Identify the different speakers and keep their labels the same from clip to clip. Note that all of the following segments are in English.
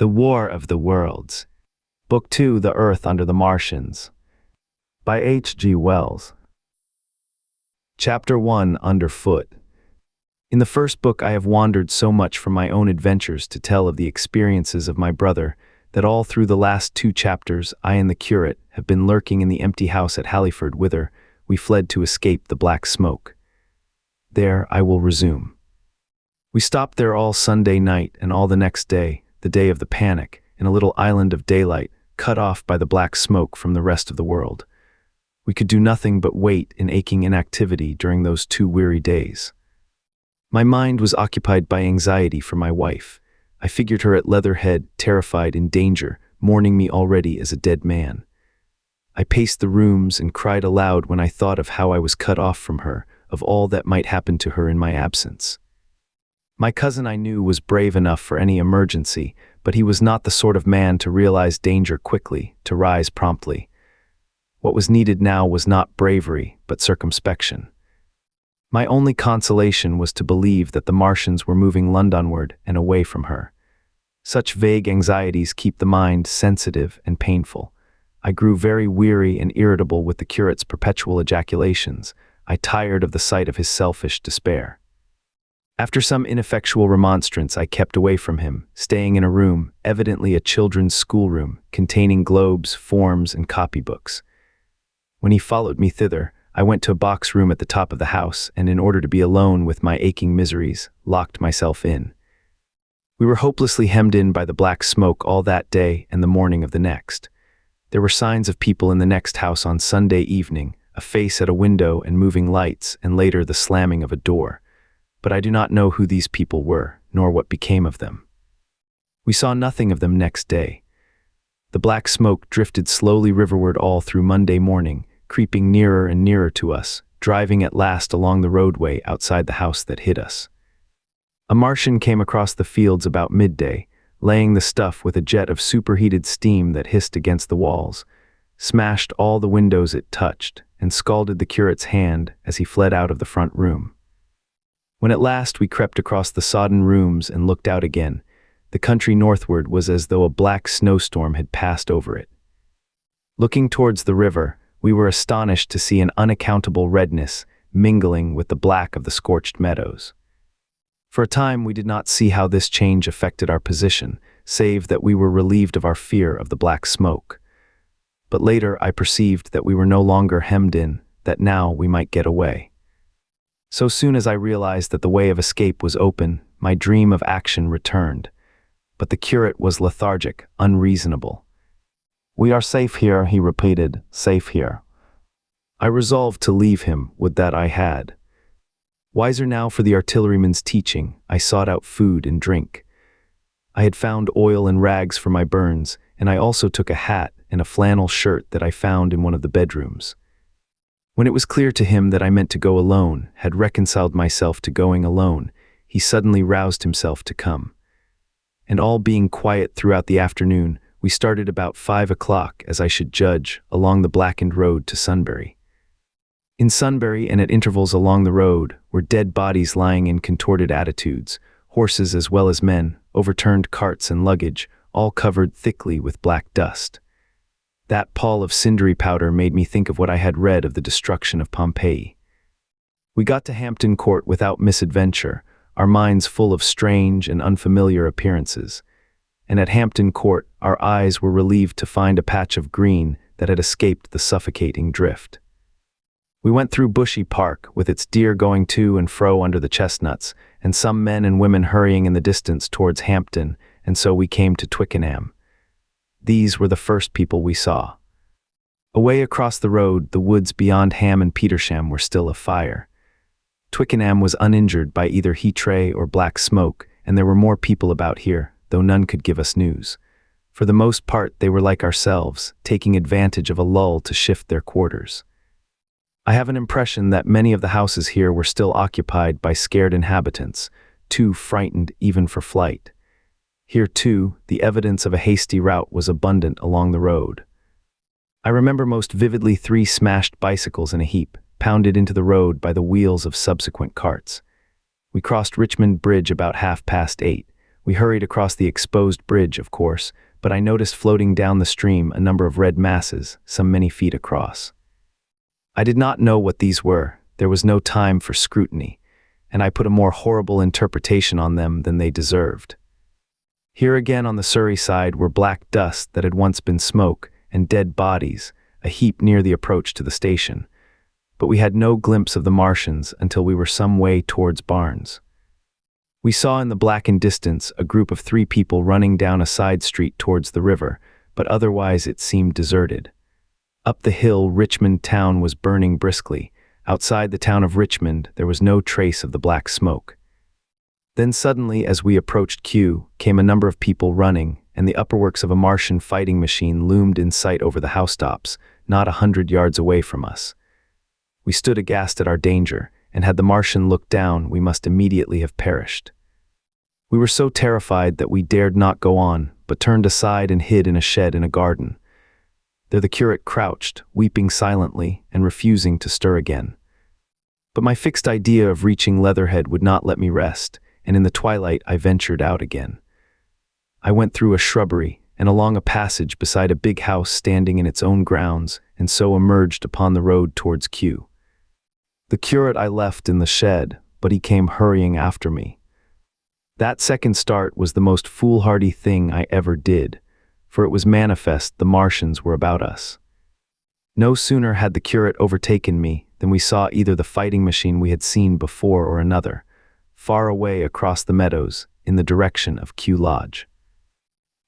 Speaker 1: The War of the Worlds. Book 2, The Earth Under the Martians. By H.G. Wells. Chapter 1, Underfoot. In the first book I have wandered so much from my own adventures to tell of the experiences of my brother that all through the last 2 chapters I and the curate have been lurking in the empty house at Halliford whither we fled to escape the black smoke. There I will resume. We stopped there all Sunday night and all the next day, the day of the panic, in a little island of daylight, cut off by the black smoke from the rest of the world. We could do nothing but wait in aching inactivity during those 2 weary days. My mind was occupied by anxiety for my wife. I figured her at Leatherhead, terrified, in danger, mourning me already as a dead man. I paced the rooms and cried aloud when I thought of how I was cut off from her, of all that might happen to her in my absence. My cousin, I knew, was brave enough for any emergency, but he was not the sort of man to realize danger quickly, to rise promptly. What was needed now was not bravery, but circumspection. My only consolation was to believe that the Martians were moving Londonward and away from her. Such vague anxieties keep the mind sensitive and painful. I grew very weary and irritable with the curate's perpetual ejaculations. I tired of the sight of his selfish despair. After some ineffectual remonstrance, I kept away from him, staying in a room, evidently a children's schoolroom, containing globes, forms, and copybooks. When he followed me thither, I went to a box room at the top of the house, and in order to be alone with my aching miseries, locked myself in. We were hopelessly hemmed in by the black smoke all that day and the morning of the next. There were signs of people in the next house on Sunday evening, a face at a window and moving lights, and later the slamming of a door. But I do not know who these people were, nor what became of them. We saw nothing of them next day. The black smoke drifted slowly riverward all through Monday morning, creeping nearer and nearer to us, driving at last along the roadway outside the house that hid us. A Martian came across the fields about midday, laying the stuff with a jet of superheated steam that hissed against the walls, smashed all the windows it touched, and scalded the curate's hand as he fled out of the front room. When at last we crept across the sodden rooms and looked out again, the country northward was as though a black snowstorm had passed over it. Looking towards the river, we were astonished to see an unaccountable redness mingling with the black of the scorched meadows. For a time we did not see how this change affected our position, save that we were relieved of our fear of the black smoke. But later I perceived that we were no longer hemmed in, that now we might get away. So soon as I realized that the way of escape was open, my dream of action returned. But the curate was lethargic, unreasonable. "We are safe here," he repeated, "safe here." I resolved to leave him, would that I had. Wiser now for the artilleryman's teaching, I sought out food and drink. I had found oil and rags for my burns, and I also took a hat and a flannel shirt that I found in one of the bedrooms. When it was clear to him that I meant to go alone, had reconciled myself to going alone, he suddenly roused himself to come. And all being quiet throughout the afternoon, we started about 5 o'clock, as I should judge, along the blackened road to Sunbury. In Sunbury and at intervals along the road were dead bodies lying in contorted attitudes, horses as well as men, overturned carts and luggage, all covered thickly with black dust. That pall of cindery powder made me think of what I had read of the destruction of Pompeii. We got to Hampton Court without misadventure, our minds full of strange and unfamiliar appearances. And at Hampton Court our eyes were relieved to find a patch of green that had escaped the suffocating drift. We went through Bushy Park, with its deer going to and fro under the chestnuts, and some men and women hurrying in the distance towards Hampton, and so we came to Twickenham. These were the first people we saw. Away across the road, the woods beyond Ham and Petersham were still afire. Twickenham was uninjured by either heat ray or black smoke, and there were more people about here, though none could give us news. For the most part, they were like ourselves, taking advantage of a lull to shift their quarters. I have an impression that many of the houses here were still occupied by scared inhabitants, too frightened even for flight. Here, too, the evidence of a hasty rout was abundant along the road. I remember most vividly 3 smashed bicycles in a heap, pounded into the road by the wheels of subsequent carts. We crossed Richmond Bridge about 8:30, We hurried across the exposed bridge, of course, but I noticed floating down the stream a number of red masses, some many feet across. I did not know what these were. There was no time for scrutiny, and I put a more horrible interpretation on them than they deserved. Here again on the Surrey side were black dust that had once been smoke, and dead bodies, a heap near the approach to the station. But we had no glimpse of the Martians until we were some way towards Barnes. We saw in the blackened distance a group of 3 people running down a side street towards the river, but otherwise it seemed deserted. Up the hill, Richmond town was burning briskly. Outside the town of Richmond, there was no trace of the black smoke. Then suddenly, as we approached Kew, came a number of people running, and the upperworks of a Martian fighting machine loomed in sight over the housetops, not 100 yards away from us. We stood aghast at our danger, and had the Martian looked down, we must immediately have perished. We were so terrified that we dared not go on, but turned aside and hid in a shed in a garden. There the curate crouched, weeping silently and refusing to stir again. But my fixed idea of reaching Leatherhead would not let me rest, and in the twilight I ventured out again. I went through a shrubbery and along a passage beside a big house standing in its own grounds, and so emerged upon the road towards Kew. The curate I left in the shed, but he came hurrying after me. That second start was the most foolhardy thing I ever did, for it was manifest the Martians were about us. No sooner had the curate overtaken me than we saw either the fighting machine we had seen before or another, far away across the meadows in the direction of Kew Lodge.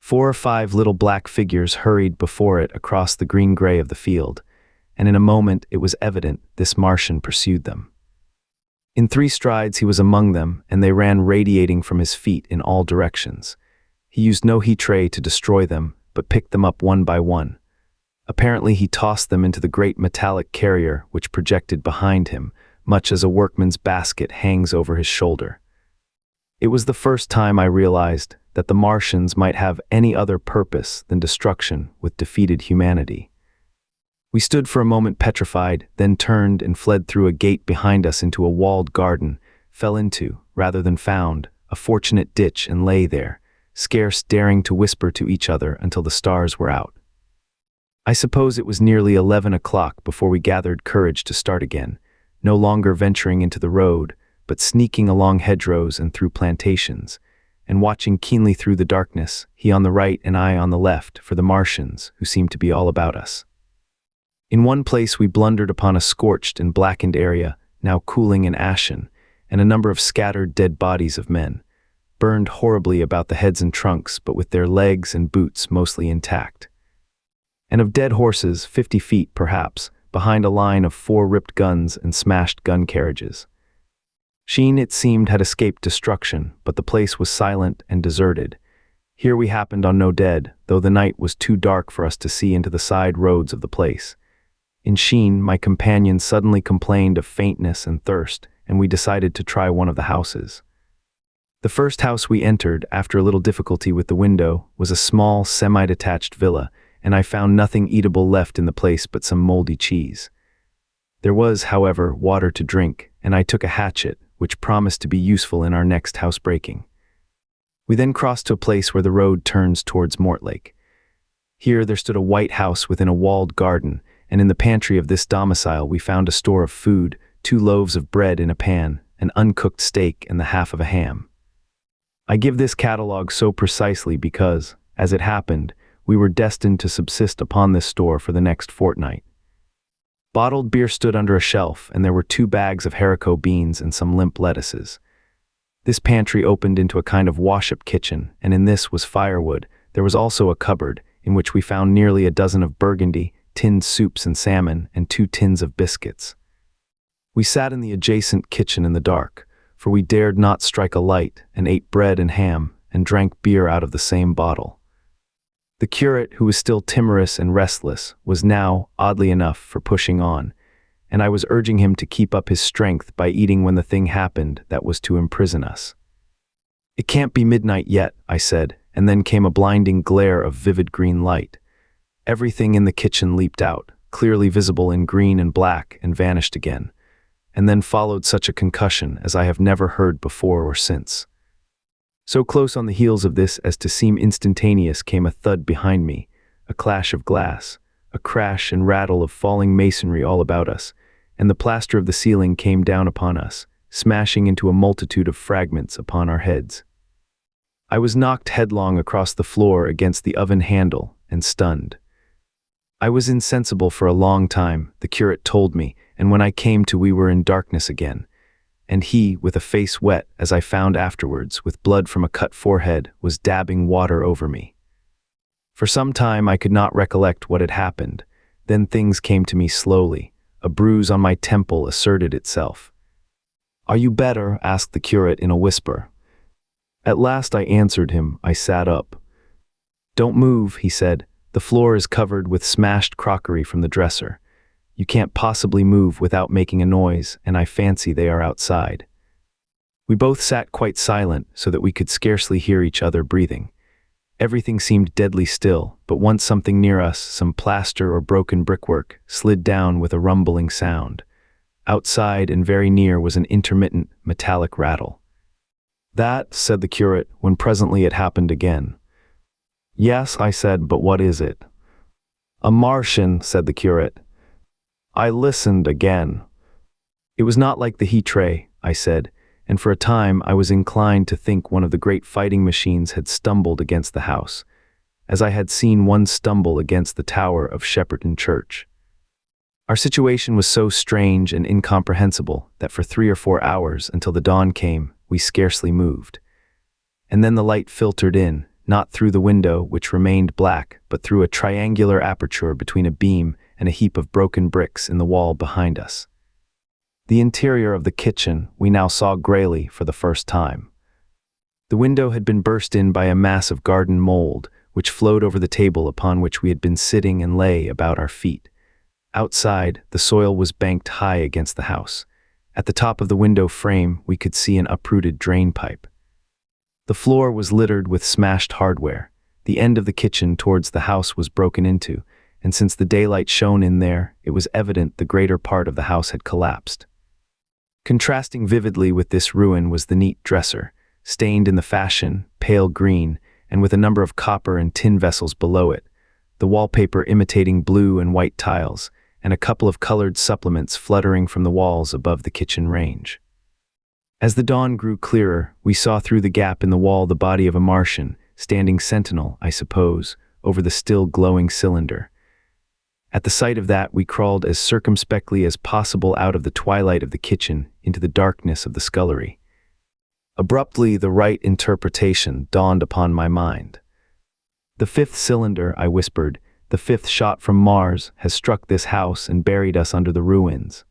Speaker 1: 4 or 5 little black figures hurried before it across the green-gray of the field, and in a moment it was evident this Martian pursued them. In 3 strides he was among them, and they ran radiating from his feet in all directions. He used no heat ray to destroy them, but picked them up one by one. Apparently he tossed them into the great metallic carrier which projected behind him, much as a workman's basket hangs over his shoulder. It was the first time I realized that the Martians might have any other purpose than destruction with defeated humanity. We stood for a moment petrified, then turned and fled through a gate behind us into a walled garden, fell into, rather than found, a fortunate ditch and lay there, scarce daring to whisper to each other until the stars were out. I suppose it was nearly 11 o'clock before we gathered courage to start again, no longer venturing into the road, but sneaking along hedgerows and through plantations, and watching keenly through the darkness, he on the right and I on the left, for the Martians, who seemed to be all about us. In one place we blundered upon a scorched and blackened area, now cooling and ashen, and a number of scattered dead bodies of men, burned horribly about the heads and trunks, but with their legs and boots mostly intact. And of dead horses, 50 feet, perhaps, behind a line of 4 ripped guns and smashed gun carriages. Sheen, it seemed, had escaped destruction, but the place was silent and deserted. Here we happened on no dead, though the night was too dark for us to see into the side roads of the place. In Sheen, my companion suddenly complained of faintness and thirst, and we decided to try one of the houses. The first house we entered, after a little difficulty with the window, was a small, semi-detached villa, and I found nothing eatable left in the place but some moldy cheese. There was, however, water to drink, and I took a hatchet, which promised to be useful in our next housebreaking. We then crossed to a place where the road turns towards Mortlake. Here there stood a white house within a walled garden, and in the pantry of this domicile we found a store of food, 2 loaves of bread in a pan, an uncooked steak, and the half of a ham. I give this catalogue so precisely because, as it happened, we were destined to subsist upon this store for the next fortnight. Bottled beer stood under a shelf, and there were 2 bags of haricot beans and some limp lettuces. This pantry opened into a kind of wash-up kitchen, and in this was firewood. There was also a cupboard, in which we found nearly a dozen of burgundy, tinned soups and salmon, and 2 tins of biscuits. We sat in the adjacent kitchen in the dark, for we dared not strike a light, and ate bread and ham, and drank beer out of the same bottle. The curate, who was still timorous and restless, was now, oddly enough, for pushing on, and I was urging him to keep up his strength by eating when the thing happened that was to imprison us. "It can't be midnight yet," I said, and then came a blinding glare of vivid green light. Everything in the kitchen leaped out, clearly visible in green and black, and vanished again, and then followed such a concussion as I have never heard before or since. So close on the heels of this as to seem instantaneous came a thud behind me, a clash of glass, a crash and rattle of falling masonry all about us, and the plaster of the ceiling came down upon us, smashing into a multitude of fragments upon our heads. I was knocked headlong across the floor against the oven handle and stunned. I was insensible for a long time, the curate told me, and when I came to we were in darkness again, and he, with a face wet, as I found afterwards, with blood from a cut forehead, was dabbing water over me. For some time I could not recollect what had happened. Then things came to me slowly. A bruise on my temple asserted itself. "Are you better?" asked the curate in a whisper. At last I answered him. I sat up. "Don't move," he said. "The floor is covered with smashed crockery from the dresser. You can't possibly move without making a noise, and I fancy they are outside." We both sat quite silent, so that we could scarcely hear each other breathing. Everything seemed deadly still, but once something near us, some plaster or broken brickwork, slid down with a rumbling sound. Outside and very near was an intermittent, metallic rattle. "That," said the curate, when presently it happened again. "Yes," I said, "but what is it?" "A Martian," said the curate. I listened again. "It was not like the heat tray," I said, and for a time I was inclined to think one of the great fighting machines had stumbled against the house, as I had seen one stumble against the tower of Shepperton Church. Our situation was so strange and incomprehensible that for 3 or 4 hours, until the dawn came, we scarcely moved. And then the light filtered in, not through the window, which remained black, but through a triangular aperture between a beam and a heap of broken bricks in the wall behind us. The interior of the kitchen we now saw grayly for the first time. The window had been burst in by a mass of garden mold, which flowed over the table upon which we had been sitting and lay about our feet. Outside, the soil was banked high against the house. At the top of the window frame, we could see an uprooted drain pipe. The floor was littered with smashed hardware. The end of the kitchen towards the house was broken into, and since the daylight shone in there, it was evident the greater part of the house had collapsed. Contrasting vividly with this ruin was the neat dresser, stained in the fashion, pale green, and with a number of copper and tin vessels below it, the wallpaper imitating blue and white tiles, and a couple of colored supplements fluttering from the walls above the kitchen range. As the dawn grew clearer, we saw through the gap in the wall the body of a Martian, standing sentinel, I suppose, over the still glowing cylinder. At the sight of that, we crawled as circumspectly as possible out of the twilight of the kitchen into the darkness of the scullery. Abruptly, the right interpretation dawned upon my mind. "The 5th cylinder," I whispered, "the 5th shot from Mars, has struck this house and buried us under the ruins."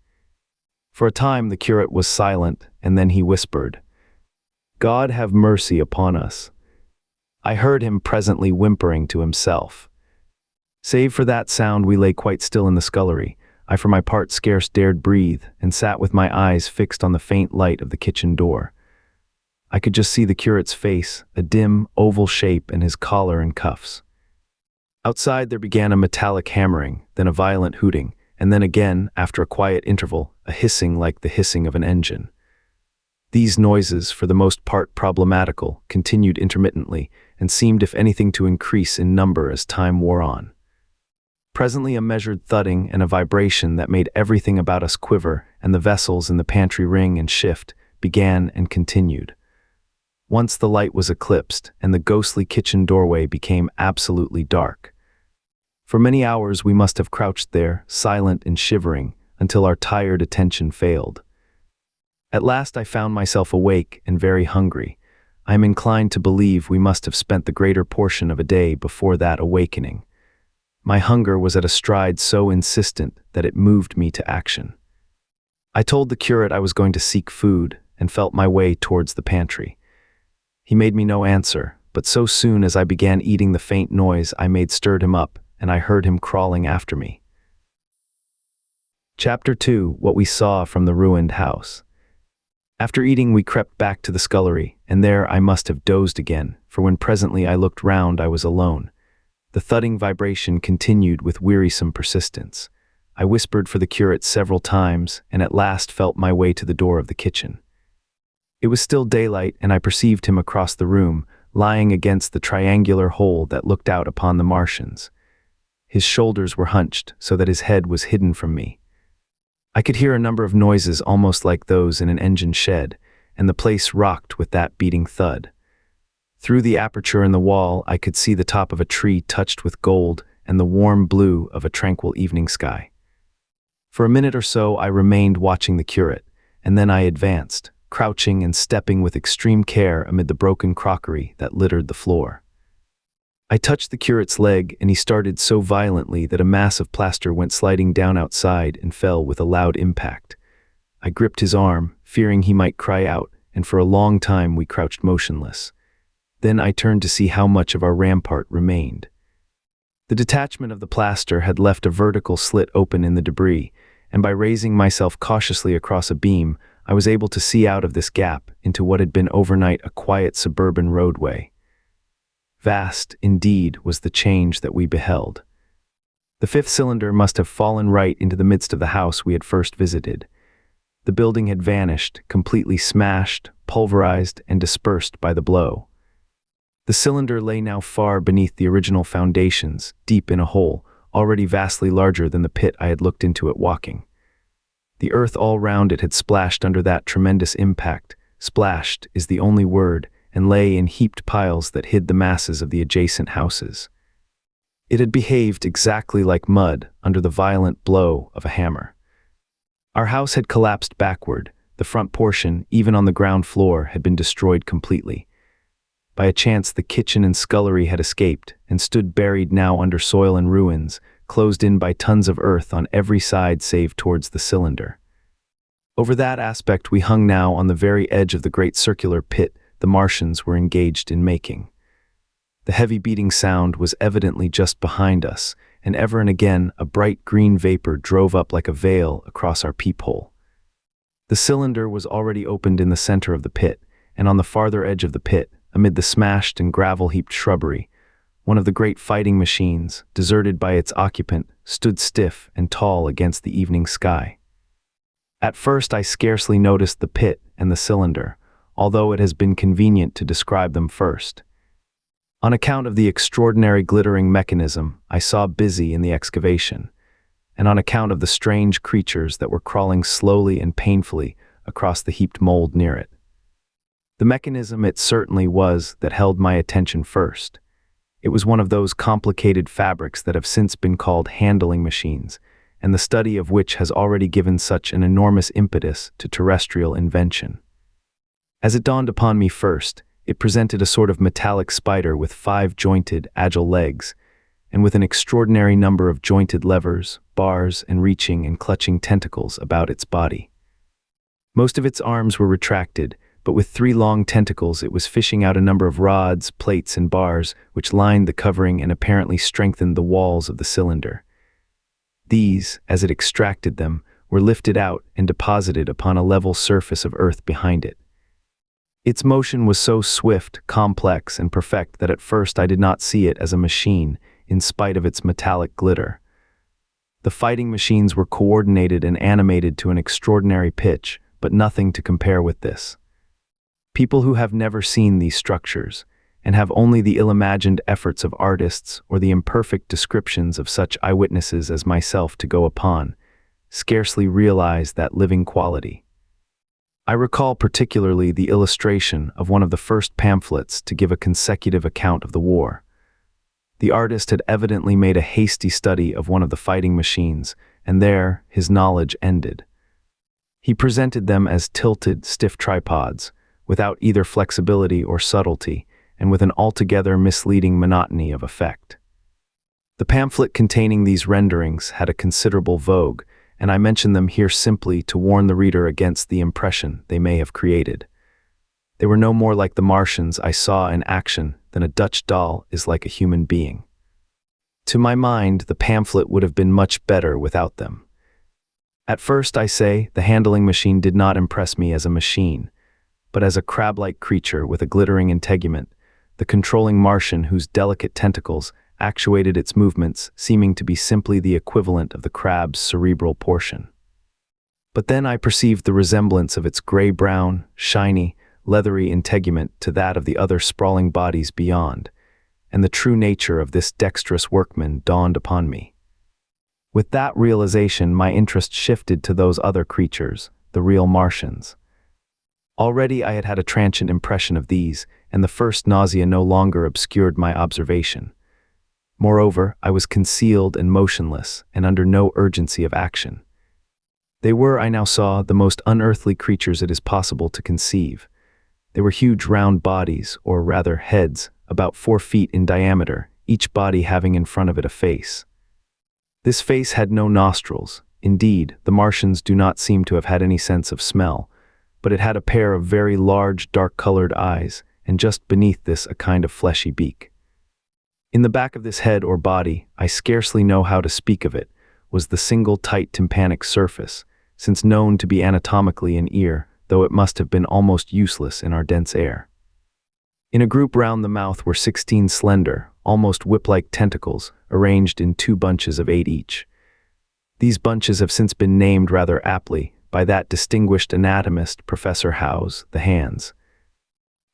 Speaker 1: For a time the curate was silent, and then he whispered, "God have mercy upon us." I heard him presently whimpering to himself. Save for that sound, we lay quite still in the scullery. I for my part scarce dared breathe, and sat with my eyes fixed on the faint light of the kitchen door. I could just see the curate's face, a dim, oval shape, and his collar and cuffs. Outside there began a metallic hammering, then a violent hooting, and then again, after a quiet interval, a hissing like the hissing of an engine. These noises, for the most part problematical, continued intermittently, and seemed if anything to increase in number as time wore on. Presently a measured thudding and a vibration that made everything about us quiver, and the vessels in the pantry ring and shift, began and continued. Once the light was eclipsed, and the ghostly kitchen doorway became absolutely dark. For many hours we must have crouched there, silent and shivering, until our tired attention failed. At last I found myself awake and very hungry. I am inclined to believe we must have spent the greater portion of a day before that awakening. My hunger was at a stride so insistent that it moved me to action. I told the curate I was going to seek food, and felt my way towards the pantry. He made me no answer, but so soon as I began eating the faint noise I made stirred him up, and I heard him crawling after me. Chapter 2: What We Saw from the Ruined House. After eating we crept back to the scullery, and there I must have dozed again, for when presently I looked round I was alone. The thudding vibration continued with wearisome persistence. I whispered for the curate several times, and at last felt my way to the door of the kitchen. It was still daylight, and I perceived him across the room, lying against the triangular hole that looked out upon the Martians. His shoulders were hunched so that his head was hidden from me. I could hear a number of noises almost like those in an engine shed, and the place rocked with that beating thud. Through the aperture in the wall, I could see the top of a tree touched with gold and the warm blue of a tranquil evening sky. For a minute or so, I remained watching the curate, and then I advanced, crouching and stepping with extreme care amid the broken crockery that littered the floor. I touched the curate's leg, and he started so violently that a mass of plaster went sliding down outside and fell with a loud impact. I gripped his arm, fearing he might cry out, and for a long time we crouched motionless. Then I turned to see how much of our rampart remained. The detachment of the plaster had left a vertical slit open in the debris, and by raising myself cautiously across a beam, I was able to see out of this gap into what had been overnight a quiet suburban roadway. Vast, indeed, was the change that we beheld. The fifth cylinder must have fallen right into the midst of the house we had first visited. The building had vanished, completely smashed, pulverized, and dispersed by the blow. The cylinder lay now far beneath the original foundations, deep in a hole, already vastly larger than the pit I had looked into it walking. The earth all round it had splashed under that tremendous impact. Splashed is the only word, and lay in heaped piles that hid the masses of the adjacent houses. It had behaved exactly like mud under the violent blow of a hammer. Our house had collapsed backward. The front portion, even on the ground floor, had been destroyed completely. By a chance, the kitchen and scullery had escaped and stood buried now under soil and ruins, closed in by tons of earth on every side save towards the cylinder. Over that aspect we hung now on the very edge of the great circular pit the Martians were engaged in making. The heavy beating sound was evidently just behind us, and ever and again a bright green vapor drove up like a veil across our peephole. The cylinder was already opened in the center of the pit, and on the farther edge of the pit, amid the smashed and gravel-heaped shrubbery, one of the great fighting machines, deserted by its occupant, stood stiff and tall against the evening sky. At first I scarcely noticed the pit and the cylinder, although it has been convenient to describe them first. On account of the extraordinary glittering mechanism I saw busy in the excavation, and on account of the strange creatures that were crawling slowly and painfully across the heaped mold near it. The mechanism it certainly was that held my attention first. It was one of those complicated fabrics that have since been called handling machines, and the study of which has already given such an enormous impetus to terrestrial invention. As it dawned upon me first, it presented a sort of metallic spider with 5 jointed, agile legs, and with an extraordinary number of jointed levers, bars, and reaching and clutching tentacles about its body. Most of its arms were retracted, but with 3 long tentacles it was fishing out a number of rods, plates, and bars which lined the covering and apparently strengthened the walls of the cylinder. These, as it extracted them, were lifted out and deposited upon a level surface of earth behind it. Its motion was so swift, complex, and perfect that at first I did not see it as a machine, in spite of its metallic glitter. The fighting machines were coordinated and animated to an extraordinary pitch, but nothing to compare with this. People who have never seen these structures, and have only the ill-imagined efforts of artists or the imperfect descriptions of such eyewitnesses as myself to go upon, scarcely realize that living quality. I recall particularly the illustration of one of the first pamphlets to give a consecutive account of the war. The artist had evidently made a hasty study of one of the fighting machines, and there his knowledge ended. He presented them as tilted, stiff tripods, without either flexibility or subtlety, and with an altogether misleading monotony of effect. The pamphlet containing these renderings had a considerable vogue, and I mention them here simply to warn the reader against the impression they may have created. They were no more like the Martians I saw in action than a Dutch doll is like a human being. To my mind, the pamphlet would have been much better without them. At first, I say, the handling machine did not impress me as a machine, but as a crab-like creature with a glittering integument, the controlling Martian whose delicate tentacles actuated its movements, seeming to be simply the equivalent of the crab's cerebral portion. But then I perceived the resemblance of its gray-brown, shiny, leathery integument to that of the other sprawling bodies beyond, and the true nature of this dexterous workman dawned upon me. With that realization, my interest shifted to those other creatures, the real Martians. Already I had had a transient impression of these, and the first nausea no longer obscured my observation. Moreover, I was concealed and motionless, and under no urgency of action. They were, I now saw, the most unearthly creatures it is possible to conceive. They were huge round bodies, or rather heads, about 4 feet in diameter, each body having in front of it a face. This face had no nostrils. Indeed, the Martians do not seem to have had any sense of smell, but it had a pair of very large, dark-colored eyes, and just beneath this a kind of fleshy beak. In the back of this head or body, I scarcely know how to speak of it, was the single tight tympanic surface, since known to be anatomically an ear, though it must have been almost useless in our dense air. In a group round the mouth were 16 slender, almost whip-like tentacles, arranged in 2 bunches of 8 each. These bunches have since been named rather aptly by that distinguished anatomist, Professor Howes, the hands.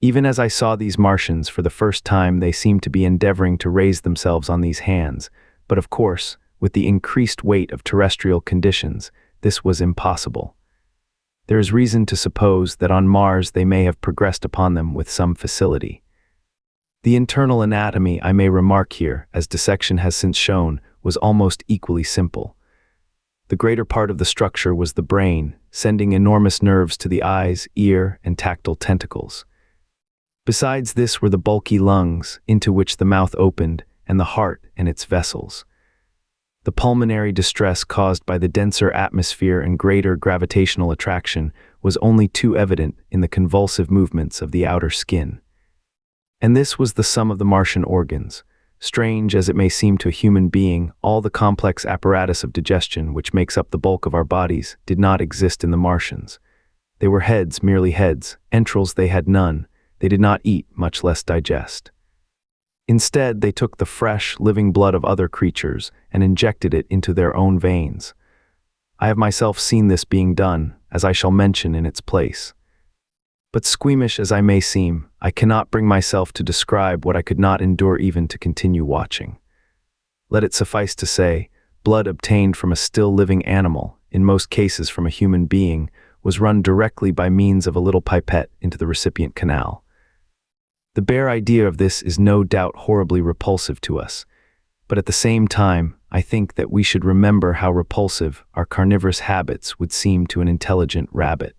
Speaker 1: Even as I saw these Martians for the first time, they seemed to be endeavoring to raise themselves on these hands, but of course, with the increased weight of terrestrial conditions, this was impossible. There is reason to suppose that on Mars they may have progressed upon them with some facility. The internal anatomy, I may remark here, as dissection has since shown, was almost equally simple. The greater part of the structure was the brain, sending enormous nerves to the eyes, ear, and tactile tentacles. Besides this were the bulky lungs, into which the mouth opened, and the heart and its vessels. The pulmonary distress caused by the denser atmosphere and greater gravitational attraction was only too evident in the convulsive movements of the outer skin. And this was the sum of the Martian organs. Strange as it may seem to a human being, all the complex apparatus of digestion which makes up the bulk of our bodies did not exist in the Martians. They were heads, merely heads. Entrails they had none. They did not eat, much less digest. Instead, they took the fresh, living blood of other creatures and injected it into their own veins. I have myself seen this being done, as I shall mention in its place. But squeamish as I may seem, I cannot bring myself to describe what I could not endure even to continue watching. Let it suffice to say, blood obtained from a still living animal, in most cases from a human being, was run directly by means of a little pipette into the recipient canal. The bare idea of this is no doubt horribly repulsive to us, but at the same time, I think that we should remember how repulsive our carnivorous habits would seem to an intelligent rabbit.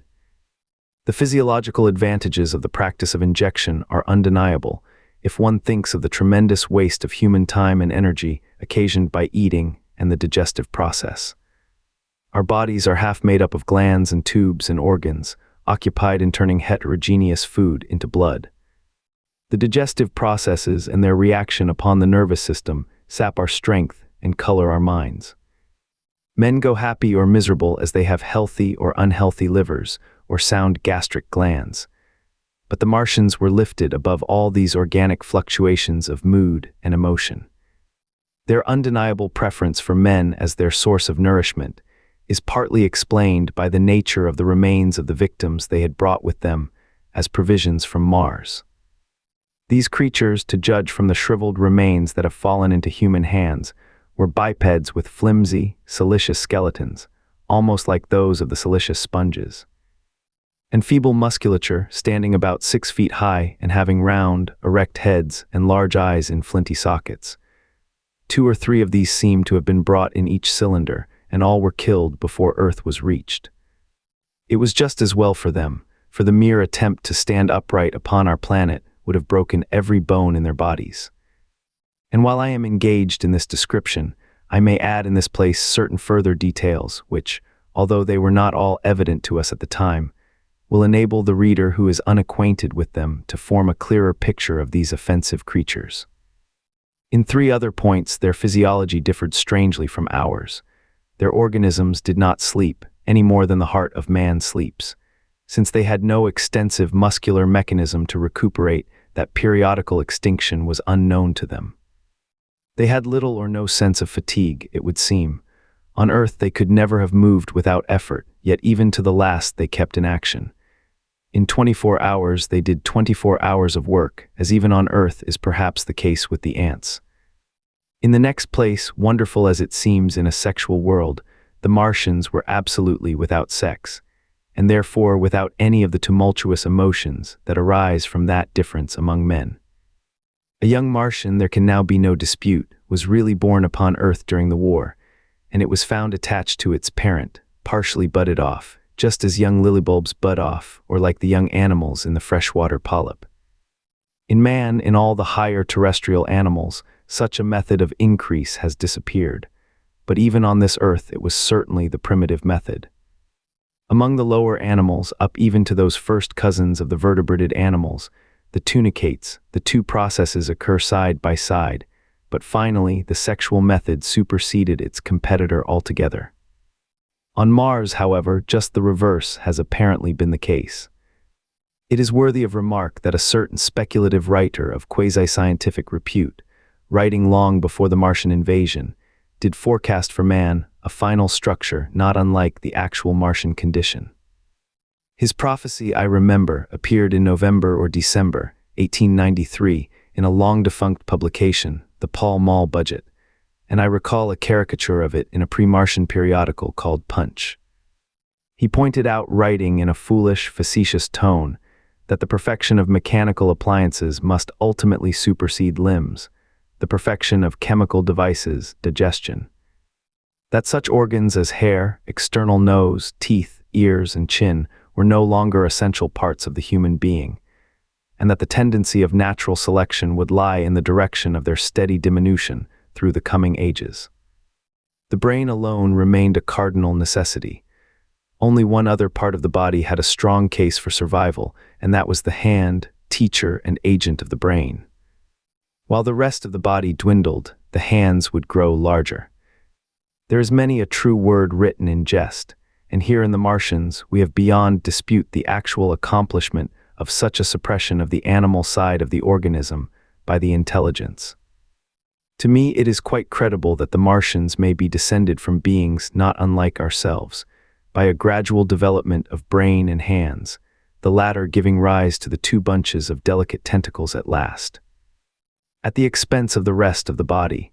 Speaker 1: The physiological advantages of the practice of injection are undeniable if one thinks of the tremendous waste of human time and energy occasioned by eating and the digestive process. Our bodies are half made up of glands and tubes and organs, occupied in turning heterogeneous food into blood. The digestive processes and their reaction upon the nervous system sap our strength and color our minds. Men go happy or miserable as they have healthy or unhealthy livers or sound gastric glands. But the Martians were lifted above all these organic fluctuations of mood and emotion. Their undeniable preference for men as their source of nourishment is partly explained by the nature of the remains of the victims they had brought with them as provisions from Mars. These creatures, to judge from the shriveled remains that have fallen into human hands, were bipeds with flimsy, siliceous skeletons, almost like those of the siliceous sponges, and feeble musculature standing about 6 feet high and having round, erect heads and large eyes in flinty sockets. 2 or 3 of these seemed to have been brought in each cylinder, and all were killed before Earth was reached. It was just as well for them, for the mere attempt to stand upright upon our planet would have broken every bone in their bodies. And while I am engaged in this description, I may add in this place certain further details which, although they were not all evident to us at the time, will enable the reader who is unacquainted with them to form a clearer picture of these offensive creatures. In 3 other points, their physiology differed strangely from ours. Their organisms did not sleep, any more than the heart of man sleeps, since they had no extensive muscular mechanism to recuperate. That periodical extinction was unknown to them. They had little or no sense of fatigue, it would seem. On Earth they could never have moved without effort, yet even to the last they kept in action. In 24 hours, they did 24 hours of work, as even on Earth is perhaps the case with the ants. In the next place, wonderful as it seems in a sexual world, the Martians were absolutely without sex, and therefore without any of the tumultuous emotions that arise from that difference among men. A young Martian, there can now be no dispute, was really born upon Earth during the war, and it was found attached to its parent, partially budded off, just as young lilybulbs bud off, or like the young animals in the freshwater polyp. In man, in all the higher terrestrial animals, such a method of increase has disappeared, but even on this Earth it was certainly the primitive method. Among the lower animals, up even to those first cousins of the vertebrated animals, the tunicates, the two processes occur side by side, but finally the sexual method superseded its competitor altogether. On Mars, however, just the reverse has apparently been the case. It is worthy of remark that a certain speculative writer of quasi-scientific repute, writing long before the Martian invasion, did forecast for man a final structure not unlike the actual Martian condition. His prophecy, I remember, appeared in November or December 1893 in a long-defunct publication, the Pall Mall Budget, and I recall a caricature of it in a pre-Martian periodical called Punch. He pointed out, writing in a foolish, facetious tone, that the perfection of mechanical appliances must ultimately supersede limbs, the perfection of chemical devices, digestion. That such organs as hair, external nose, teeth, ears, and chin were no longer essential parts of the human being, and that the tendency of natural selection would lie in the direction of their steady diminution through the coming ages. The brain alone remained a cardinal necessity. Only one other part of the body had a strong case for survival, and that was the hand, teacher, and agent of the brain. While the rest of the body dwindled, the hands would grow larger. There is many a true word written in jest, and here in the Martians we have beyond dispute the actual accomplishment of such a suppression of the animal side of the organism by the intelligence. To me, it is quite credible that the Martians may be descended from beings not unlike ourselves, by a gradual development of brain and hands, the latter giving rise to the two bunches of delicate tentacles at last, at the expense of the rest of the body.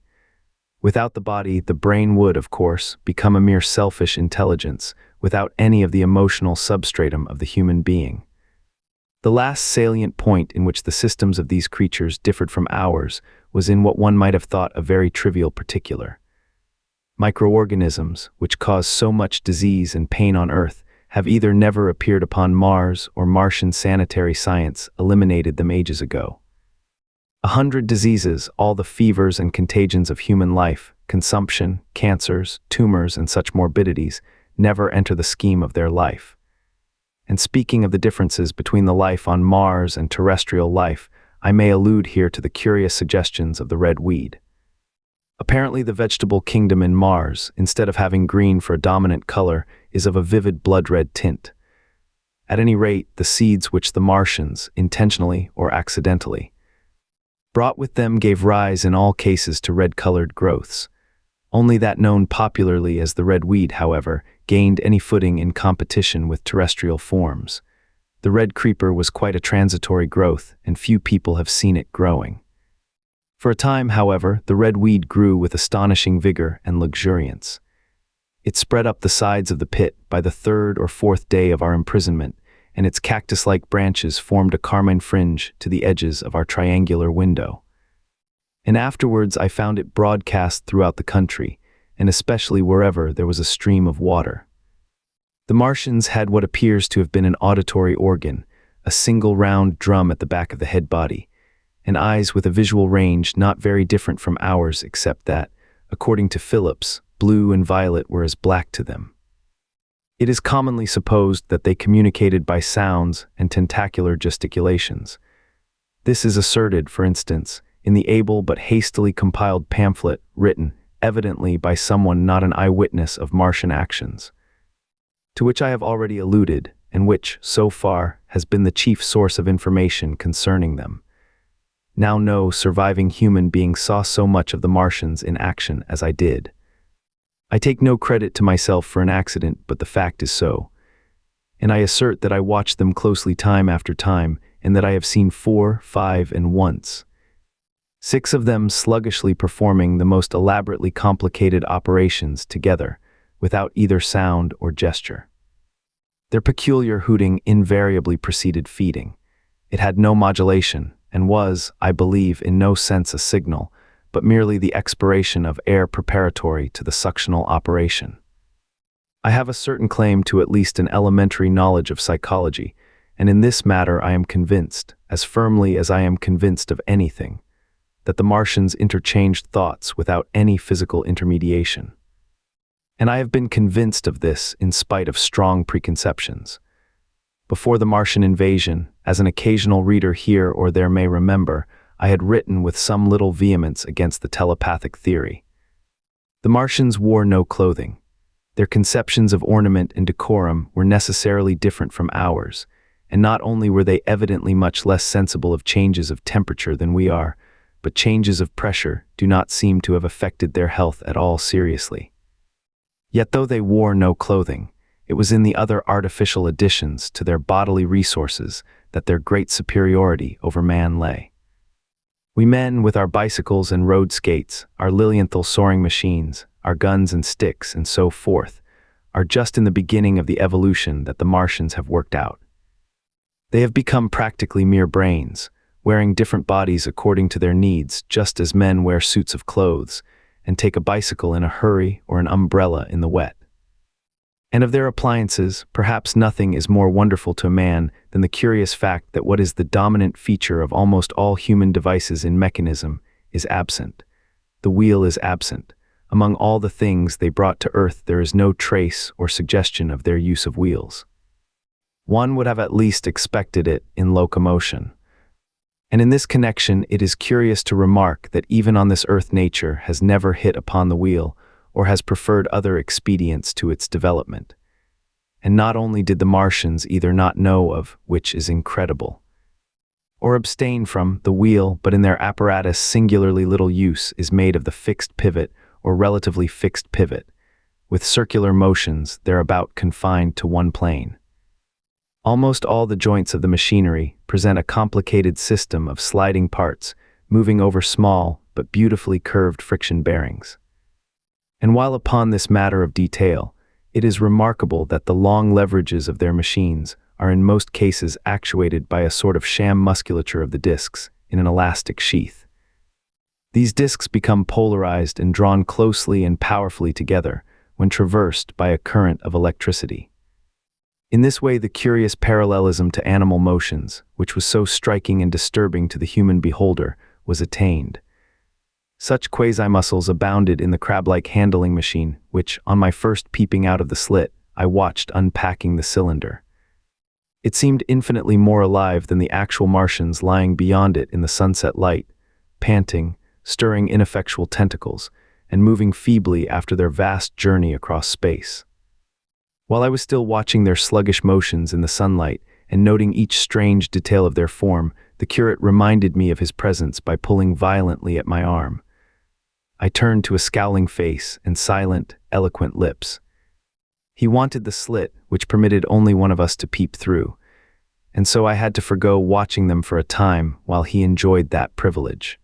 Speaker 1: Without the body, the brain would, of course, become a mere selfish intelligence, without any of the emotional substratum of the human being. The last salient point in which the systems of these creatures differed from ours was in what one might have thought a very trivial particular. Microorganisms, which cause so much disease and pain on Earth, have either never appeared upon Mars or Martian sanitary science eliminated them ages ago. 100 diseases, all the fevers and contagions of human life, consumption, cancers, tumors, and such morbidities, never enter the scheme of their life. And speaking of the differences between the life on Mars and terrestrial life, I may allude here to the curious suggestions of the red weed. Apparently the vegetable kingdom in Mars, instead of having green for a dominant color, is of a vivid blood-red tint. At any rate, the seeds which the Martians, intentionally or accidentally, brought with them gave rise in all cases to red-colored growths. Only that known popularly as the red weed, however, gained any footing in competition with terrestrial forms. The red creeper was quite a transitory growth, and few people have seen it growing. For a time, however, the red weed grew with astonishing vigor and luxuriance. It spread up the sides of the pit by the third or fourth day of our imprisonment, and its cactus-like branches formed a carmine fringe to the edges of our triangular window. And afterwards I found it broadcast throughout the country, and especially wherever there was a stream of water. The Martians had what appears to have been an auditory organ, a single round drum at the back of the head body, and eyes with a visual range not very different from ours, except that, according to Phillips, blue and violet were as black to them. It is commonly supposed that they communicated by sounds and tentacular gesticulations. This is asserted, for instance, in the able but hastily compiled pamphlet written, evidently by someone not an eyewitness of Martian actions, to which I have already alluded, and which, so far, has been the chief source of information concerning them. Now no surviving human being saw so much of the Martians in action as I did. I take no credit to myself for an accident, but the fact is so. and I assert that I watched them closely time after time, and that I have seen 4, 5, and once 6 of them sluggishly performing the most elaborately complicated operations together, without either sound or gesture. Their peculiar hooting invariably preceded feeding. It had no modulation, and was, I believe, in no sense a signal, but merely the expiration of air preparatory to the suctional operation. I have a certain claim to at least an elementary knowledge of psychology, and in this matter I am convinced, as firmly as I am convinced of anything, that the Martians interchanged thoughts without any physical intermediation. And I have been convinced of this in spite of strong preconceptions. Before the Martian invasion, as an occasional reader here or there may remember, I had written with some little vehemence against the telepathic theory. The Martians wore no clothing. Their conceptions of ornament and decorum were necessarily different from ours, and not only were they evidently much less sensible of changes of temperature than we are, but changes of pressure do not seem to have affected their health at all seriously. Yet though they wore no clothing, it was in the other artificial additions to their bodily resources that their great superiority over man lay. We men, with our bicycles and road skates, our Lilienthal soaring machines, our guns and sticks, and so forth, are just in the beginning of the evolution that the Martians have worked out. They have become practically mere brains, wearing different bodies according to their needs, just as men wear suits of clothes, and take a bicycle in a hurry or an umbrella in the wet. And of their appliances, perhaps nothing is more wonderful to a man than the curious fact that what is the dominant feature of almost all human devices in mechanism is absent. The wheel is absent. Among all the things they brought to earth, there is no trace or suggestion of their use of wheels. One would have at least expected it in locomotion. And in this connection, it is curious to remark that even on this earth nature has never hit upon the wheel, or has preferred other expedients to its development. And not only did the Martians either not know of, which is incredible, or abstain from, the wheel, but in their apparatus singularly little use is made of the fixed pivot, or relatively fixed pivot, with circular motions thereabout confined to one plane. Almost all the joints of the machinery present a complicated system of sliding parts, moving over small but beautifully curved friction bearings. And while upon this matter of detail, it is remarkable that the long leverages of their machines are in most cases actuated by a sort of sham musculature of the discs in an elastic sheath. These discs become polarized and drawn closely and powerfully together when traversed by a current of electricity. In this way, the curious parallelism to animal motions, which was so striking and disturbing to the human beholder, was attained. Such quasi-muscles abounded in the crab-like handling machine, which, on my first peeping out of the slit, I watched unpacking the cylinder. It seemed infinitely more alive than the actual Martians lying beyond it in the sunset light, panting, stirring ineffectual tentacles, and moving feebly after their vast journey across space. While I was still watching their sluggish motions in the sunlight and noting each strange detail of their form, the curate reminded me of his presence by pulling violently at my arm. I turned to a scowling face and silent, eloquent lips. He wanted the slit, which permitted only one of us to peep through, and so I had to forgo watching them for a time while he enjoyed that privilege.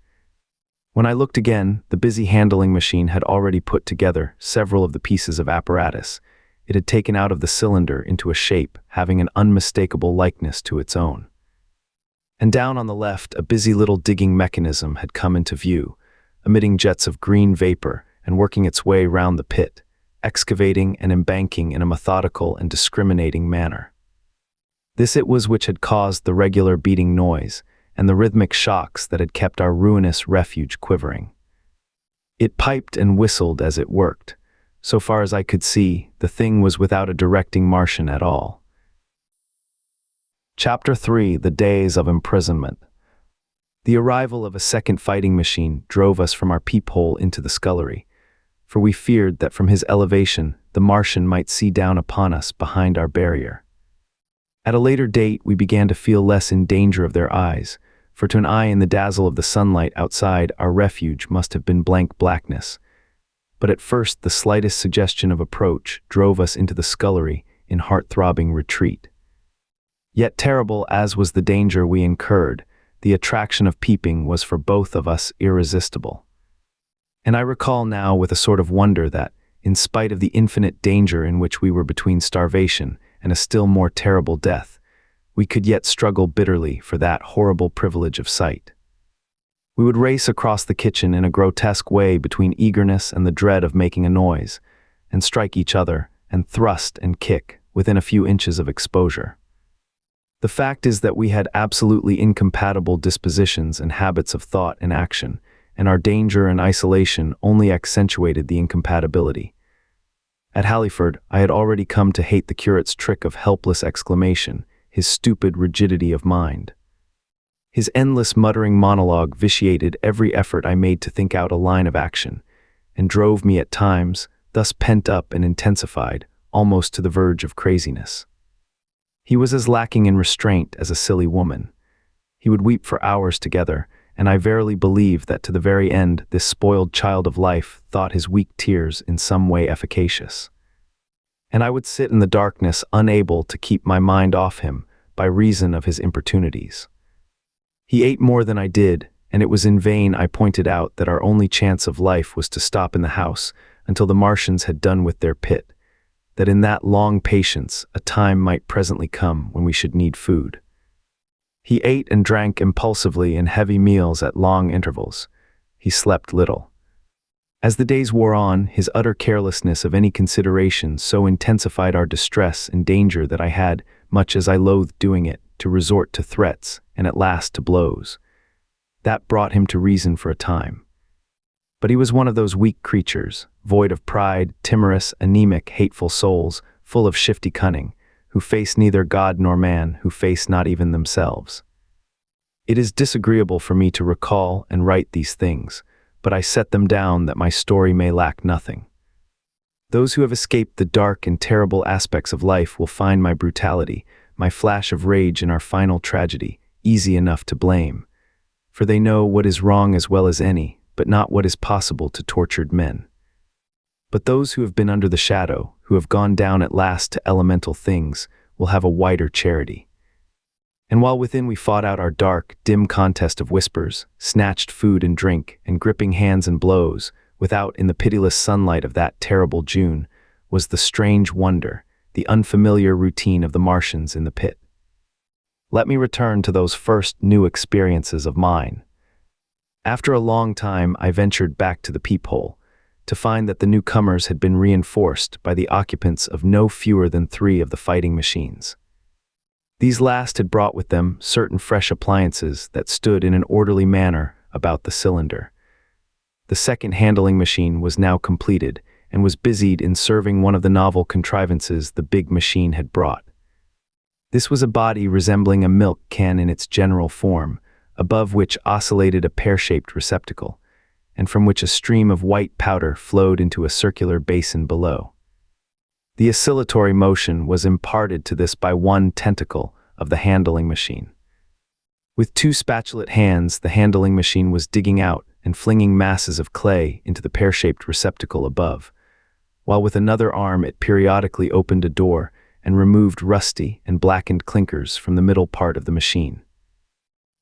Speaker 1: When I looked again, the busy handling machine had already put together several of the pieces of apparatus. It had taken out of the cylinder into a shape having an unmistakable likeness to its own. And down on the left, a busy little digging mechanism had come into view, emitting jets of green vapor and working its way round the pit, excavating and embanking in a methodical and discriminating manner. This it was which had caused the regular beating noise and the rhythmic shocks that had kept our ruinous refuge quivering. It piped and whistled as it worked. So far as I could see, the thing was without a directing Martian at all. Chapter 3: The Days of Imprisonment. The arrival of a second fighting machine drove us from our peephole into the scullery, for we feared that from his elevation the Martian might see down upon us behind our barrier. At a later date we began to feel less in danger of their eyes, for to an eye in the dazzle of the sunlight outside our refuge must have been blank blackness. But at first the slightest suggestion of approach drove us into the scullery in heart-throbbing retreat. Yet terrible as was the danger we incurred, the attraction of peeping was for both of us irresistible. And I recall now with a sort of wonder that, in spite of the infinite danger in which we were between starvation and a still more terrible death, we could yet struggle bitterly for that horrible privilege of sight. We would race across the kitchen in a grotesque way between eagerness and the dread of making a noise, and strike each other, and thrust and kick within a few inches of exposure. The fact is that we had absolutely incompatible dispositions and habits of thought and action, and our danger and isolation only accentuated the incompatibility. At Halliford, I had already come to hate the curate's trick of helpless exclamation, his stupid rigidity of mind. His endless muttering monologue vitiated every effort I made to think out a line of action, and drove me at times, thus pent up and intensified, almost to the verge of craziness. He was as lacking in restraint as a silly woman. He would weep for hours together, and I verily believe that to the very end this spoiled child of life thought his weak tears in some way efficacious. And I would sit in the darkness unable to keep my mind off him by reason of his importunities. He ate more than I did, and it was in vain I pointed out that our only chance of life was to stop in the house until the Martians had done with their pit, that in that long patience a time might presently come when we should need food. He ate and drank impulsively in heavy meals at long intervals. He slept little. As the days wore on, his utter carelessness of any consideration so intensified our distress and danger that I had, much as I loathed doing it, to resort to threats and at last to blows. That brought him to reason for a time. But he was one of those weak creatures, void of pride, timorous, anemic, hateful souls, full of shifty cunning, who face neither God nor man, who face not even themselves. It is disagreeable for me to recall and write these things, but I set them down that my story may lack nothing. Those who have escaped the dark and terrible aspects of life will find my brutality, my flash of rage in our final tragedy, easy enough to blame, for they know what is wrong as well as any, but not what is possible to tortured men. But those who have been under the shadow, who have gone down at last to elemental things, will have a wider charity. And while within we fought out our dark, dim contest of whispers, snatched food and drink, and gripping hands and blows, without, in the pitiless sunlight of that terrible June, was the strange wonder, the unfamiliar routine of the Martians in the pit. Let me return to those first new experiences of mine. After a long time, I ventured back to the peephole, to find that the newcomers had been reinforced by the occupants of no fewer than 3 of the fighting machines. These last had brought with them certain fresh appliances that stood in an orderly manner about the cylinder. The second handling machine was now completed and was busied in serving one of the novel contrivances the big machine had brought. This was a body resembling a milk can in its general form, above which oscillated a pear-shaped receptacle, and from which a stream of white powder flowed into a circular basin below. The oscillatory motion was imparted to this by one tentacle of the handling machine. With 2 spatulate hands, the handling machine was digging out and flinging masses of clay into the pear-shaped receptacle above, while with another arm it periodically opened a door and removed rusty and blackened clinkers from the middle part of the machine.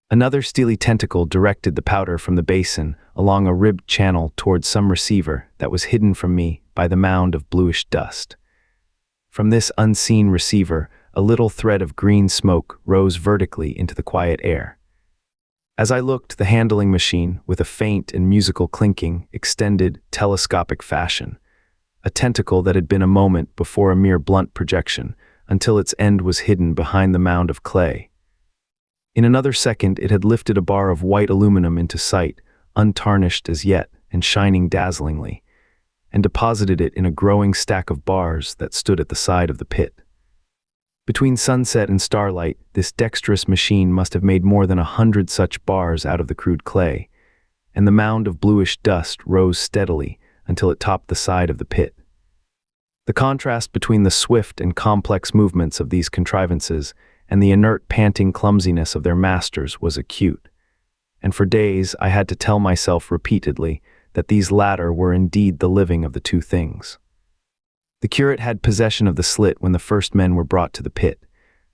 Speaker 1: Another steely tentacle directed the powder from the basin along a ribbed channel towards some receiver that was hidden from me by the mound of bluish dust. From this unseen receiver, a little thread of green smoke rose vertically into the quiet air. As I looked, the handling machine, with a faint and musical clinking, extended telescopic fashion, a tentacle that had been a moment before a mere blunt projection, until its end was hidden behind the mound of clay. In another second it had lifted a bar of white aluminum into sight, untarnished as yet and shining dazzlingly, and deposited it in a growing stack of bars that stood at the side of the pit. Between sunset and starlight, this dexterous machine must have made more than 100 such bars out of the crude clay, and the mound of bluish dust rose steadily until it topped the side of the pit. The contrast between the swift and complex movements of these contrivances and the inert, panting clumsiness of their masters was acute, and for days I had to tell myself repeatedly that these latter were indeed the living of the 2 things. The curate had possession of the slit when the first men were brought to the pit.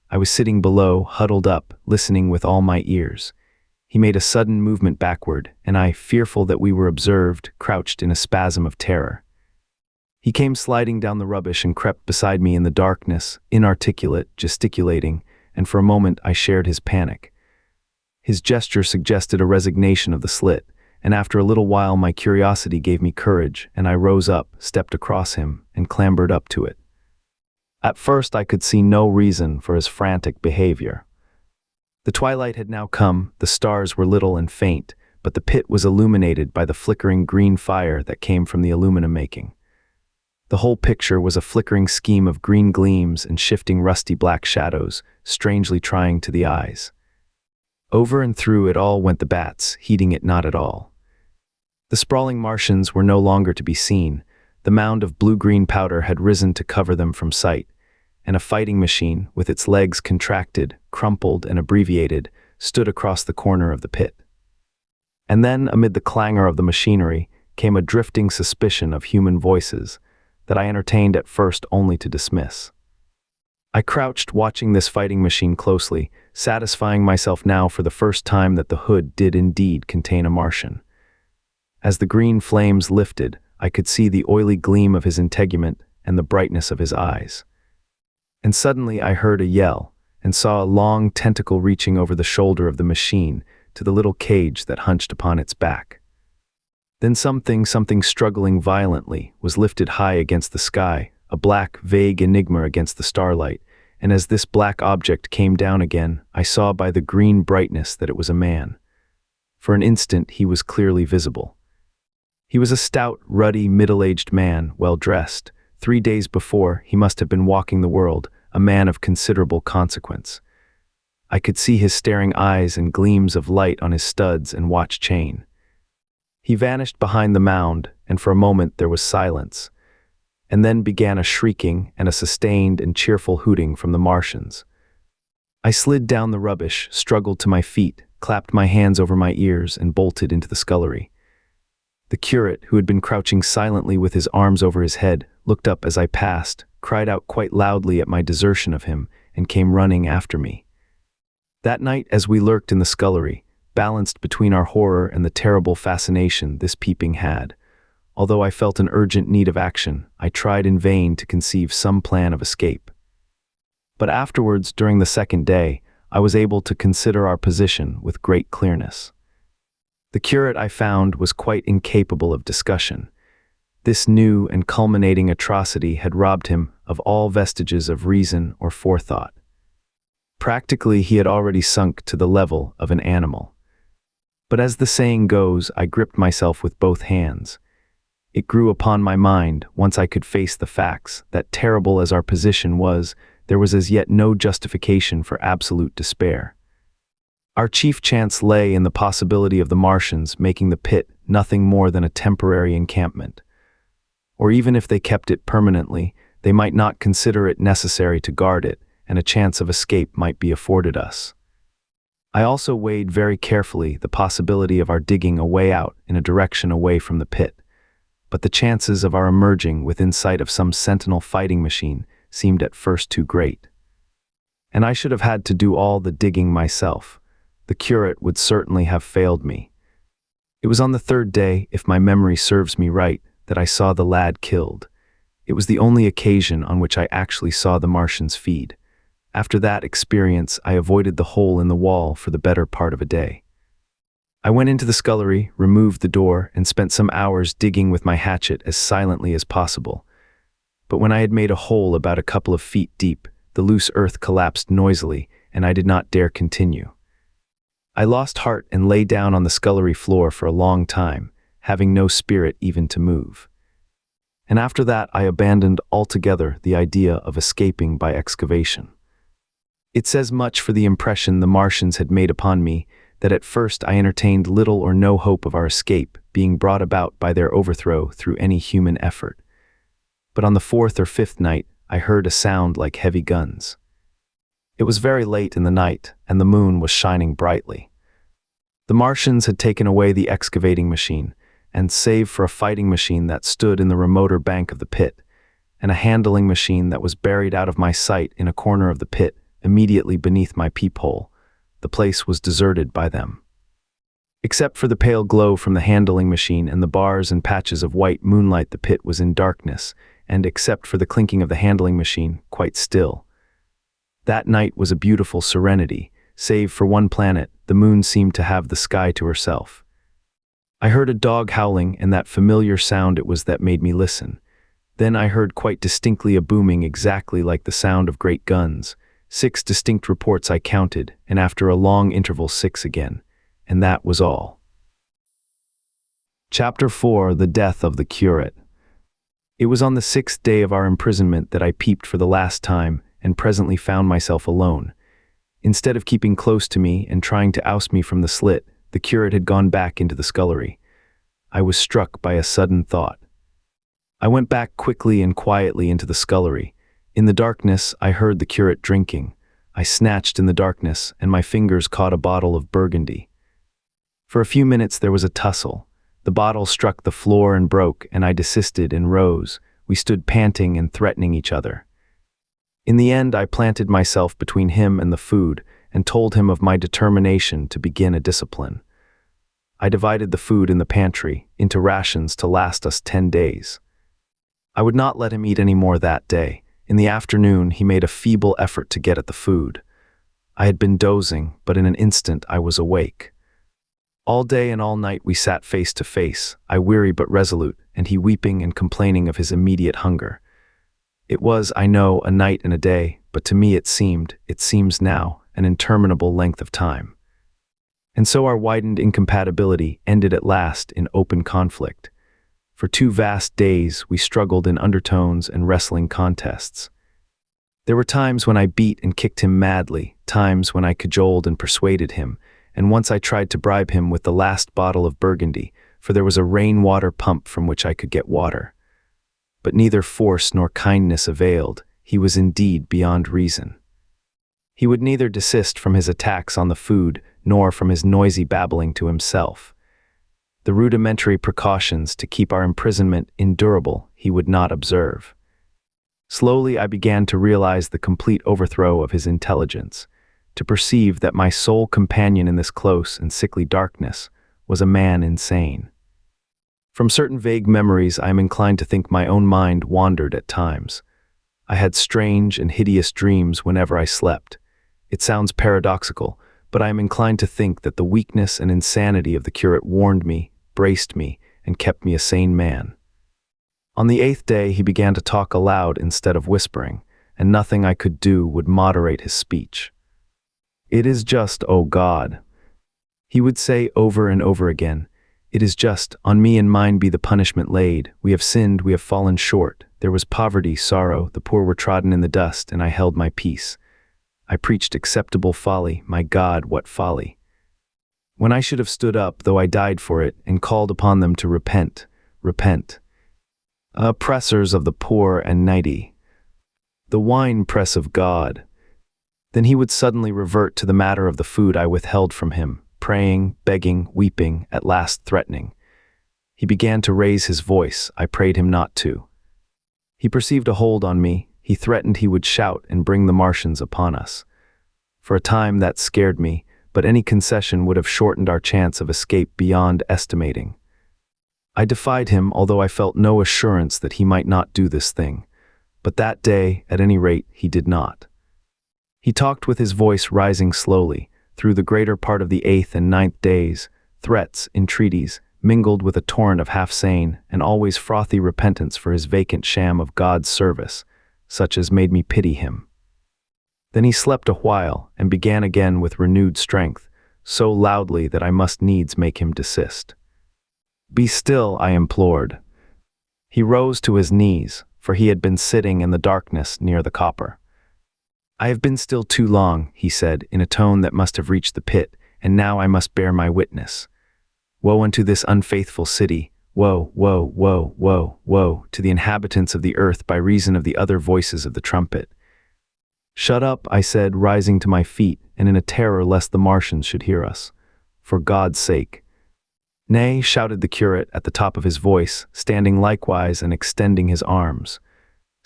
Speaker 1: I was sitting below, huddled up, listening with all my ears. He made a sudden movement backward, and I, fearful that we were observed, crouched in a spasm of terror. He came sliding down the rubbish and crept beside me in the darkness, inarticulate, gesticulating, and for a moment I shared his panic. His gesture suggested a resignation of the slit, and after a little while my curiosity gave me courage, and I rose up, stepped across him, and clambered up to it. At first I could see no reason for his frantic behavior. The twilight had now come, the stars were little and faint, but the pit was illuminated by the flickering green fire that came from the aluminum making. The whole picture was a flickering scheme of green gleams and shifting rusty black shadows, strangely trying to the eyes. Over and through it all went the bats, heeding it not at all. The sprawling Martians were no longer to be seen. The mound of blue-green powder had risen to cover them from sight, and a fighting machine, with its legs contracted, crumpled, and abbreviated, stood across the corner of the pit. And then, amid the clangor of the machinery, came a drifting suspicion of human voices that I entertained at first only to dismiss. I crouched watching this fighting machine closely, satisfying myself now for the first time that the hood did indeed contain a Martian. As the green flames lifted, I could see the oily gleam of his integument and the brightness of his eyes. And suddenly I heard a yell, and saw a long tentacle reaching over the shoulder of the machine to the little cage that hunched upon its back. Then something struggling violently was lifted high against the sky, a black, vague enigma against the starlight, and as this black object came down again, I saw by the green brightness that it was a man. For an instant he was clearly visible. He was a stout, ruddy, middle-aged man, well-dressed. 3 days before, he must have been walking the world, a man of considerable consequence. I could see his staring eyes and gleams of light on his studs and watch chain. He vanished behind the mound, and for a moment there was silence. And then began a shrieking and a sustained and cheerful hooting from the Martians. I slid down the rubbish, struggled to my feet, clapped my hands over my ears, and bolted into the scullery. The curate, who had been crouching silently with his arms over his head, looked up as I passed, cried out quite loudly at my desertion of him, and came running after me. That night, as we lurked in the scullery, balanced between our horror and the terrible fascination this peeping had, although I felt an urgent need of action, I tried in vain to conceive some plan of escape. But afterwards, during the second day, I was able to consider our position with great clearness. The curate, I found, was quite incapable of discussion. This new and culminating atrocity had robbed him of all vestiges of reason or forethought. Practically, he had already sunk to the level of an animal. But as the saying goes, I gripped myself with both hands. It grew upon my mind, once I could face the facts, that terrible as our position was, there was as yet no justification for absolute despair. Our chief chance lay in the possibility of the Martians making the pit nothing more than a temporary encampment. Or even if they kept it permanently, they might not consider it necessary to guard it, and a chance of escape might be afforded us. I also weighed very carefully the possibility of our digging a way out in a direction away from the pit, but the chances of our emerging within sight of some sentinel fighting machine seemed at first too great. And I should have had to do all the digging myself. The curate would certainly have failed me. It was on the third day, if my memory serves me right, that I saw the lad killed. It was the only occasion on which I actually saw the Martians feed. After that experience, I avoided the hole in the wall for the better part of a day. I went into the scullery, removed the door, and spent some hours digging with my hatchet as silently as possible. But when I had made a hole about a couple of feet deep, the loose earth collapsed noisily, and I did not dare continue. I lost heart and lay down on the scullery floor for a long time, having no spirit even to move. And after that I abandoned altogether the idea of escaping by excavation. It says much for the impression the Martians had made upon me that at first I entertained little or no hope of our escape being brought about by their overthrow through any human effort. But on the fourth or fifth night I heard a sound like heavy guns. It was very late in the night, and the moon was shining brightly. The Martians had taken away the excavating machine, and save for a fighting machine that stood in the remoter bank of the pit, and a handling machine that was buried out of my sight in a corner of the pit, immediately beneath my peephole. The place was deserted by them. Except for the pale glow from the handling machine and the bars and patches of white moonlight, the pit was in darkness, and except for the clinking of the handling machine, quite still. That night was a beautiful serenity. Save for one planet, the moon seemed to have the sky to herself. I heard a dog howling, and that familiar sound it was that made me listen. Then I heard quite distinctly a booming exactly like the sound of great guns. 6 distinct reports I counted, and after a long interval 6 again. And that was all. Chapter 4: The Death of the Curate. It was on the 6th day of our imprisonment that I peeped for the last time, and presently found myself alone. Instead of keeping close to me and trying to oust me from the slit, the curate had gone back into the scullery. I was struck by a sudden thought. I went back quickly and quietly into the scullery. In the darkness, I heard the curate drinking. I snatched in the darkness, and my fingers caught a bottle of Burgundy. For a few minutes there was a tussle. The bottle struck the floor and broke, and I desisted and rose. We stood panting and threatening each other. In the end, I planted myself between him and the food, and told him of my determination to begin a discipline. I divided the food in the pantry into rations to last us 10 days. I would not let him eat any more that day. In the afternoon, he made a feeble effort to get at the food. I had been dozing, but in an instant I was awake. All day and all night we sat face to face, I weary but resolute, and he weeping and complaining of his immediate hunger. It was, I know, a night and a day, but to me it seems now, an interminable length of time. And so our widened incompatibility ended at last in open conflict. For 2 vast days we struggled in undertones and wrestling contests. There were times when I beat and kicked him madly, times when I cajoled and persuaded him, and once I tried to bribe him with the last bottle of Burgundy, for there was a rainwater pump from which I could get water. But neither force nor kindness availed. He was indeed beyond reason. He would neither desist from his attacks on the food, nor from his noisy babbling to himself. The rudimentary precautions to keep our imprisonment endurable he would not observe. Slowly I began to realize the complete overthrow of his intelligence, to perceive that my sole companion in this close and sickly darkness was a man insane. From certain vague memories I am inclined to think my own mind wandered at times. I had strange and hideous dreams whenever I slept. It sounds paradoxical, but I am inclined to think that the weakness and insanity of the curate warned me, braced me, and kept me a sane man. On the 8th day he began to talk aloud instead of whispering, and nothing I could do would moderate his speech. "It is just, O God," he would say over and over again. "It is just, on me and mine be the punishment laid. We have sinned, we have fallen short. There was poverty, sorrow, the poor were trodden in the dust, and I held my peace. I preached acceptable folly, my God, what folly! When I should have stood up, though I died for it, and called upon them to repent, repent. Oppressors of the poor and needy, the wine-press of God." Then he would suddenly revert to the matter of the food I withheld from him, praying, begging, weeping, at last threatening. He began to raise his voice. I prayed him not to. He perceived a hold on me. He threatened he would shout and bring the Martians upon us. For a time that scared me, but any concession would have shortened our chance of escape beyond estimating. I defied him, although I felt no assurance that he might not do this thing. But that day, at any rate, he did not. He talked with his voice rising slowly, through the greater part of the 8th and 9th days, threats, entreaties, mingled with a torrent of half-sane and always frothy repentance for his vacant sham of God's service, such as made me pity him. Then he slept a while, and began again with renewed strength, so loudly that I must needs make him desist. "Be still," I implored. He rose to his knees, for he had been sitting in the darkness near the copper. "I have been still too long," he said, in a tone that must have reached the pit, "and now I must bear my witness. Woe unto this unfaithful city, woe, woe, woe, woe, woe, to the inhabitants of the earth by reason of the other voices of the trumpet." "Shut up," I said, rising to my feet, and in a terror lest the Martians should hear us. "For God's sake." "Nay," shouted the curate at the top of his voice, standing likewise and extending his arms.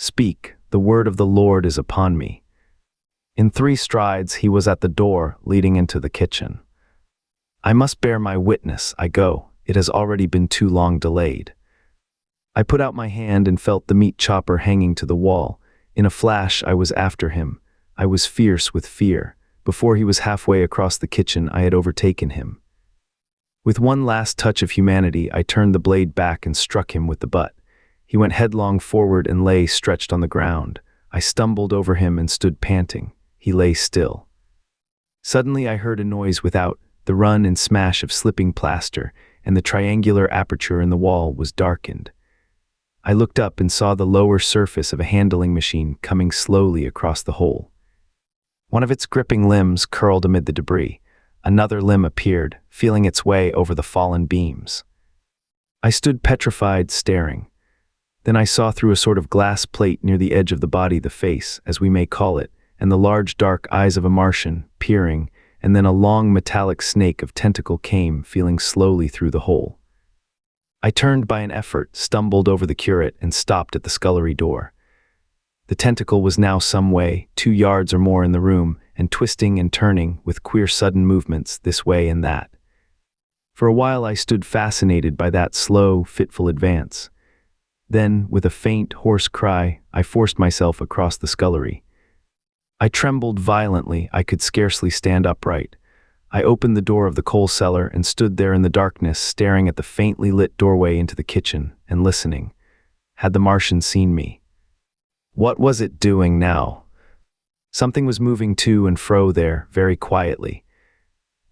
Speaker 1: Speak, the word of the Lord is upon me." In 3 strides he was at the door leading into the kitchen. "I must bear my witness, I go. It has already been too long delayed." I put out my hand and felt the meat chopper hanging to the wall. In a flash I was after him. I was fierce with fear. Before he was halfway across the kitchen, I had overtaken him. With one last touch of humanity, I turned the blade back and struck him with the butt. He went headlong forward and lay stretched on the ground. I stumbled over him and stood panting. He lay still. Suddenly I heard a noise without, the run and smash of slipping plaster, and the triangular aperture in the wall was darkened. I looked up and saw the lower surface of a handling machine coming slowly across the hole. One of its gripping limbs curled amid the debris. Another limb appeared, feeling its way over the fallen beams. I stood petrified, staring. Then I saw through a sort of glass plate near the edge of the body the face, as we may call it, and the large dark eyes of a Martian, peering, and then a long metallic snake of tentacle came, feeling slowly through the hole. I turned by an effort, stumbled over the curate, and stopped at the scullery door. The tentacle was now some way, 2 yards or more in the room, and twisting and turning, with queer sudden movements, this way and that. For a while I stood fascinated by that slow, fitful advance. Then, with a faint, hoarse cry, I forced myself across the scullery. I trembled violently. I could scarcely stand upright. I opened the door of the coal cellar and stood there in the darkness, staring at the faintly lit doorway into the kitchen and listening. Had the Martian seen me? What was it doing now? Something was moving to and fro there, very quietly.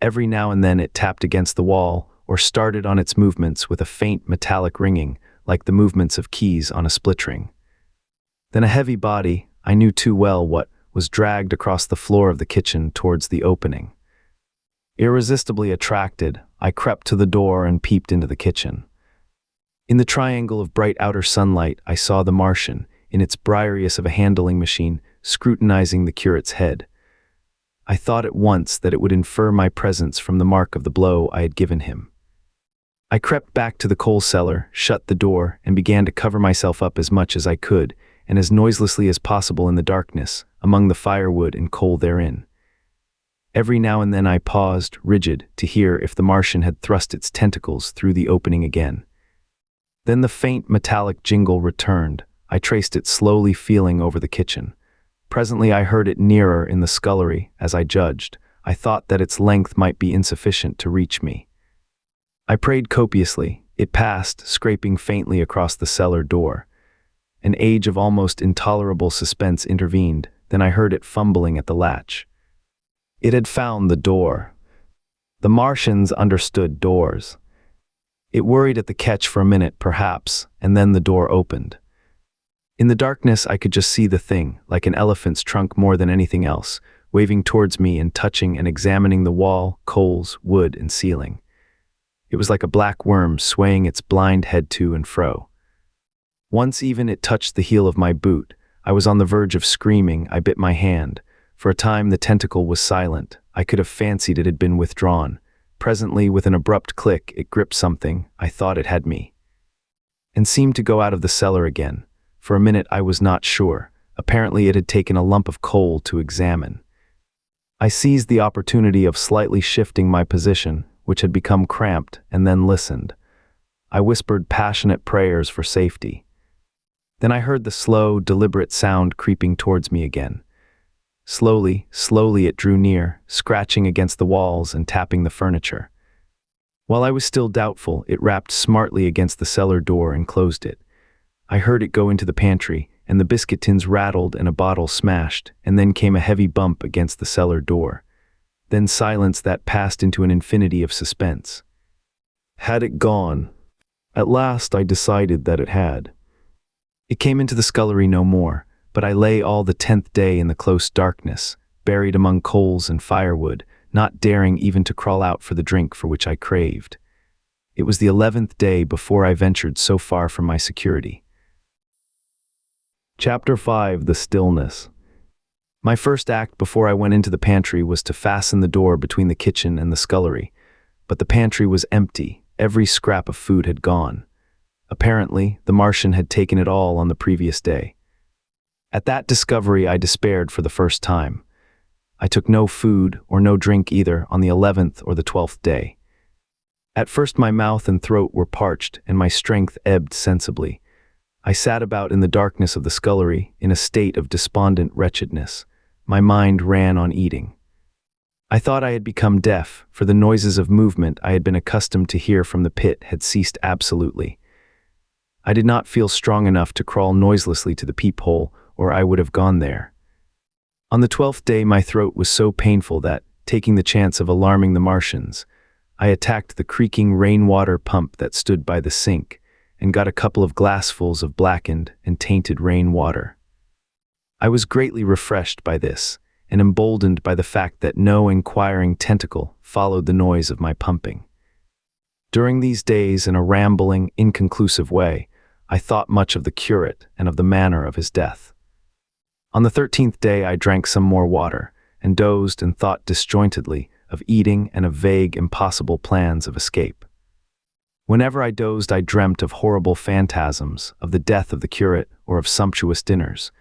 Speaker 1: Every now and then it tapped against the wall or started on its movements with a faint metallic ringing, like the movements of keys on a split ring. Then a heavy body, I knew too well what, was dragged across the floor of the kitchen towards the opening. Irresistibly attracted, I crept to the door and peeped into the kitchen. In the triangle of bright outer sunlight, I saw the Martian, in its briarious of a handling machine, scrutinizing the curate's head. I thought at once that it would infer my presence from the mark of the blow I had given him. I crept back to the coal cellar, shut the door, and began to cover myself up as much as I could, and as noiselessly as possible in the darkness, among the firewood and coal therein. Every now and then I paused, rigid, to hear if the Martian had thrust its tentacles through the opening again. Then the faint metallic jingle returned. I traced it slowly, feeling over the kitchen. Presently I heard it nearer in the scullery, as I judged. I thought that its length might be insufficient to reach me. I prayed copiously. It passed, scraping faintly across the cellar door. An age of almost intolerable suspense intervened. Then I heard it fumbling at the latch. It had found the door. The Martians understood doors. It worried at the catch for a minute, perhaps, and then the door opened. In the darkness I could just see the thing, like an elephant's trunk more than anything else, waving towards me and touching and examining the wall, coals, wood, and ceiling. It was like a black worm swaying its blind head to and fro. Once even it touched the heel of my boot. I was on the verge of screaming. I bit my hand. For a time the tentacle was silent. I could have fancied it had been withdrawn. Presently, with an abrupt click, it gripped something. I thought it had me, and seemed to go out of the cellar again. For a minute I was not sure. Apparently it had taken a lump of coal to examine. I seized the opportunity of slightly shifting my position, which had become cramped, and then listened. I whispered passionate prayers for safety. Then I heard the slow, deliberate sound creeping towards me again. Slowly, slowly it drew near, scratching against the walls and tapping the furniture. While I was still doubtful, it rapped smartly against the cellar door and closed it. I heard it go into the pantry, and the biscuit tins rattled and a bottle smashed, and then came a heavy bump against the cellar door. Then silence that passed into an infinity of suspense. Had it gone? At last I decided that it had. It came into the scullery no more, but I lay all the 10th day in the close darkness, buried among coals and firewood, not daring even to crawl out for the drink for which I craved. It was the 11th day before I ventured so far from my security. Chapter 5: The Stillness. My first act before I went into the pantry was to fasten the door between the kitchen and the scullery, but the pantry was empty. Every scrap of food had gone. Apparently, the Martian had taken it all on the previous day. At that discovery, I despaired for the first time. I took no food or no drink either on the 11th or the 12th day. At first my mouth and throat were parched and my strength ebbed sensibly. I sat about in the darkness of the scullery in a state of despondent wretchedness. My mind ran on eating. I thought I had become deaf, for the noises of movement I had been accustomed to hear from the pit had ceased absolutely. I did not feel strong enough to crawl noiselessly to the peephole, or I would have gone there. On the 12th day my throat was so painful that, taking the chance of alarming the Martians, I attacked the creaking rainwater pump that stood by the sink and got a couple of glassfuls of blackened and tainted rainwater. I was greatly refreshed by this, and emboldened by the fact that no inquiring tentacle followed the noise of my pumping. During these days, in a rambling, inconclusive way, I thought much of the curate and of the manner of his death. On the 13th day I drank some more water, and dozed and thought disjointedly of eating and of vague, impossible plans of escape. Whenever I dozed I dreamt of horrible phantasms, of the death of the curate or of sumptuous dinners.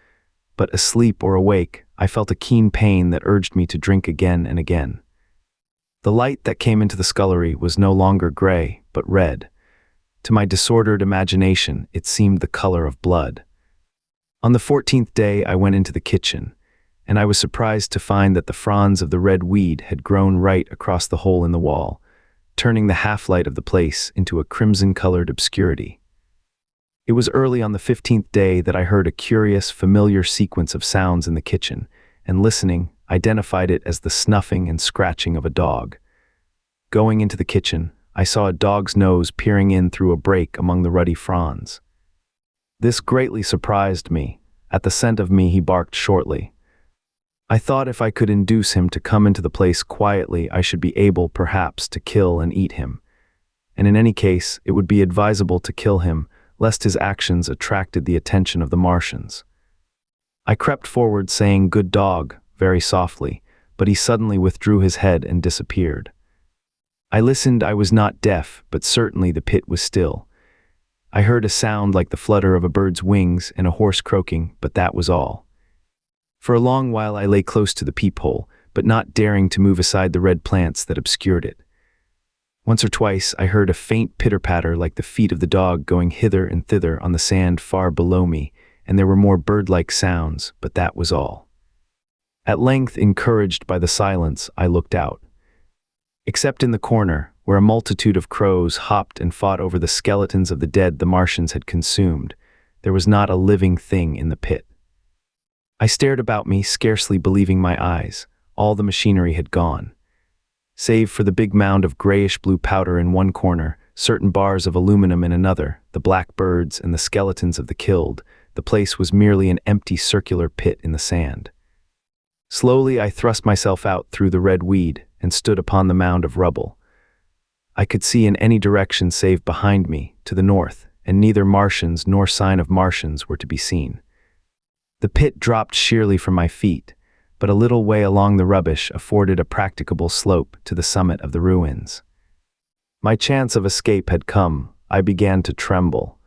Speaker 1: But asleep or awake, I felt a keen pain that urged me to drink again and again. The light that came into the scullery was no longer gray, but red. To my disordered imagination, it seemed the color of blood. On the 14th day I went into the kitchen, and I was surprised to find that the fronds of the red weed had grown right across the hole in the wall, turning the half-light of the place into a crimson-colored obscurity. It was early on the 15th day that I heard a curious, familiar sequence of sounds in the kitchen, and listening, identified it as the snuffing and scratching of a dog. Going into the kitchen, I saw a dog's nose peering in through a break among the ruddy fronds. This greatly surprised me. At the scent of me he barked shortly. I thought if I could induce him to come into the place quietly, I should be able, perhaps, to kill and eat him. And in any case, it would be advisable to kill him, lest his actions attracted the attention of the Martians. I crept forward saying, "Good dog," very softly, but he suddenly withdrew his head and disappeared. I listened. I was not deaf, but certainly the pit was still. I heard a sound like the flutter of a bird's wings and a horse croaking, but that was all. For a long while I lay close to the peephole, but not daring to move aside the red plants that obscured it. Once or twice I heard a faint pitter-patter like the feet of the dog going hither and thither on the sand far below me, and there were more bird-like sounds, but that was all. At length, encouraged by the silence, I looked out. Except in the corner, where a multitude of crows hopped and fought over the skeletons of the dead the Martians had consumed, there was not a living thing in the pit. I stared about me, scarcely believing my eyes. All the machinery had gone. Save for the big mound of grayish-blue powder in one corner, certain bars of aluminum in another, the black birds and the skeletons of the killed, the place was merely an empty circular pit in the sand. Slowly I thrust myself out through the red weed and stood upon the mound of rubble. I could see in any direction save behind me, to the north, and neither Martians nor sign of Martians were to be seen. The pit dropped sheerly from my feet, but a little way along the rubbish afforded a practicable slope to the summit of the ruins. My chance of escape had come. I began to tremble.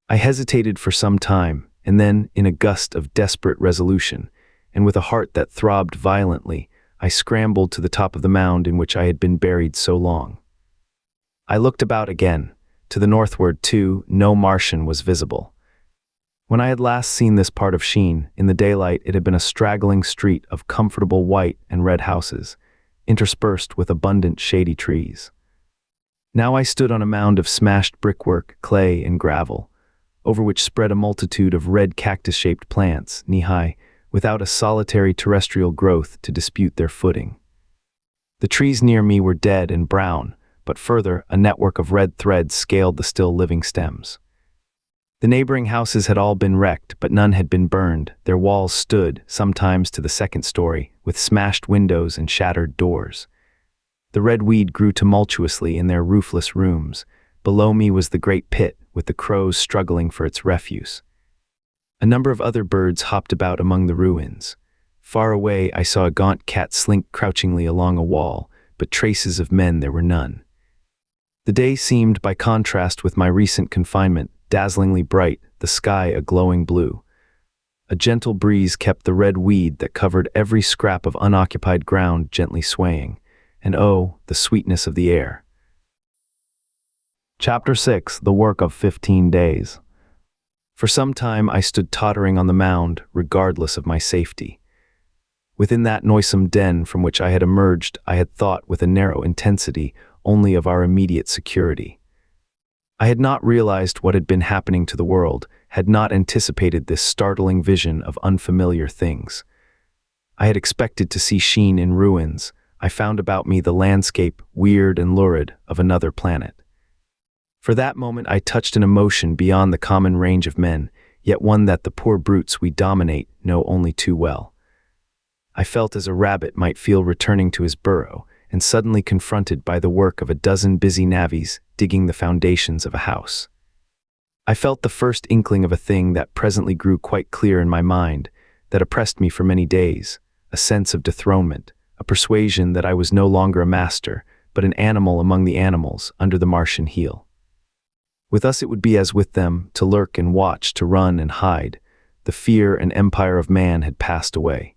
Speaker 1: I hesitated for some time, and then, in a gust of desperate resolution, and with a heart that throbbed violently, I scrambled to the top of the mound in which I had been buried so long. I looked about again. To the northward, too, no Martian was visible. When I had last seen this part of Sheen, in the daylight it had been a straggling street of comfortable white and red houses, interspersed with abundant shady trees. Now I stood on a mound of smashed brickwork, clay, and gravel, over which spread a multitude of red cactus-shaped plants, knee-high, without a solitary terrestrial growth to dispute their footing. The trees near me were dead and brown, but further, a network of red threads scaled the still living stems. The neighboring houses had all been wrecked, but none had been burned. Their walls stood, sometimes to the second story, with smashed windows and shattered doors. The red weed grew tumultuously in their roofless rooms. Below me was the great pit, with the crows struggling for its refuse. A number of other birds hopped about among the ruins. Far away I saw a gaunt cat slink crouchingly along a wall, but traces of men there were none. The day seemed, by contrast with my recent confinement, dazzlingly bright, the sky a glowing blue. A gentle breeze kept the red weed that covered every scrap of unoccupied ground gently swaying, and oh, the sweetness of the air. Chapter 6: The Work of 15 Days. For some time I stood tottering on the mound, regardless of my safety. Within that noisome den from which I had emerged, I had thought with a narrow intensity only of our immediate security. I had not realized what had been happening to the world, had not anticipated this startling vision of unfamiliar things. I had expected to see Sheen in ruins. I found about me the landscape, weird and lurid, of another planet. For that moment I touched an emotion beyond the common range of men, yet one that the poor brutes we dominate know only too well. I felt as a rabbit might feel returning to his burrow, and suddenly confronted by the work of a dozen busy navvies digging the foundations of a house. I felt the first inkling of a thing that presently grew quite clear in my mind, that oppressed me for many days, a sense of dethronement, a persuasion that I was no longer a master, but an animal among the animals under the Martian heel. With us it would be as with them, to lurk and watch, to run and hide. The fear and empire of man had passed away.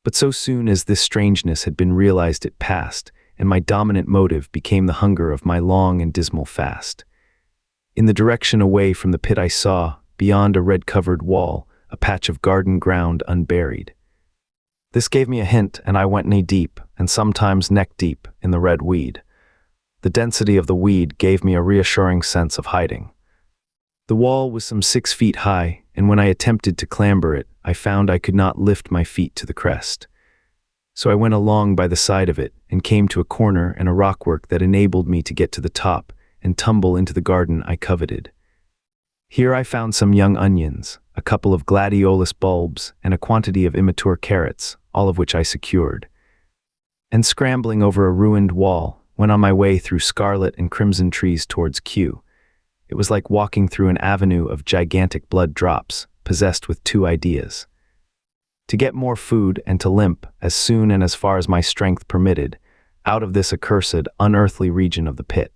Speaker 1: But so soon as this strangeness had been realized it passed, and my dominant motive became the hunger of my long and dismal fast. In the direction away from the pit I saw, beyond a red-covered wall, a patch of garden ground unburied. This gave me a hint, and I went knee-deep, and sometimes neck-deep, in the red weed. The density of the weed gave me a reassuring sense of hiding. The wall was some 6 feet high, and when I attempted to clamber it, I found I could not lift my feet to the crest. So I went along by the side of it, and came to a corner and a rockwork that enabled me to get to the top and tumble into the garden I coveted. Here I found some young onions, a couple of gladiolus bulbs, and a quantity of immature carrots, all of which I secured. And scrambling over a ruined wall, went on my way through scarlet and crimson trees towards Q. It was like walking through an avenue of gigantic blood drops, possessed with 2 ideas. To get more food and to limp, as soon and as far as my strength permitted, out of this accursed, unearthly region of the pit.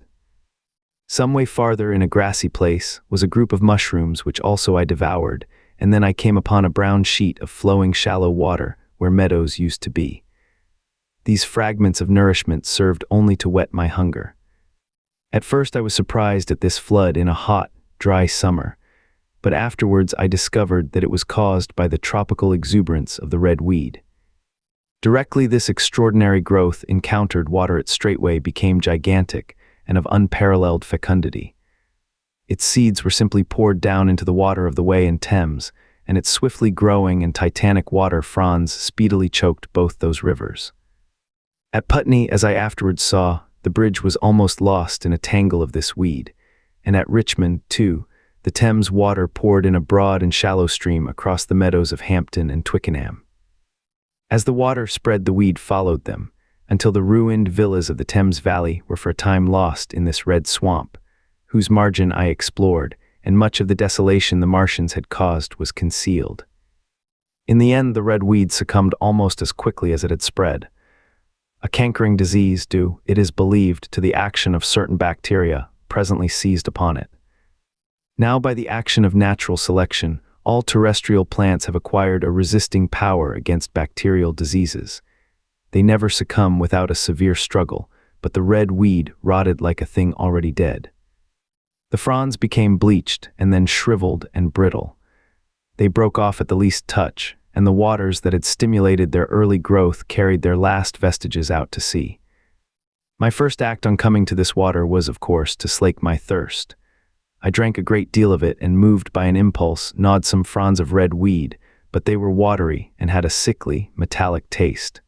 Speaker 1: Some way farther, in a grassy place, was a group of mushrooms which also I devoured, and then I came upon a brown sheet of flowing shallow water where meadows used to be. These fragments of nourishment served only to whet my hunger. At first I was surprised at this flood in a hot, dry summer, but afterwards I discovered that it was caused by the tropical exuberance of the red weed. Directly this extraordinary growth encountered water it straightway became gigantic and of unparalleled fecundity. Its seeds were simply poured down into the water of the Wey and Thames, and its swiftly growing and titanic water fronds speedily choked both those rivers. At Putney, as I afterwards saw, the bridge was almost lost in a tangle of this weed, and at Richmond, too, the Thames water poured in a broad and shallow stream across the meadows of Hampton and Twickenham. As the water spread, the weed followed them, until the ruined villas of the Thames Valley were for a time lost in this red swamp, whose margin I explored, and much of the desolation the Martians had caused was concealed. In the end, the red weed succumbed almost as quickly as it had spread. A cankering disease due, it is believed, to the action of certain bacteria presently seized upon it. Now, by the action of natural selection, all terrestrial plants have acquired a resisting power against bacterial diseases. They never succumb without a severe struggle, but the red weed rotted like a thing already dead. The fronds became bleached and then shriveled and brittle. They broke off at the least touch, and the waters that had stimulated their early growth carried their last vestiges out to sea. My first act on coming to this water was, of course, to slake my thirst. I drank a great deal of it and, moved by an impulse, gnawed some fronds of red weed, but they were watery and had a sickly, metallic taste.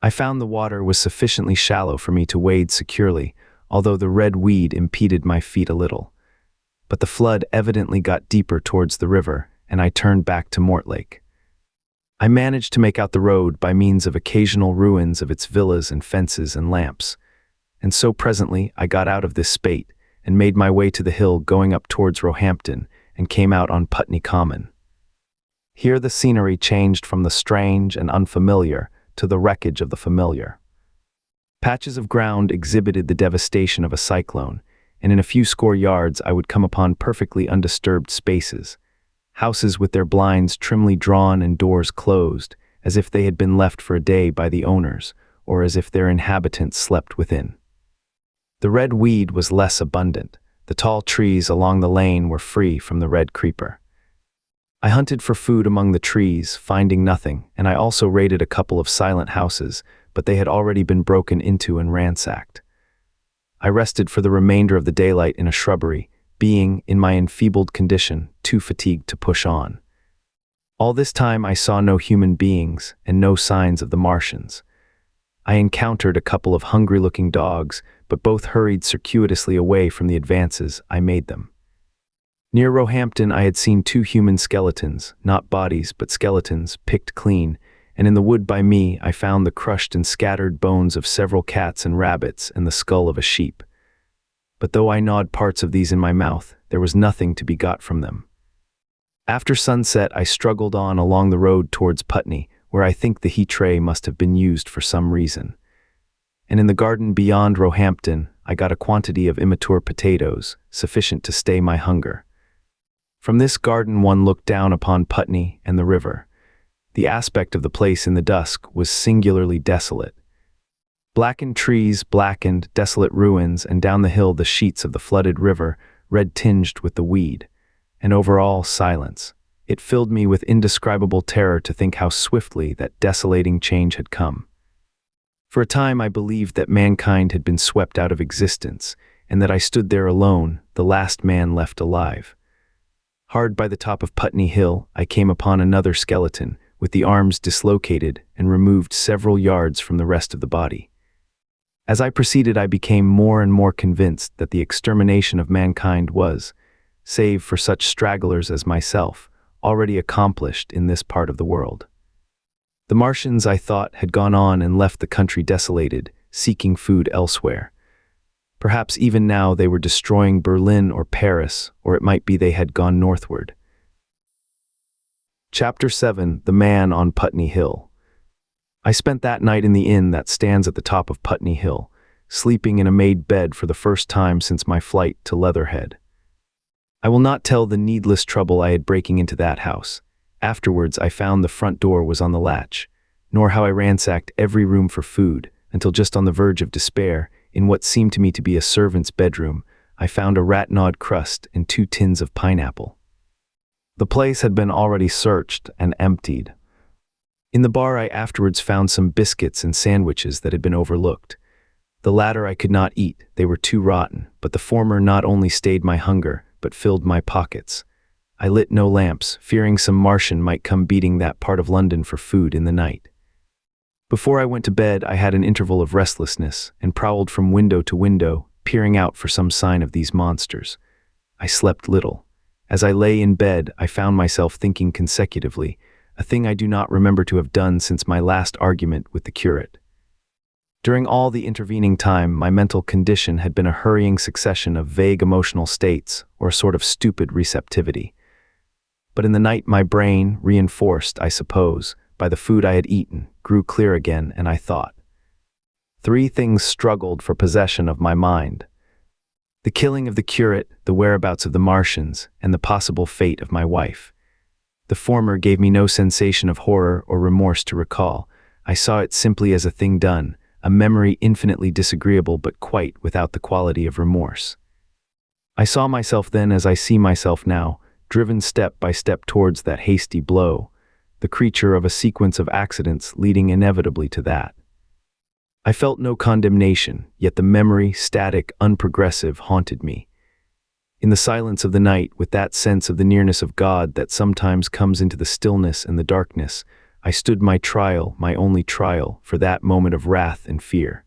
Speaker 1: I found the water was sufficiently shallow for me to wade securely, although the red weed impeded my feet a little. But the flood evidently got deeper towards the river, and I turned back to Mortlake. I managed to make out the road by means of occasional ruins of its villas and fences and lamps, and so presently I got out of this spate and made my way to the hill going up towards Roehampton, and came out on Putney Common. Here the scenery changed from the strange and unfamiliar to the wreckage of the familiar. Patches of ground exhibited the devastation of a cyclone, and in a few score yards I would come upon perfectly undisturbed spaces, houses with their blinds trimly drawn and doors closed, as if they had been left for a day by the owners, or as if their inhabitants slept within. The red weed was less abundant. The tall trees along the lane were free from the red creeper. I hunted for food among the trees, finding nothing, and I also raided a couple of silent houses, but they had already been broken into and ransacked. I rested for the remainder of the daylight in a shrubbery, being, in my enfeebled condition, too fatigued to push on. All this time I saw no human beings and no signs of the Martians. I encountered a couple of hungry-looking dogs, but both hurried circuitously away from the advances I made them. Near Roehampton I had seen 2 human skeletons, not bodies but skeletons, picked clean, and in the wood by me I found the crushed and scattered bones of several cats and rabbits and the skull of a sheep. But though I gnawed parts of these in my mouth, there was nothing to be got from them. After sunset I struggled on along the road towards Putney, where I think the heat tray must have been used for some reason. And in the garden beyond Roehampton I got a quantity of immature potatoes, sufficient to stay my hunger. From this garden one looked down upon Putney and the river. The aspect of the place in the dusk was singularly desolate. Blackened trees, blackened, desolate ruins, and down the hill the sheets of the flooded river, red-tinged with the weed, and over all silence. It filled me with indescribable terror to think how swiftly that desolating change had come. For a time I believed that mankind had been swept out of existence, and that I stood there alone, the last man left alive. Hard by the top of Putney Hill, I came upon another skeleton, with the arms dislocated and removed several yards from the rest of the body. As I proceeded, I became more and more convinced that the extermination of mankind was, save for such stragglers as myself, already accomplished in this part of the world. The Martians, I thought, had gone on and left the country desolated, seeking food elsewhere. Perhaps even now they were destroying Berlin or Paris, or it might be they had gone northward. Chapter 7: The Man on Putney Hill. I spent that night in the inn that stands at the top of Putney Hill, sleeping in a made bed for the first time since my flight to Leatherhead. I will not tell the needless trouble I had breaking into that house. Afterwards I found the front door was on the latch, nor how I ransacked every room for food, until just on the verge of despair, in what seemed to me to be a servant's bedroom, I found a rat-gnawed crust and 2 tins of pineapple. The place had been already searched and emptied. In the bar I afterwards found some biscuits and sandwiches that had been overlooked. The latter I could not eat, they were too rotten, but the former not only stayed my hunger, but filled my pockets. I lit no lamps, fearing some Martian might come beating that part of London for food in the night. Before I went to bed I had an interval of restlessness, and prowled from window to window, peering out for some sign of these monsters. I slept little. As I lay in bed I found myself thinking consecutively, a thing I do not remember to have done since my last argument with the curate. During all the intervening time my mental condition had been a hurrying succession of vague emotional states, or a sort of stupid receptivity. But in the night my brain, reinforced, I suppose, by the food I had eaten, grew clear again, and I thought. 3 things struggled for possession of my mind: the killing of the curate, the whereabouts of the Martians, and the possible fate of my wife. The former gave me no sensation of horror or remorse to recall. I saw it simply as a thing done, a memory infinitely disagreeable but quite without the quality of remorse. I saw myself then as I see myself now, driven step by step towards that hasty blow, the creature of a sequence of accidents leading inevitably to that. I felt no condemnation, yet the memory, static, unprogressive, haunted me. In the silence of the night, with that sense of the nearness of God that sometimes comes into the stillness and the darkness, I stood my trial, my only trial, for that moment of wrath and fear.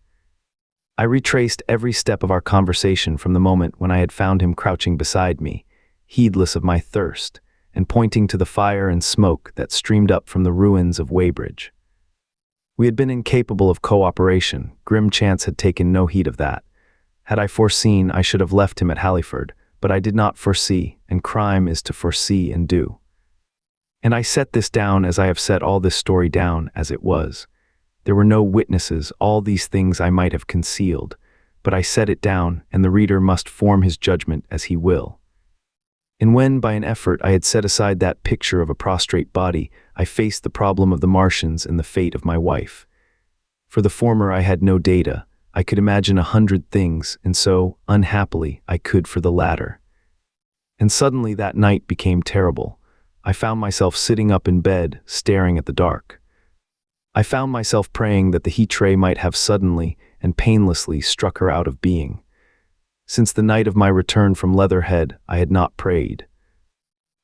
Speaker 1: I retraced every step of our conversation from the moment when I had found him crouching beside me, heedless of my thirst, and pointing to the fire and smoke that streamed up from the ruins of Weybridge. We had been incapable of cooperation. Grim chance had taken no heed of that. Had I foreseen, I should have left him at Halliford, but I did not foresee, and crime is to foresee and do. And I set this down as I have set all this story down as it was. There were no witnesses, all these things I might have concealed, but I set it down, and the reader must form his judgment as he will. And when, by an effort, I had set aside that picture of a prostrate body, I faced the problem of the Martians and the fate of my wife. For the former I had no data. I could imagine 100 things, and so, unhappily, I could for the latter. And suddenly that night became terrible. I found myself sitting up in bed, staring at the dark. I found myself praying that the heat ray might have suddenly and painlessly struck her out of being. Since the night of my return from Leatherhead, I had not prayed.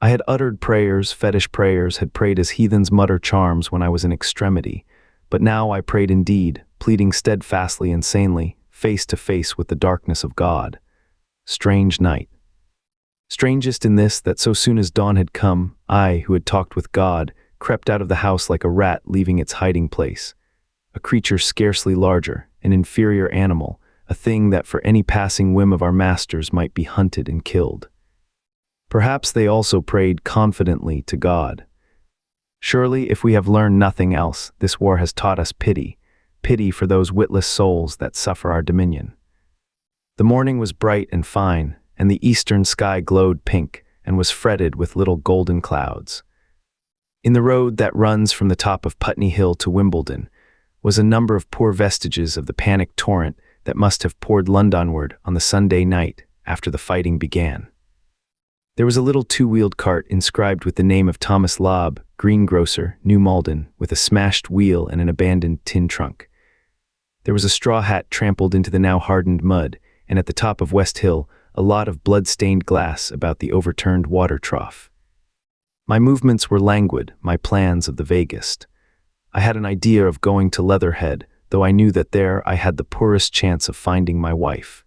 Speaker 1: I had uttered prayers, fetish prayers, had prayed as heathens mutter charms when I was in extremity, but now I prayed indeed, pleading steadfastly and sanely, face to face with the darkness of God. Strange night. Strangest in this that so soon as dawn had come, I, who had talked with God, crept out of the house like a rat leaving its hiding place. A creature scarcely larger, an inferior animal, a thing that for any passing whim of our masters might be hunted and killed. Perhaps they also prayed confidently to God. Surely, if we have learned nothing else, this war has taught us pity, pity for those witless souls that suffer our dominion. The morning was bright and fine, and the eastern sky glowed pink and was fretted with little golden clouds. In the road that runs from the top of Putney Hill to Wimbledon was a number of poor vestiges of the panic torrent that must have poured Londonward on the Sunday night after the fighting began. There was a little two-wheeled cart inscribed with the name of Thomas Lobb, greengrocer, New Malden, with a smashed wheel and an abandoned tin trunk. There was a straw hat trampled into the now hardened mud, and at the top of West Hill, a lot of blood-stained glass about the overturned water trough. My movements were languid, my plans of the vaguest. I had an idea of going to Leatherhead, though I knew that there I had the poorest chance of finding my wife.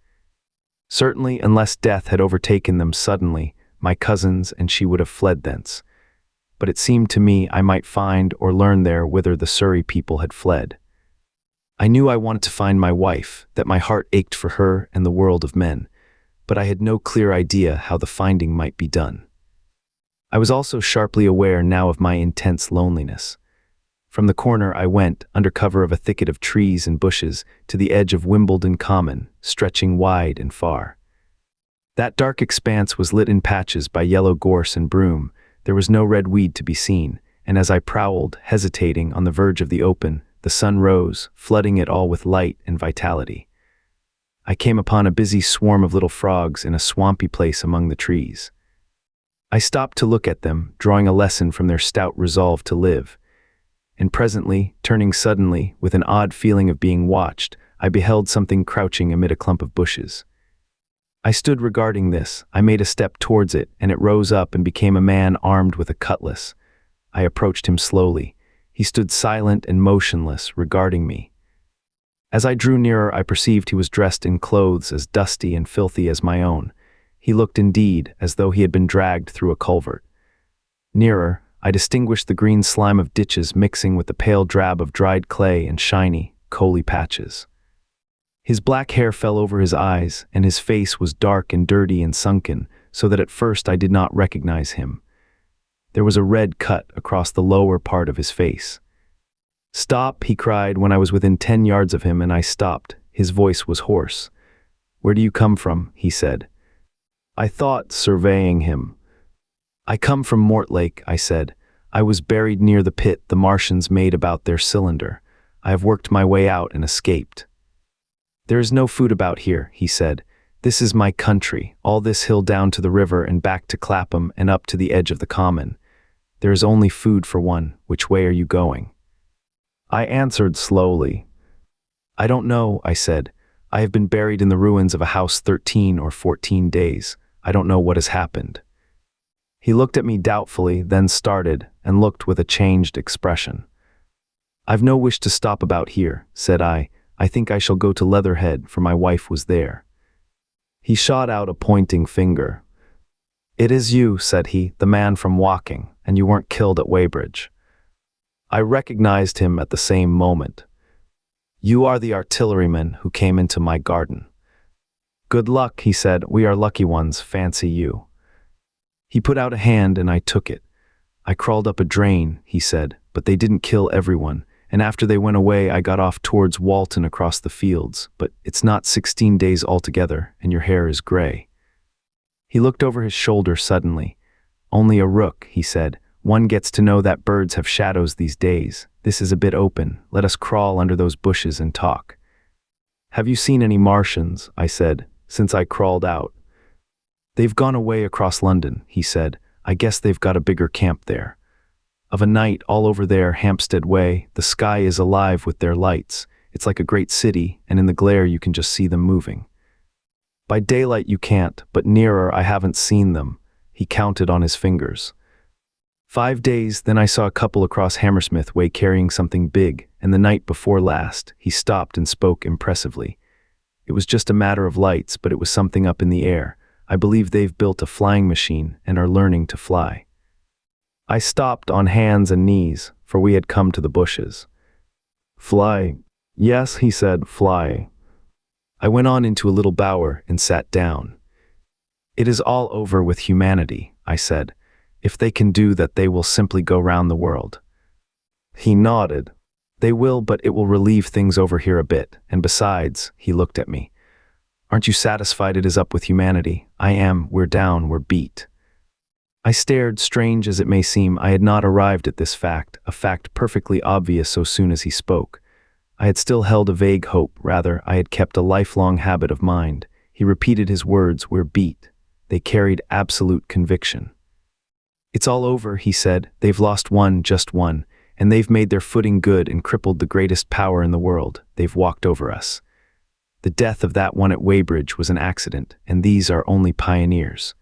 Speaker 1: Certainly, unless death had overtaken them suddenly, my cousins and she would have fled thence. But it seemed to me I might find or learn there whither the Surrey people had fled. I knew I wanted to find my wife, that my heart ached for her and the world of men, but I had no clear idea how the finding might be done. I was also sharply aware now of my intense loneliness. From the corner I went, under cover of a thicket of trees and bushes, to the edge of Wimbledon Common, stretching wide and far. That dark expanse was lit in patches by yellow gorse and broom. There was no red weed to be seen, and as I prowled, hesitating, on the verge of the open, the sun rose, flooding it all with light and vitality. I came upon a busy swarm of little frogs in a swampy place among the trees. I stopped to look at them, drawing a lesson from their stout resolve to live. And presently, turning suddenly, with an odd feeling of being watched, I beheld something crouching amid a clump of bushes. I stood regarding this. I made a step towards it, and it rose up and became a man armed with a cutlass. I approached him slowly. He stood silent and motionless, regarding me. As I drew nearer, I perceived he was dressed in clothes as dusty and filthy as my own. He looked indeed as though he had been dragged through a culvert. Nearer, I distinguished the green slime of ditches mixing with the pale drab of dried clay and shiny, coaly patches. His black hair fell over his eyes, and his face was dark and dirty and sunken, so that at first I did not recognize him. There was a red cut across the lower part of his face. "Stop," he cried when I was within 10 yards of him, and I stopped. His voice was hoarse. "Where do you come from?" he said. I thought, surveying him. "I come from Mortlake," I said. "I was buried near the pit the Martians made about their cylinder. I have worked my way out and escaped." "There is no food about here," he said. "This is my country, all this hill down to the river and back to Clapham and up to the edge of the common. There is only food for one. Which way are you going?" I answered slowly. "I don't know," I said. "I have been buried in the ruins of a house 13 or 14 days. I don't know what has happened." He looked at me doubtfully, then started, and looked with a changed expression. "I've no wish to stop about here," said I. "I think I shall go to Leatherhead, for my wife was there." He shot out a pointing finger. "It is you," said he, "the man from Woking, and you weren't killed at Weybridge." I recognized him at the same moment. "You are the artilleryman who came into my garden." "Good luck," he said. "We are lucky ones, fancy you." He put out a hand and I took it. "I crawled up a drain," he said, "but they didn't kill everyone, and after they went away I got off towards Walton across the fields, but it's not 16 days altogether, and your hair is gray." He looked over his shoulder suddenly. Only a rook, he said. One gets to know that birds have shadows these days. This is a bit open. Let us crawl under those bushes and talk. Have you seen any Martians? I said, since I crawled out. They've gone away across London, he said. I guess they've got a bigger camp there. Of a night, all over there, Hampstead Way, the sky is alive with their lights. It's like a great city, and in the glare you can just see them moving. By daylight you can't, but nearer I haven't seen them. He counted on his fingers. 5 days, then I saw a couple across Hammersmith Way carrying something big, and the night before last, he stopped and spoke impressively. It was just a matter of lights, but it was something up in the air. I believe they've built a flying machine and are learning to fly. I stopped on hands and knees, for we had come to the bushes. Fly. Yes, he said, fly. I went on into a little bower and sat down. It is all over with humanity, I said. If they can do that, they will simply go round the world. He nodded. They will, but it will relieve things over here a bit, and besides, he looked at me. Aren't you satisfied it is up with humanity? I am. We're down, we're beat. I stared. Strange as it may seem, I had not arrived at this fact, a fact perfectly obvious so soon as he spoke. I had still held a vague hope, rather, I had kept a lifelong habit of mind. He repeated his words, we're beat. They carried absolute conviction. It's all over, he said. They've lost one, just one, and they've made their footing good and crippled the greatest power in the world. They've walked over us. The death of that one at Weybridge was an accident, and these are only pioneers.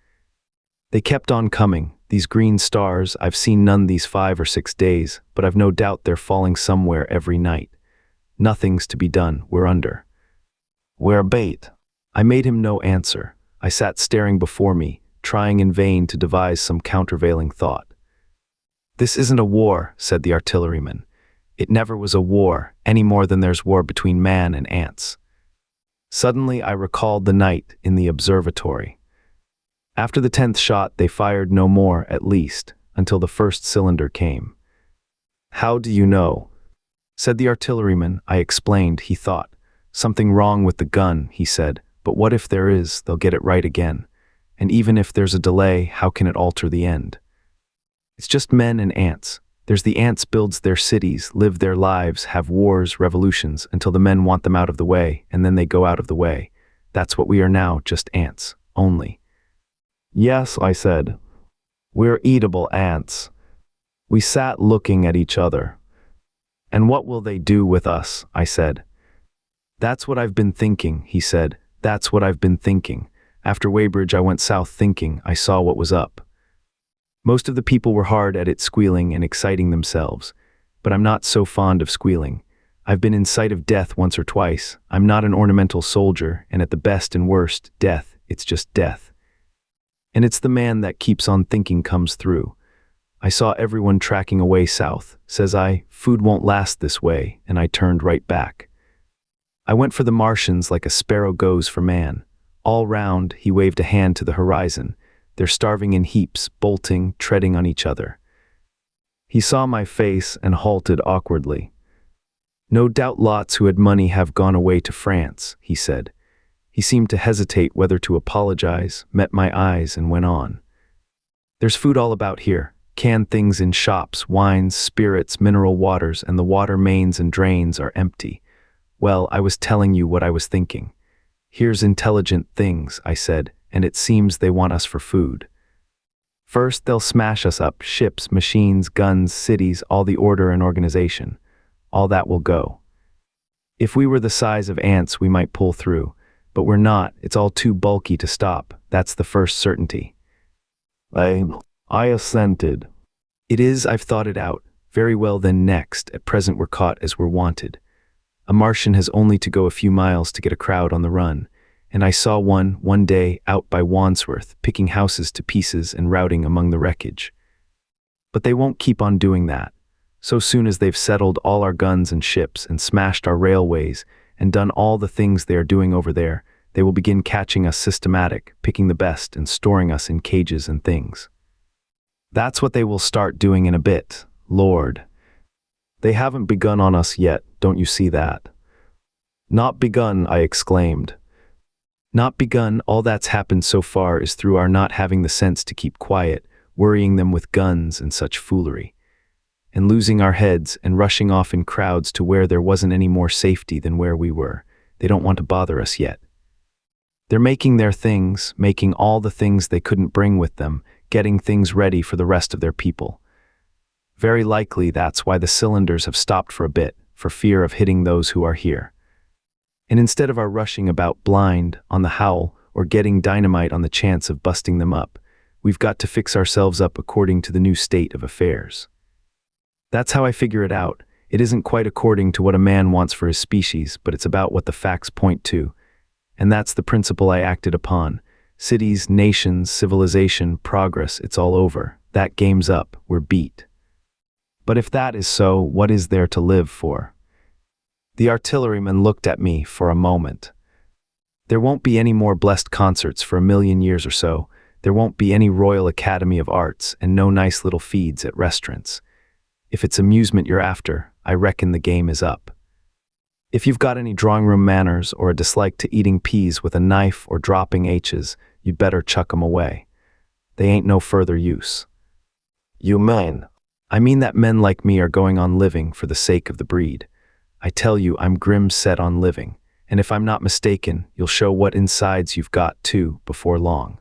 Speaker 1: They kept on coming, these green stars. I've seen none these 5 or 6 days, but I've no doubt they're falling somewhere every night. Nothing's to be done, we're under. We're bait. I made him no answer. I sat staring before me, trying in vain to devise some countervailing thought. This isn't a war, said the artilleryman. It never was a war, any more than there's war between man and ants. Suddenly I recalled the night in the observatory. After the 10th shot they fired no more, at least, until the first cylinder came. How do you know? Said the artilleryman. I explained. He thought. Something wrong with the gun, he said, but what if there is? They'll get it right again. And even if there's a delay, how can it alter the end? It's just men and ants. There's the ants builds their cities, live their lives, have wars, revolutions, until the men want them out of the way, and then they go out of the way. That's what we are now, just ants, only. Yes, I said. We're eatable ants. We sat looking at each other. And what will they do with us? I said. That's what I've been thinking, he said. That's what I've been thinking. After Weybridge I went south thinking. I saw what was up. Most of the people were hard at it, squealing and exciting themselves. But I'm not so fond of squealing. I've been in sight of death once or twice. I'm not an ornamental soldier, and at the best and worst, death, it's just death. And it's the man that keeps on thinking comes through. I saw everyone tracking away south. Says I, food won't last this way, and I turned right back. I went for the Martians like a sparrow goes for man. All round, he waved a hand to the horizon. They're starving in heaps, bolting, treading on each other. He saw my face and halted awkwardly. No doubt lots who had money have gone away to France, he said. He seemed to hesitate whether to apologize, met my eyes, and went on. There's food all about here. Canned things in shops, wines, spirits, mineral waters, and the water mains and drains are empty. Well, I was telling you what I was thinking. Here's intelligent things, I said, and it seems they want us for food. First, they'll smash us up, ships, machines, guns, cities, all the order and organization. All that will go. If we were the size of ants, we might pull through, but we're not. It's all too bulky to stop. That's the first certainty. I assented. It is, I've thought it out. Very well then next, at present we're caught as we're wanted. A Martian has only to go a few miles to get a crowd on the run, and I saw one day, out by Wandsworth, picking houses to pieces and routing among the wreckage. But they won't keep on doing that. So soon as they've settled all our guns and ships and smashed our railways and done all the things they are doing over there, they will begin catching us systematic, picking the best and storing us in cages and things. That's what they will start doing in a bit, Lord. They haven't begun on us yet, don't you see that? Not begun, I exclaimed. Not begun. All that's happened so far is through our not having the sense to keep quiet, worrying them with guns and such foolery, and losing our heads and rushing off in crowds to where there wasn't any more safety than where we were. They don't want to bother us yet. They're making their things, making all the things they couldn't bring with them, getting things ready for the rest of their people. Very likely that's why the cylinders have stopped for a bit, for fear of hitting those who are here. And instead of our rushing about blind on the howl or getting dynamite on the chance of busting them up, we've got to fix ourselves up according to the new state of affairs. That's how I figure it out. It isn't quite according to what a man wants for his species, but it's about what the facts point to. And that's the principle I acted upon. Cities, nations, civilization, progress, it's all over. That game's up. We're beat. But if that is so, what is there to live for? The artilleryman looked at me for a moment. There won't be any more blessed concerts for 1,000,000 years or so. There won't be any Royal Academy of Arts and no nice little feeds at restaurants. If it's amusement you're after, I reckon the game is up. If you've got any drawing room manners or a dislike to eating peas with a knife or dropping H's, you'd better chuck 'em away. They ain't no further use. You mean? I mean that men like me are going on living for the sake of the breed. I tell you, I'm grim set on living, and if I'm not mistaken, you'll show what insides you've got, too, before long.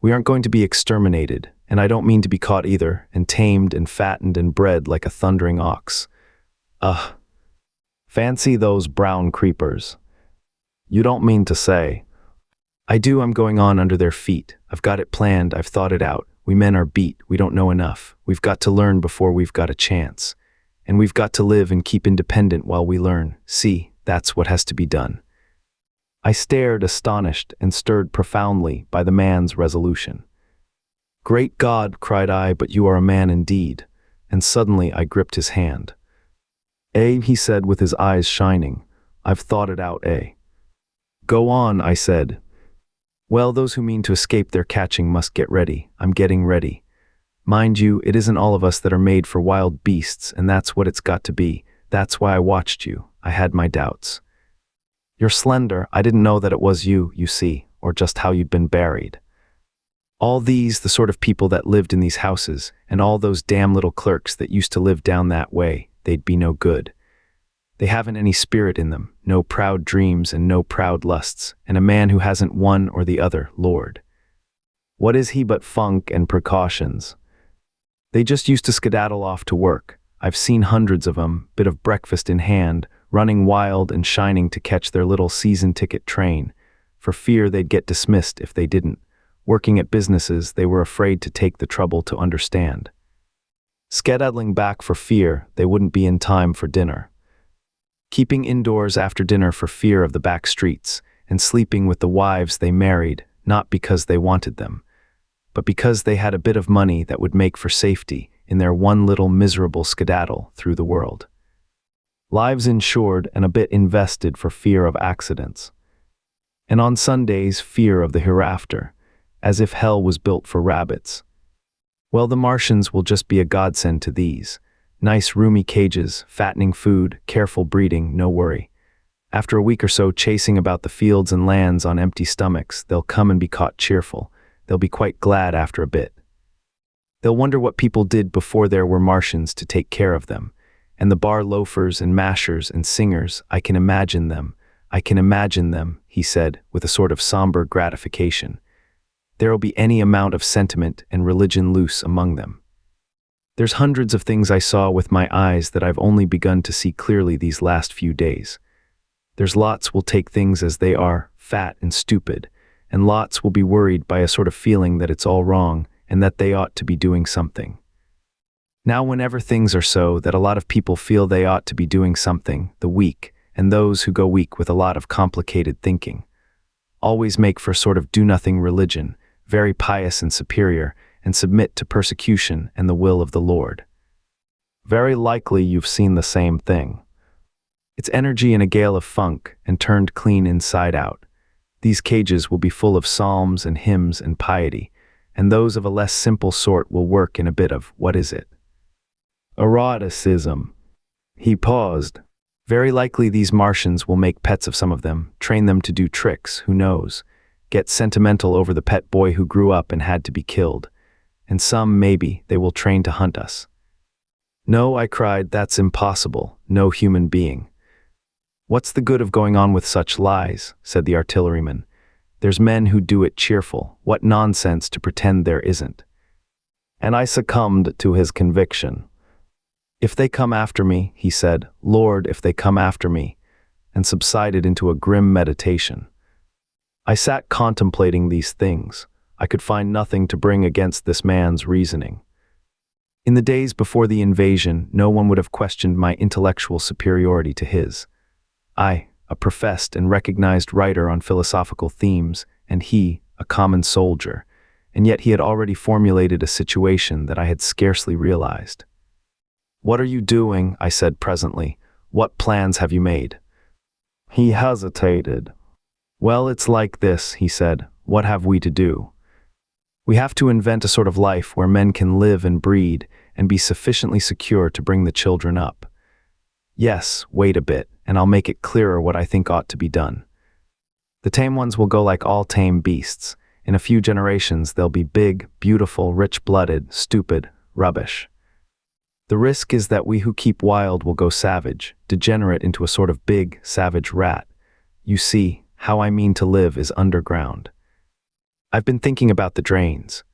Speaker 1: We aren't going to be exterminated, and I don't mean to be caught either, and tamed and fattened and bred like a thundering ox. Ugh. Fancy those brown creepers. You don't mean to say. I do. I'm going on under their feet. I've got it planned. I've thought it out. We men are beat. We don't know enough. We've got to learn before we've got a chance. And we've got to live and keep independent while we learn. See, that's what has to be done. I stared, astonished and stirred profoundly by the man's resolution. Great God, cried I, but you are a man indeed. And suddenly I gripped his hand. He said with his eyes shining. I've thought it out, Go on, I said. Well, those who mean to escape their catching must get ready. I'm getting ready. Mind you, it isn't all of us that are made for wild beasts, and that's what it's got to be. That's why I watched you. I had my doubts. You're slender. I didn't know that it was you, you see, or just how you'd been buried. All these, the sort of people that lived in these houses, and all those damn little clerks that used to live down that way, they'd be no good. They haven't any spirit in them, no proud dreams and no proud lusts, and a man who hasn't one or the other, Lord. What is he but funk and precautions? They just used to skedaddle off to work. I've seen hundreds of 'em, bit of breakfast in hand, running wild and shining to catch their little season ticket train, for fear they'd get dismissed if they didn't, working at businesses they were afraid to take the trouble to understand. Skedaddling back for fear they wouldn't be in time for dinner. Keeping indoors after dinner for fear of the back streets, and sleeping with the wives they married, not because they wanted them, but because they had a bit of money that would make for safety in their one little miserable skedaddle through the world. Lives insured and a bit invested for fear of accidents. And on Sundays, fear of the hereafter, as if hell was built for rabbits. Well, the Martians will just be a godsend to these. Nice roomy cages, fattening food, careful breeding, no worry. After a week or so chasing about the fields and lands on empty stomachs, they'll come and be caught cheerful. They'll be quite glad after a bit. They'll wonder what people did before there were Martians to take care of them. And the bar loafers and mashers and singers, I can imagine them, he said, with a sort of somber gratification. There'll be any amount of sentiment and religion loose among them. There's hundreds of things I saw with my eyes that I've only begun to see clearly these last few days. There's lots will take things as they are, fat and stupid, and lots will be worried by a sort of feeling that it's all wrong and that they ought to be doing something. Now, whenever things are so that a lot of people feel they ought to be doing something, the weak, and those who go weak with a lot of complicated thinking, always make for a sort of do-nothing religion, very pious and superior, and submit to persecution and the will of the Lord. Very likely you've seen the same thing. It's energy in a gale of funk and turned clean inside out. These cages will be full of psalms and hymns and piety, and those of a less simple sort will work in a bit of, what is it? Eroticism. He paused. Very likely these Martians will make pets of some of them, train them to do tricks, who knows, get sentimental over the pet boy who grew up and had to be killed. And some, maybe, they will train to hunt us. No, I cried, that's impossible, no human being. What's the good of going on with such lies, said the artilleryman. There's men who do it cheerful, what nonsense to pretend there isn't. And I succumbed to his conviction. If they come after me, he said, Lord, if they come after me, and subsided into a grim meditation. I sat contemplating these things. I could find nothing to bring against this man's reasoning. In the days before the invasion, no one would have questioned my intellectual superiority to his. I, a professed and recognized writer on philosophical themes, and he, a common soldier, and yet he had already formulated a situation that I had scarcely realized. What are you doing? I said presently. What plans have you made? He hesitated. Well, it's like this, he said. What have we to do? We have to invent a sort of life where men can live and breed and be sufficiently secure to bring the children up. Yes, wait a bit, and I'll make it clearer what I think ought to be done. The tame ones will go like all tame beasts. In a few generations, they'll be big, beautiful, rich-blooded, stupid, rubbish. The risk is that we who keep wild will go savage, degenerate into a sort of big, savage rat. You see, how I mean to live is underground. I've been thinking about the drains.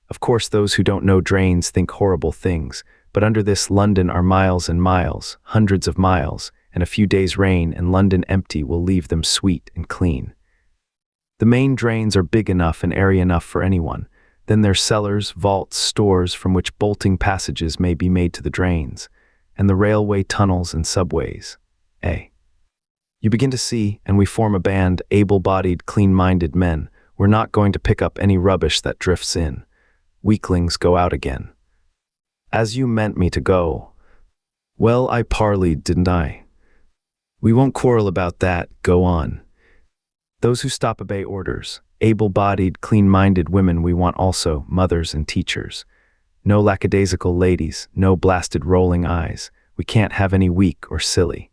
Speaker 1: Of course, those who don't know drains think horrible things, but under this London are miles and miles, hundreds of miles, and a few days' rain and London empty will leave them sweet and clean. The main drains are big enough and airy enough for anyone. Then there's cellars, vaults, stores from which bolting passages may be made to the drains, and the railway tunnels and subways. You begin to see, and we form a band, able-bodied, clean-minded men. We're not going to pick up any rubbish that drifts in. Weaklings go out again. As you meant me to go. Well, I parleyed, didn't I? We won't quarrel about that, go on. Those who stop obey orders. Able-bodied, clean-minded women we want also, mothers and teachers. No lackadaisical ladies, no blasted rolling eyes. We can't have any weak or silly.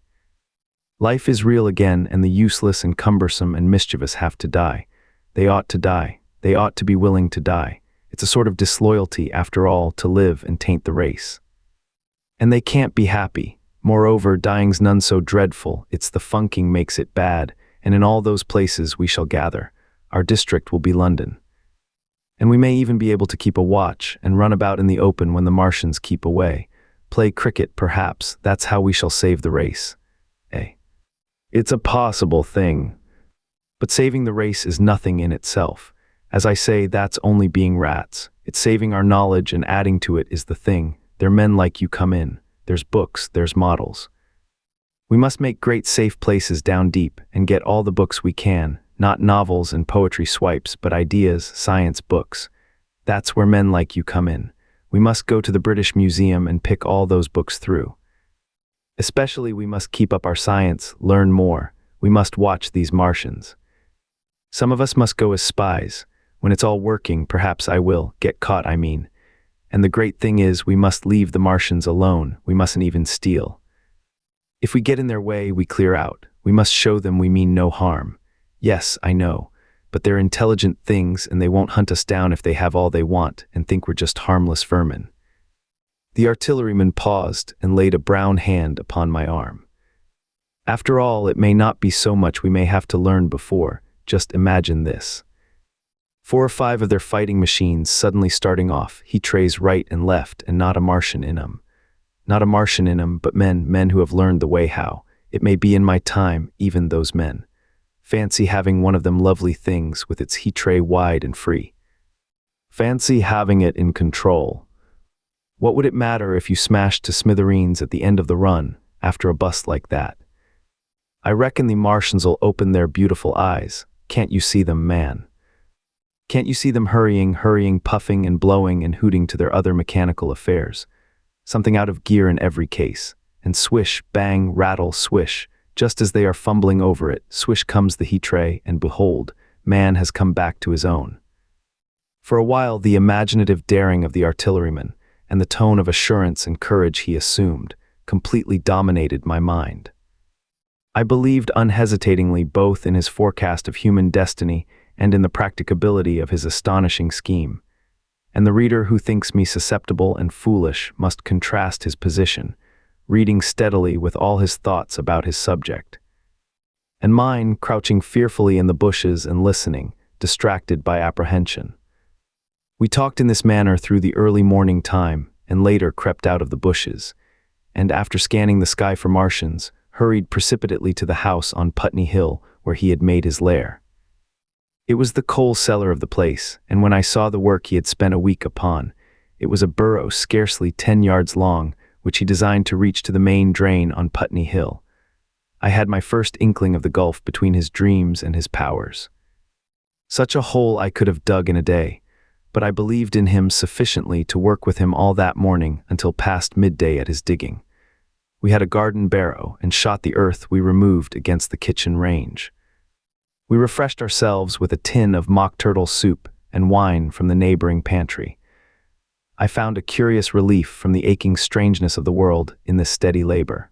Speaker 1: Life is real again, and the useless and cumbersome and mischievous have to die. They ought to die. They ought to be willing to die. It's a sort of disloyalty, after all, to live and taint the race. And they can't be happy. Moreover, dying's none so dreadful. It's the funking makes it bad, and in all those places we shall gather. Our district will be London. And we may even be able to keep a watch and run about in the open when the Martians keep away. Play cricket, perhaps. That's how we shall save the race. It's a possible thing. But saving the race is nothing in itself. As I say, that's only being rats. It's saving our knowledge and adding to it is the thing. There are men like you come in. There's books, there's models. We must make great safe places down deep and get all the books we can, not novels and poetry swipes, but ideas, science books. That's where men like you come in. We must go to the British Museum and pick all those books through. Especially we must keep up our science, learn more. We must watch these Martians. Some of us must go as spies. When it's all working, perhaps I will, get caught, I mean. And the great thing is, we must leave the Martians alone. We mustn't even steal. If we get in their way, we clear out. We must show them we mean no harm. Yes, I know, but they're intelligent things and they won't hunt us down if they have all they want and think we're just harmless vermin. The artilleryman paused and laid a brown hand upon my arm. After all, it may not be so much we may have to learn before. Just imagine this. 4 or 5 of their fighting machines suddenly starting off, heat trays right and left, and not a Martian in 'em. Not a Martian in 'em, but men who have learned the way how. It may be in my time, even those men. Fancy having one of them lovely things with its heat tray wide and free. Fancy having it in control. What would it matter if you smashed to smithereens at the end of the run, after a bust like that? I reckon the Martians'll open their beautiful eyes. Can't you see them, man? Can't you see them hurrying, puffing and blowing and hooting to their other mechanical affairs? Something out of gear in every case. And swish, bang, rattle, swish. Just as they are fumbling over it, swish comes the heat tray, and behold, man has come back to his own. For a while, the imaginative daring of the artilleryman, and the tone of assurance and courage he assumed, completely dominated my mind. I believed unhesitatingly both in his forecast of human destiny and in the practicability of his astonishing scheme. And the reader who thinks me susceptible and foolish must contrast his position, reading steadily with all his thoughts about his subject. And mine, crouching fearfully in the bushes and listening, distracted by apprehension. We talked in this manner through the early morning time, and later crept out of the bushes, and after scanning the sky for Martians, hurried precipitately to the house on Putney Hill where he had made his lair. It was the coal cellar of the place, and when I saw the work he had spent a week upon, it was a burrow scarcely 10 yards long, which he designed to reach to the main drain on Putney Hill. I had my first inkling of the gulf between his dreams and his powers. Such a hole I could have dug in a day, but I believed in him sufficiently to work with him all that morning until past midday at his digging. We had a garden barrow and shot the earth we removed against the kitchen range. We refreshed ourselves with a tin of mock turtle soup and wine from the neighboring pantry. I found a curious relief from the aching strangeness of the world in this steady labor.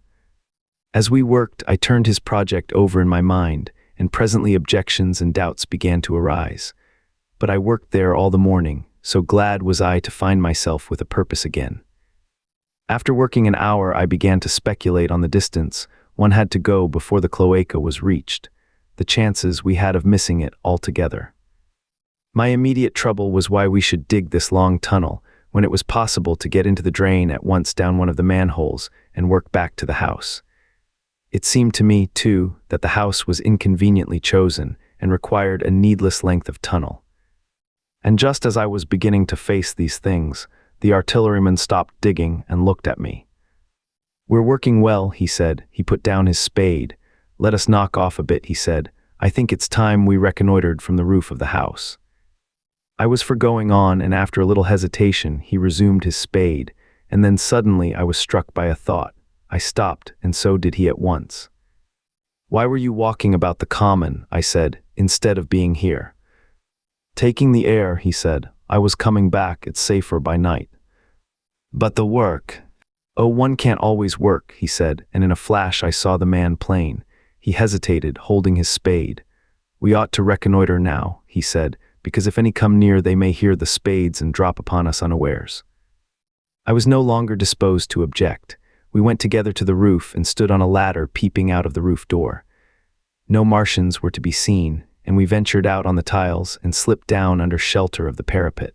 Speaker 1: As we worked, I turned his project over in my mind, and presently objections and doubts began to arise. But I worked there all the morning, so glad was I to find myself with a purpose again. After working an hour, I began to speculate on the distance one had to go before the cloaca was reached, the chances we had of missing it altogether. My immediate trouble was why we should dig this long tunnel when it was possible to get into the drain at once down one of the manholes and work back to the house. It seemed to me, too, that the house was inconveniently chosen and required a needless length of tunnel. And just as I was beginning to face these things, the artilleryman stopped digging and looked at me. "We're working well," he said. He put down his spade. "Let us knock off a bit," he said. "I think it's time we reconnoitered from the roof of the house." I was for going on, and after a little hesitation, he resumed his spade, and then suddenly I was struck by a thought. I stopped, and so did he at once. "Why were you walking about the common," I said, "instead of being here?" "Taking the air," he said. "I was coming back. It's safer by night." "But the work?" "Oh, one can't always work," he said, and in a flash I saw the man plain. He hesitated, holding his spade. "We ought to reconnoiter now," he said, "because if any come near they may hear the spades and drop upon us unawares." I was no longer disposed to object. We went together to the roof and stood on a ladder peeping out of the roof door. No Martians were to be seen, and we ventured out on the tiles and slipped down under shelter of the parapet.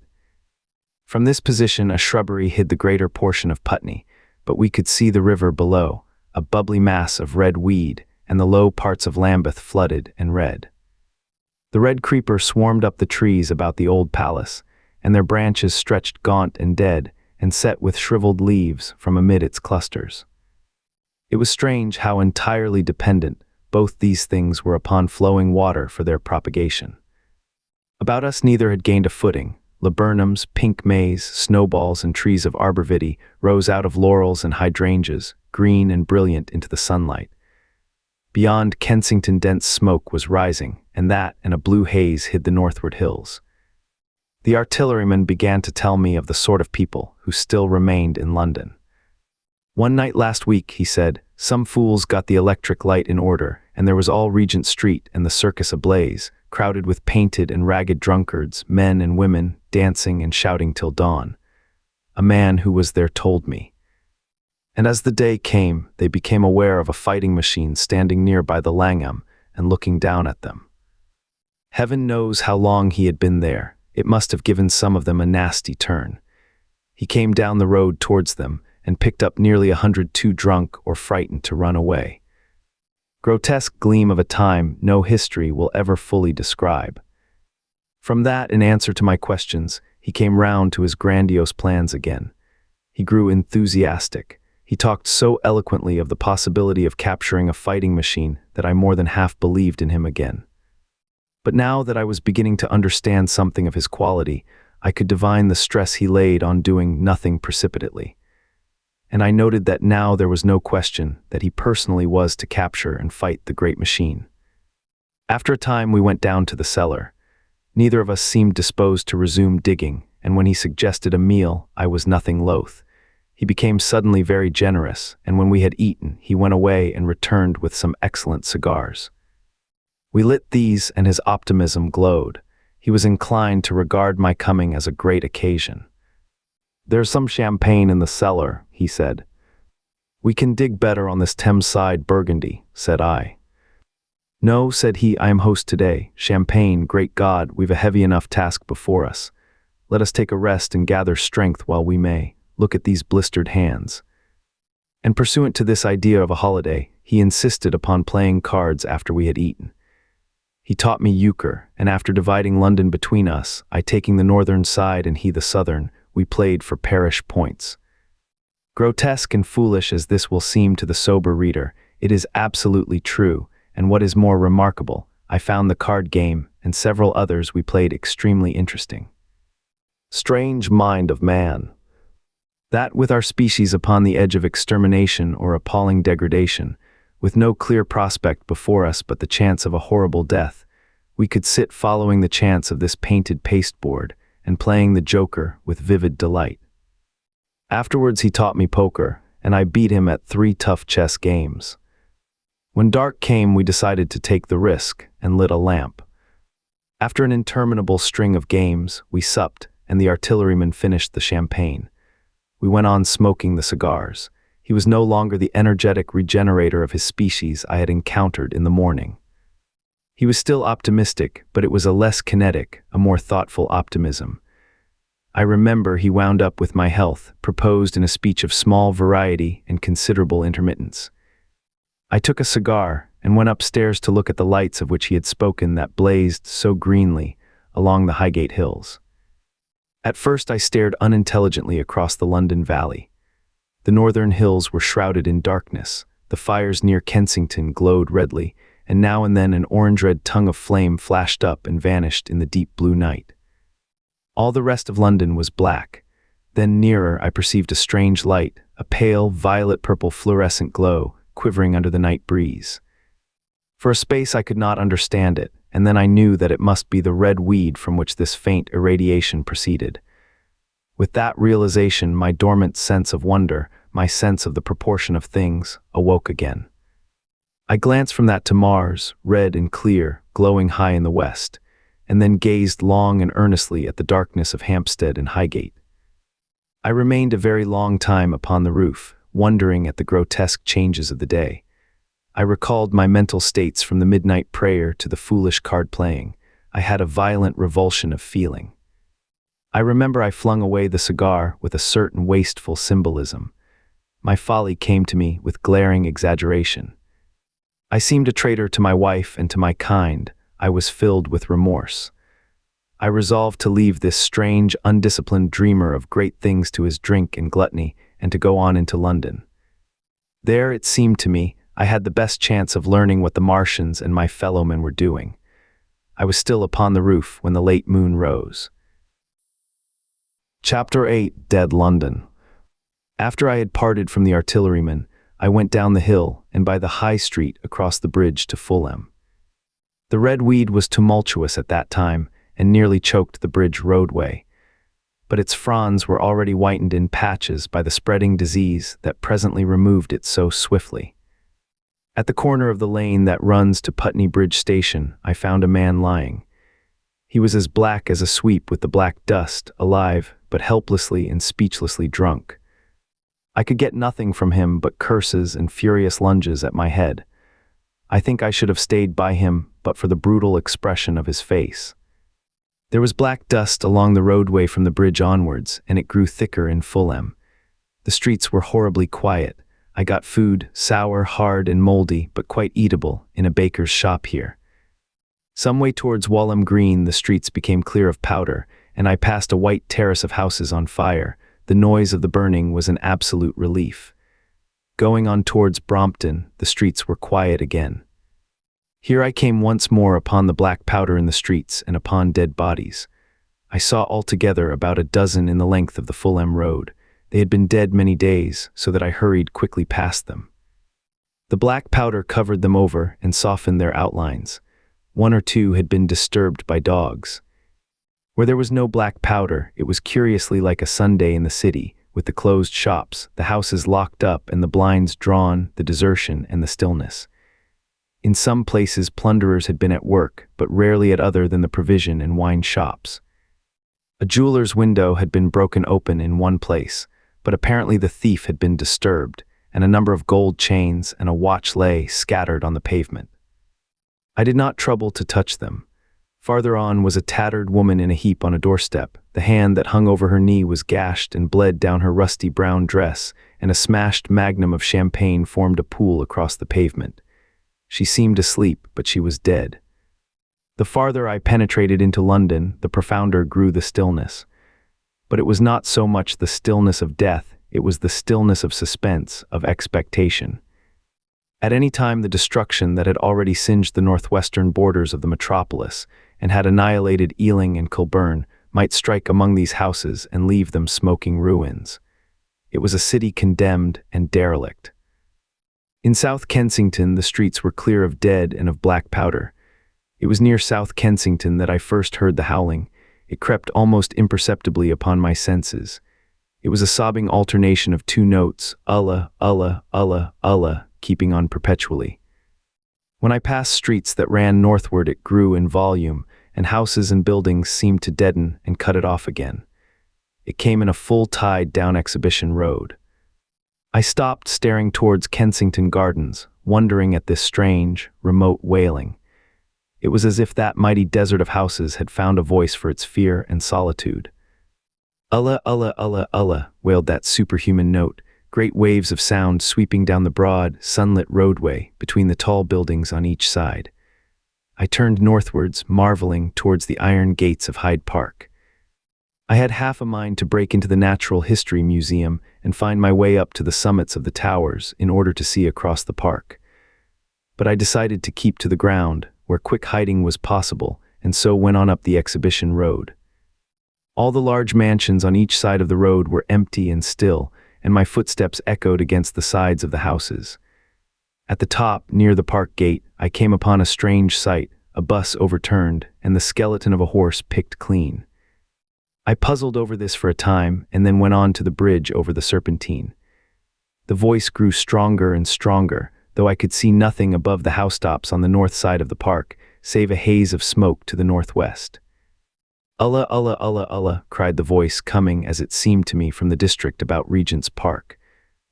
Speaker 1: From this position a shrubbery hid the greater portion of Putney, but we could see the river below, a bubbly mass of red weed, and the low parts of Lambeth flooded and red. The red creeper swarmed up the trees about the old palace, and their branches stretched gaunt and dead, and set with shriveled leaves from amid its clusters. It was strange how entirely dependent both these things were upon flowing water for their propagation. About us neither had gained a footing. Laburnums, pink maize, snowballs, and trees of arborvitae rose out of laurels and hydrangeas, green and brilliant into the sunlight. Beyond Kensington dense smoke was rising, and that and a blue haze hid the northward hills. The artilleryman began to tell me of the sort of people who still remained in London. "One night last week," he said, "some fools got the electric light in order, and there was all Regent Street and the circus ablaze, crowded with painted and ragged drunkards, men and women, dancing and shouting till dawn. A man who was there told me. And as the day came, they became aware of a fighting machine standing near by the Langham and looking down at them. Heaven knows how long he had been there. It must have given some of them a nasty turn. He came down the road towards them and picked up nearly 100 too drunk or frightened to run away. Grotesque gleam of a time no history will ever fully describe. From that, in answer to my questions, he came round to his grandiose plans again. He grew enthusiastic. He talked so eloquently of the possibility of capturing a fighting machine that I more than half believed in him again. But now that I was beginning to understand something of his quality, I could divine the stress he laid on doing nothing precipitately. And I noted that now there was no question that he personally was to capture and fight the great machine. After a time we went down to the cellar. Neither of us seemed disposed to resume digging, and when he suggested a meal, I was nothing loath. He became suddenly very generous, and when we had eaten, he went away and returned with some excellent cigars. We lit these, and his optimism glowed. He was inclined to regard my coming as a great occasion. "There's some champagne in the cellar," he said. "We can dig better on this Thames-side Burgundy," said I. "No," said he, "I am host today. Champagne, great God, we've a heavy enough task before us. Let us take a rest and gather strength while we may. Look at these blistered hands." And pursuant to this idea of a holiday, he insisted upon playing cards after we had eaten. He taught me euchre, and after dividing London between us, I taking the northern side and he the southern, we played for parish points. Grotesque and foolish as this will seem to the sober reader, it is absolutely true, and what is more remarkable, I found the card game and several others we played extremely interesting. Strange mind of man! That with our species upon the edge of extermination or appalling degradation, with no clear prospect before us but the chance of a horrible death, we could sit following the chance of this painted pasteboard and playing the joker with vivid delight. Afterwards he taught me poker, and I beat him at 3 tough chess games. When dark came, we decided to take the risk and lit a lamp. After an interminable string of games, we supped, and the artilleryman finished the champagne. We went on smoking the cigars. He was no longer the energetic regenerator of his species I had encountered in the morning. He was still optimistic, but it was a less kinetic, a more thoughtful optimism. I remember he wound up with my health, proposed in a speech of small variety and considerable intermittence. I took a cigar and went upstairs to look at the lights of which he had spoken that blazed so greenly along the Highgate hills. At first I stared unintelligently across the London Valley. The northern hills were shrouded in darkness, the fires near Kensington glowed redly, and now and then an orange-red tongue of flame flashed up and vanished in the deep blue night. All the rest of London was black. Then nearer I perceived a strange light, a pale, violet-purple fluorescent glow, quivering under the night breeze. For a space I could not understand it, and then I knew that it must be the red weed from which this faint irradiation proceeded. With that realization, my dormant sense of wonder, my sense of the proportion of things, awoke again. I glanced from that to Mars, red and clear, glowing high in the west, and then gazed long and earnestly at the darkness of Hampstead and Highgate. I remained a very long time upon the roof, wondering at the grotesque changes of the day. I recalled my mental states from the midnight prayer to the foolish card-playing. I had a violent revulsion of feeling. I remember I flung away the cigar with a certain wasteful symbolism. My folly came to me with glaring exaggeration. I seemed a traitor to my wife and to my kind. I was filled with remorse. I resolved to leave this strange, undisciplined dreamer of great things to his drink and gluttony, and to go on into London. There, it seemed to me, I had the best chance of learning what the Martians and my fellowmen were doing. I was still upon the roof when the late moon rose. Chapter 8: Dead London. After I had parted from the artilleryman, I went down the hill and by the High Street across the bridge to Fulham. The red weed was tumultuous at that time and nearly choked the bridge roadway, but its fronds were already whitened in patches by the spreading disease that presently removed it so swiftly. At the corner of the lane that runs to Putney Bridge Station, I found a man lying. He was as black as a sweep with the black dust, alive, but helplessly and speechlessly drunk. I could get nothing from him but curses and furious lunges at my head. I think I should have stayed by him but for the brutal expression of his face. There was black dust along the roadway from the bridge onwards, and it grew thicker in Fulham. The streets were horribly quiet. I got food, sour, hard, and moldy, but quite eatable, in a baker's shop here. Some way towards Walham Green the streets became clear of powder, and I passed a white terrace of houses on fire. The noise of the burning was an absolute relief. Going on towards Brompton, the streets were quiet again. Here I came once more upon the black powder in the streets and upon dead bodies. I saw altogether about a dozen in the length of the Fulham Road. They had been dead many days, so that I hurried quickly past them. The black powder covered them over and softened their outlines. One or two had been disturbed by dogs. Where there was no black powder, it was curiously like a Sunday in the city, with the closed shops, the houses locked up and the blinds drawn, the desertion and the stillness. In some places plunderers had been at work, but rarely at other than the provision and wine shops. A jeweler's window had been broken open in one place, but apparently the thief had been disturbed, and a number of gold chains and a watch lay scattered on the pavement. I did not trouble to touch them. Farther on was a tattered woman in a heap on a doorstep. The hand that hung over her knee was gashed and bled down her rusty brown dress, and a smashed magnum of champagne formed a pool across the pavement. She seemed asleep, but she was dead. The farther I penetrated into London, the profounder grew the stillness. But it was not so much the stillness of death, it was the stillness of suspense, of expectation. At any time the destruction that had already singed the northwestern borders of the metropolis and had annihilated Ealing and Kilburn might strike among these houses and leave them smoking ruins. It was a city condemned and derelict. In South Kensington the streets were clear of dead and of black powder. It was near South Kensington that I first heard the howling. It crept almost imperceptibly upon my senses. It was a sobbing alternation of two notes, Allah, Allah, Allah, Allah, keeping on perpetually. When I passed streets that ran northward it grew in volume, and houses and buildings seemed to deaden and cut it off again. It came in a full tide down Exhibition Road. I stopped staring towards Kensington Gardens, wondering at this strange, remote wailing. It was as if that mighty desert of houses had found a voice for its fear and solitude. Allah, Allah, Allah, Allah, wailed that superhuman note, great waves of sound sweeping down the broad, sunlit roadway between the tall buildings on each side. I turned northwards, marveling towards the iron gates of Hyde Park. I had half a mind to break into the Natural History Museum and find my way up to the summits of the towers in order to see across the park. But I decided to keep to the ground, where quick hiding was possible, and so went on up the Exhibition Road. All the large mansions on each side of the road were empty and still, and my footsteps echoed against the sides of the houses. At the top, near the park gate, I came upon a strange sight, a bus overturned, and the skeleton of a horse picked clean. I puzzled over this for a time, and then went on to the bridge over the Serpentine. The voice grew stronger and stronger, though I could see nothing above the housetops on the north side of the park, save a haze of smoke to the northwest. Allah, Allah, Allah, Allah, cried the voice, coming, as it seemed to me, from the district about Regent's Park.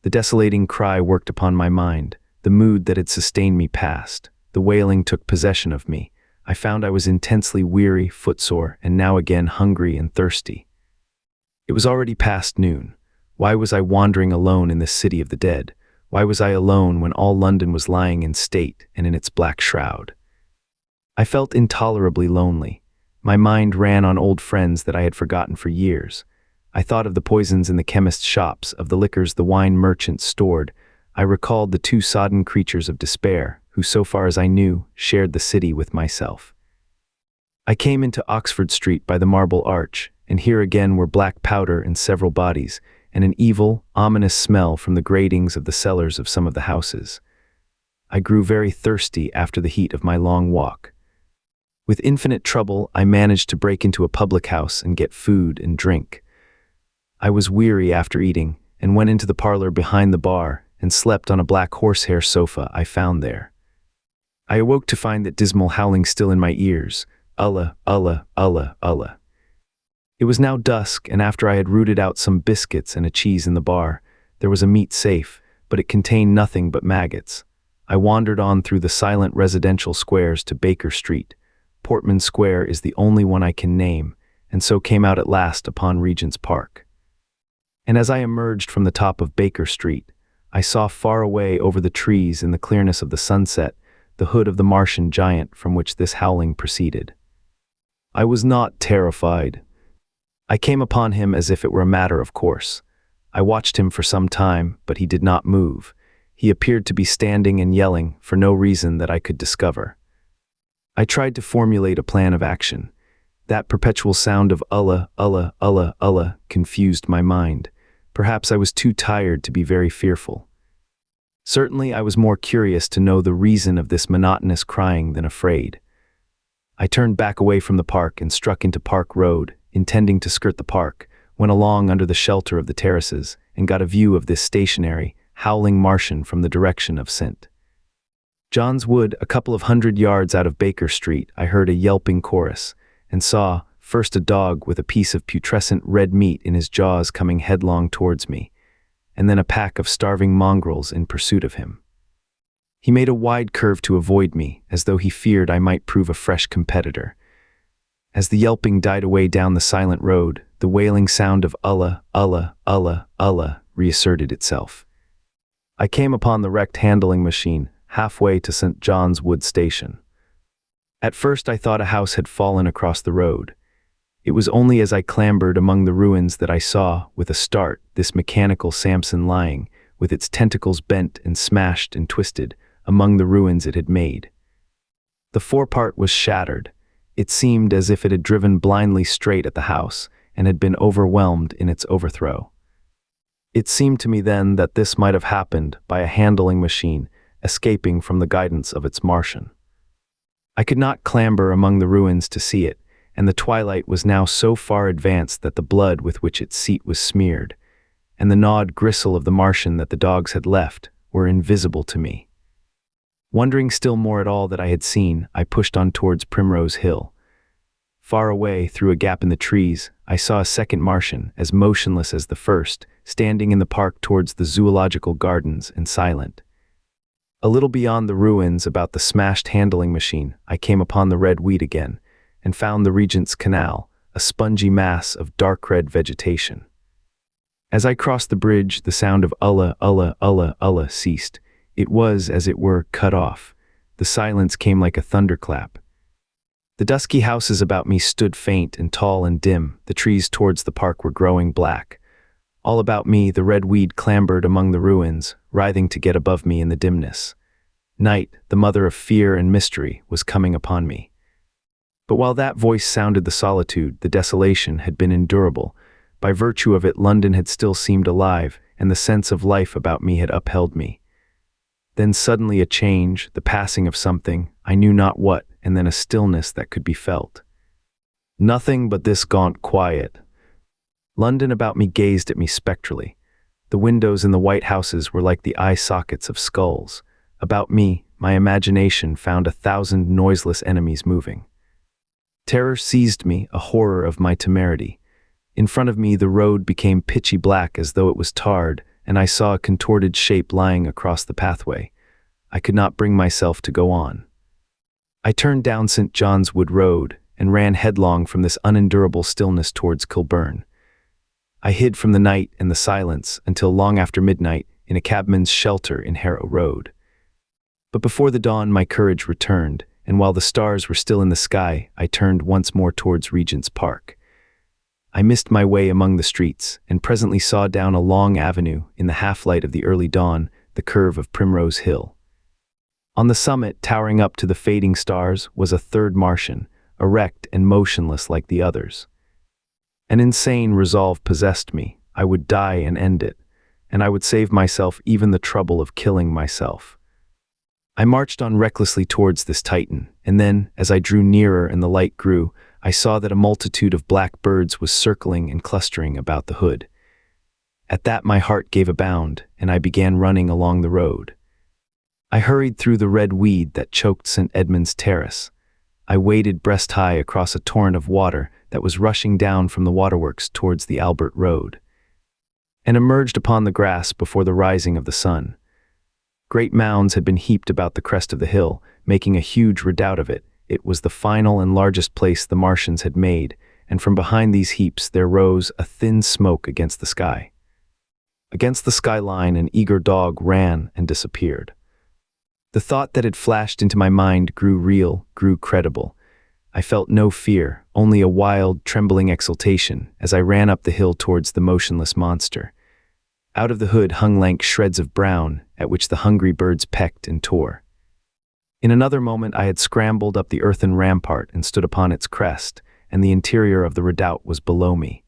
Speaker 1: The desolating cry worked upon my mind. The mood that had sustained me passed. The wailing took possession of me. I found I was intensely weary, footsore, and now again hungry and thirsty. It was already past noon. Why was I wandering alone in this city of the dead? Why was I alone when all London was lying in state and in its black shroud? I felt intolerably lonely. My mind ran on old friends that I had forgotten for years. I thought of the poisons in the chemist's shops, of the liquors the wine merchants stored. I recalled the two sodden creatures of despair, who, so far as I knew, shared the city with myself. I came into Oxford Street by the Marble Arch, and here again were black powder in several bodies, and an evil, ominous smell from the gratings of the cellars of some of the houses. I grew very thirsty after the heat of my long walk. With infinite trouble, I managed to break into a public house and get food and drink. I was weary after eating, and went into the parlor behind the bar and slept on a black horsehair sofa I found there. I awoke to find that dismal howling still in my ears. Allah, Allah, Allah, Allah. It was now dusk, and after I had rooted out some biscuits and a cheese in the bar, there was a meat safe, but it contained nothing but maggots. I wandered on through the silent residential squares to Baker Street. Portman Square is the only one I can name, and so came out at last upon Regent's Park. And as I emerged from the top of Baker Street, I saw far away over the trees in the clearness of the sunset the hood of the Martian giant from which this howling proceeded. I was not terrified. I came upon him as if it were a matter of course. I watched him for some time, but he did not move. He appeared to be standing and yelling for no reason that I could discover. I tried to formulate a plan of action. That perpetual sound of Allah, Allah, Allah, Allah confused my mind. Perhaps I was too tired to be very fearful. Certainly I was more curious to know the reason of this monotonous crying than afraid. I turned back away from the park and struck into Park Road, intending to skirt the park, went along under the shelter of the terraces, and got a view of this stationary, howling Martian from the direction of St. John's Wood. A couple of 100 yards out of Baker Street, I heard a yelping chorus, and saw, first a dog with a piece of putrescent red meat in his jaws coming headlong towards me, and then a pack of starving mongrels in pursuit of him. He made a wide curve to avoid me, as though he feared I might prove a fresh competitor. As the yelping died away down the silent road, the wailing sound of "Ulla, Ulla, Ulla, Ulla" reasserted itself. I came upon the wrecked handling machine, halfway to St. John's Wood Station. At first I thought a house had fallen across the road. It was only as I clambered among the ruins that I saw, with a start, this mechanical Samson lying, with its tentacles bent and smashed and twisted, among the ruins it had made. The forepart was shattered. It seemed as if it had driven blindly straight at the house, and had been overwhelmed in its overthrow. It seemed to me then that this might have happened by a handling machine, escaping from the guidance of its Martian. I could not clamber among the ruins to see it, and the twilight was now so far advanced that the blood with which its seat was smeared, and the gnawed gristle of the Martian that the dogs had left, were invisible to me. Wondering still more at all that I had seen, I pushed on towards Primrose Hill. Far away, through a gap in the trees, I saw a second Martian, as motionless as the first, standing in the park towards the zoological gardens and silent. A little beyond the ruins, about the smashed handling machine, I came upon the red weed again, and found the Regent's Canal, a spongy mass of dark red vegetation. As I crossed the bridge, the sound of "Ulla, Ulla, Ulla, Ulla" ceased. It was, as it were, cut off. The silence came like a thunderclap. The dusky houses about me stood faint and tall and dim. The trees towards the park were growing black. All about me the red weed clambered among the ruins, writhing to get above me in the dimness. Night, the mother of fear and mystery, was coming upon me. But while that voice sounded the solitude, the desolation had been endurable. By virtue of it, London had still seemed alive, and the sense of life about me had upheld me. Then suddenly a change, the passing of something, I knew not what, and then a stillness that could be felt. Nothing but this gaunt quiet. London about me gazed at me spectrally. The windows in the white houses were like the eye sockets of skulls. About me, my imagination found 1,000 noiseless enemies moving. Terror seized me, a horror of my temerity. In front of me the road became pitchy black as though it was tarred, and I saw a contorted shape lying across the pathway. I could not bring myself to go on. I turned down St. John's Wood Road, and ran headlong from this unendurable stillness towards Kilburn. I hid from the night and the silence until long after midnight in a cabman's shelter in Harrow Road. But before the dawn my courage returned, and while the stars were still in the sky, I turned once more towards Regent's Park. I missed my way among the streets, and presently saw down a long avenue, in the half-light of the early dawn, the curve of Primrose Hill. On the summit, towering up to the fading stars, was a third Martian, erect and motionless like the others. An insane resolve possessed me. I would die and end it, and I would save myself even the trouble of killing myself. I marched on recklessly towards this Titan, and then, as I drew nearer and the light grew, I saw that a multitude of black birds was circling and clustering about the hood. At that my heart gave a bound, and I began running along the road. I hurried through the red weed that choked St. Edmund's Terrace. I waded breast-high across a torrent of water that was rushing down from the waterworks towards the Albert Road, and emerged upon the grass before the rising of the sun. Great mounds had been heaped about the crest of the hill, making a huge redoubt of it. It was the final and largest place the Martians had made, and from behind these heaps there rose a thin smoke against the sky. Against the skyline an eager dog ran and disappeared. The thought that had flashed into my mind grew real, grew credible. I felt no fear, only a wild, trembling exultation as I ran up the hill towards the motionless monster. Out of the hood hung lank shreds of brown, at which the hungry birds pecked and tore. In another moment I had scrambled up the earthen rampart and stood upon its crest, and the interior of the redoubt was below me.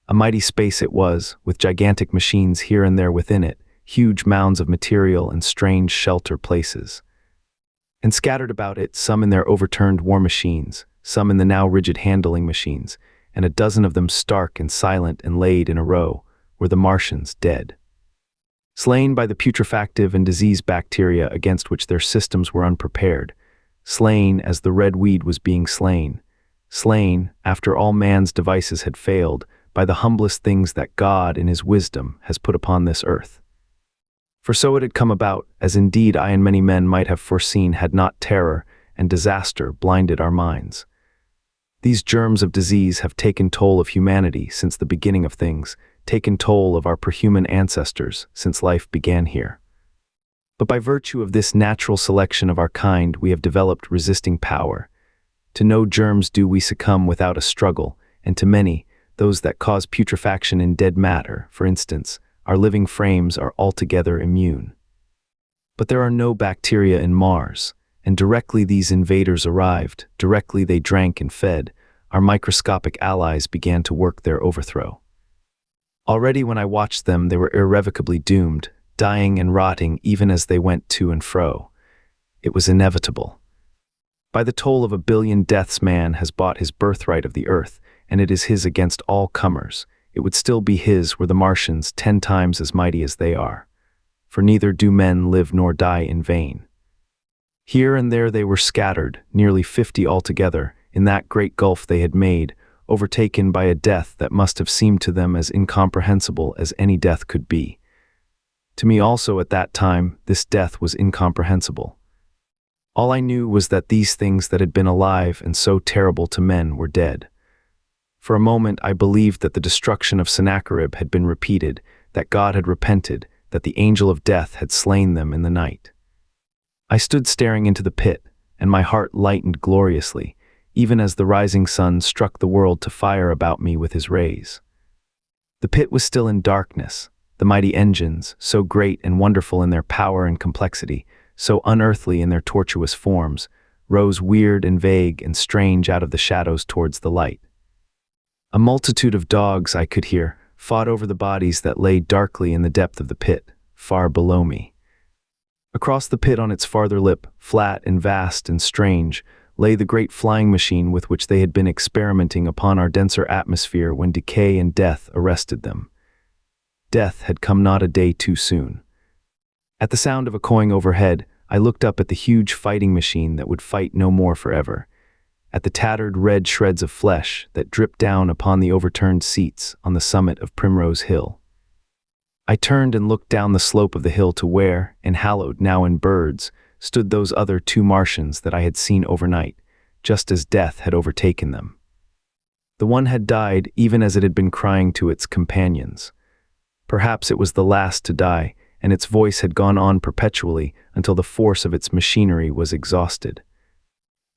Speaker 1: A mighty space it was, with gigantic machines here and there within it, huge mounds of material and strange shelter places. And scattered about it, some in their overturned war machines, some in the now rigid handling machines, and a dozen of them stark and silent and laid in a row, were the Martians dead. Slain by the putrefactive and disease bacteria against which their systems were unprepared, slain as the red weed was being slain, slain after all man's devices had failed by the humblest things that God in his wisdom has put upon this earth. For so it had come about, as indeed I and many men might have foreseen had not terror and disaster blinded our minds. These germs of disease have taken toll of humanity since the beginning of things, taken toll of our prehuman ancestors since life began here. But by virtue of this natural selection of our kind, we have developed resisting power. To no germs do we succumb without a struggle, and to many, those that cause putrefaction in dead matter, for instance, our living frames are altogether immune. But there are no bacteria in Mars, and directly these invaders arrived, directly they drank and fed, our microscopic allies began to work their overthrow. Already when I watched them, they were irrevocably doomed, dying and rotting even as they went to and fro. It was inevitable. By the toll of 1 billion deaths man has bought his birthright of the earth, and it is his against all comers. It would still be his were the Martians 10 times as mighty as they are. For neither do men live nor die in vain. Here and there they were scattered, nearly 50 altogether, in that great gulf they had made, overtaken by a death that must have seemed to them as incomprehensible as any death could be. To me also at that time, this death was incomprehensible. All I knew was that these things that had been alive and so terrible to men were dead. For a moment I believed that the destruction of Sennacherib had been repeated, that God had repented, that the angel of death had slain them in the night. I stood staring into the pit, and my heart lightened gloriously, even as the rising sun struck the world to fire about me with his rays. The pit was still in darkness. The mighty engines, so great and wonderful in their power and complexity, so unearthly in their tortuous forms, rose weird and vague and strange out of the shadows towards the light. A multitude of dogs, I could hear, fought over the bodies that lay darkly in the depth of the pit, far below me. Across the pit on its farther lip, flat and vast and strange, lay the great flying machine with which they had been experimenting upon our denser atmosphere when decay and death arrested them. Death had come not a day too soon. At the sound of a cawing overhead, I looked up at the huge fighting machine that would fight no more forever, at the tattered red shreds of flesh that dripped down upon the overturned seats on the summit of Primrose Hill. I turned and looked down the slope of the hill to where, enhallowed now in birds, stood those other 2 Martians that I had seen overnight, just as death had overtaken them. The one had died even as it had been crying to its companions. Perhaps it was the last to die, and its voice had gone on perpetually until the force of its machinery was exhausted.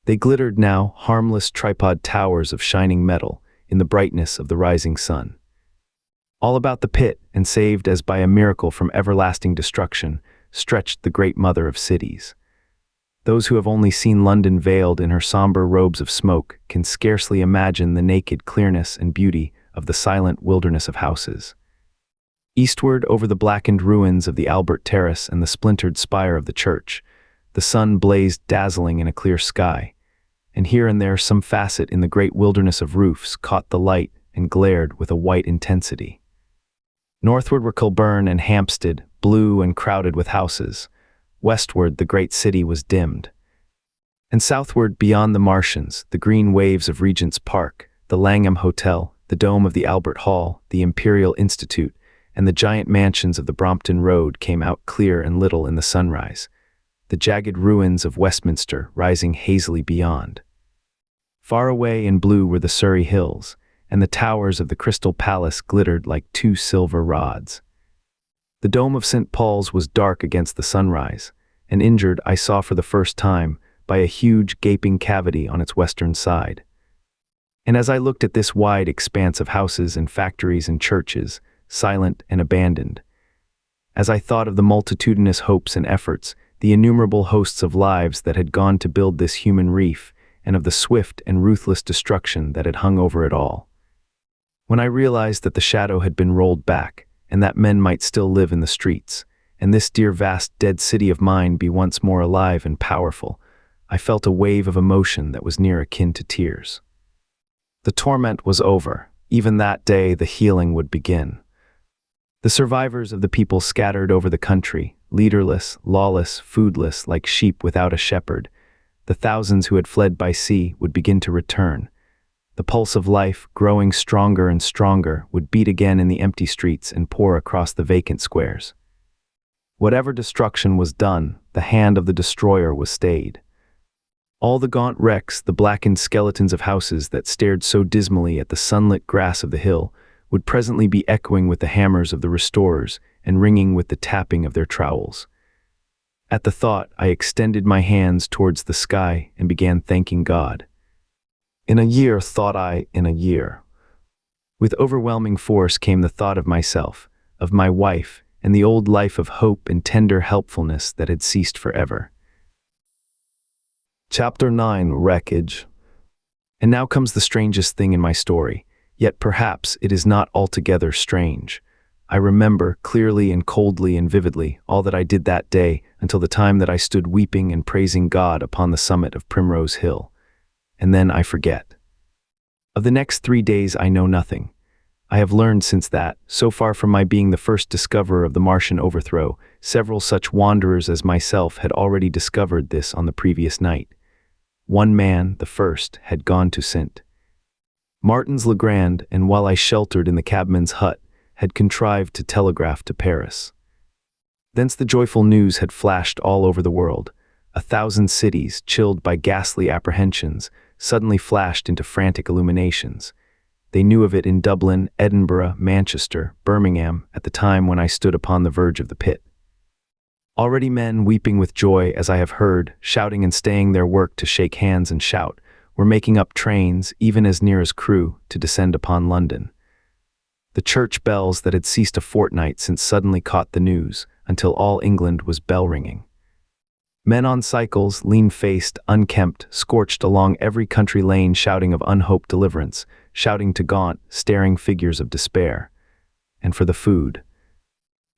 Speaker 1: They glittered now, harmless tripod towers of shining metal, in the brightness of the rising sun. All about the pit, and saved as by a miracle from everlasting destruction, stretched the great mother of cities. Those who have only seen London veiled in her somber robes of smoke can scarcely imagine the naked clearness and beauty of the silent wilderness of houses. Eastward over the blackened ruins of the Albert Terrace and the splintered spire of the church, the sun blazed dazzling in a clear sky, and here and there some facet in the great wilderness of roofs caught the light and glared with a white intensity. Northward were Kilburn and Hampstead, blue and crowded with houses. Westward the great city was dimmed. And southward beyond the Martians, the green waves of Regent's Park, the Langham Hotel, the dome of the Albert Hall, the Imperial Institute, and the giant mansions of the Brompton Road came out clear and little in the sunrise, the jagged ruins of Westminster rising hazily beyond. Far away in blue were the Surrey Hills, and the towers of the Crystal Palace glittered like 2 silver rods. The dome of St. Paul's was dark against the sunrise, and injured, I saw for the first time, by a huge gaping cavity on its western side. And as I looked at this wide expanse of houses and factories and churches, silent and abandoned, as I thought of the multitudinous hopes and efforts, the innumerable hosts of lives that had gone to build this human reef, and of the swift and ruthless destruction that had hung over it all. When I realized that the shadow had been rolled back, and that men might still live in the streets, and this dear vast dead city of mine be once more alive and powerful, I felt a wave of emotion that was near akin to tears. The torment was over. Even that day, the healing would begin. The survivors of the people scattered over the country, leaderless, lawless, foodless, like sheep without a shepherd. The thousands who had fled by sea would begin to return. The pulse of life, growing stronger and stronger, would beat again in the empty streets and pour across the vacant squares. Whatever destruction was done, the hand of the destroyer was stayed. All the gaunt wrecks, the blackened skeletons of houses that stared so dismally at the sunlit grass of the hill, would presently be echoing with the hammers of the restorers and ringing with the tapping of their trowels. At the thought, I extended my hands towards the sky and began thanking God. In a year, thought I, in a year. With overwhelming force came the thought of myself, of my wife, and the old life of hope and tender helpfulness that had ceased forever. Chapter 9, Wreckage. And now comes the strangest thing in my story, yet perhaps it is not altogether strange. I remember, clearly and coldly and vividly, all that I did that day until the time that I stood weeping and praising God upon the summit of Primrose Hill. And then I forget. Of the next 3 days I know nothing. I have learned since that, so far from my being the first discoverer of the Martian overthrow, several such wanderers as myself had already discovered this on the previous night. One man, the first, had gone to St. Martin's le Grand, and while I sheltered in the cabman's hut, had contrived to telegraph to Paris. Thence the joyful news had flashed all over the world. 1,000 cities, chilled by ghastly apprehensions, suddenly flashed into frantic illuminations. They knew of it in Dublin, Edinburgh, Manchester, Birmingham, at the time when I stood upon the verge of the pit. Already men, weeping with joy, as I have heard, shouting and staying their work to shake hands and shout, were making up trains, even as near as Crewe, to descend upon London. The church bells that had ceased a fortnight since suddenly caught the news, until all England was bell-ringing. Men on cycles, lean-faced, unkempt, scorched along every country lane shouting of unhoped deliverance, shouting to gaunt, staring figures of despair. And for the food.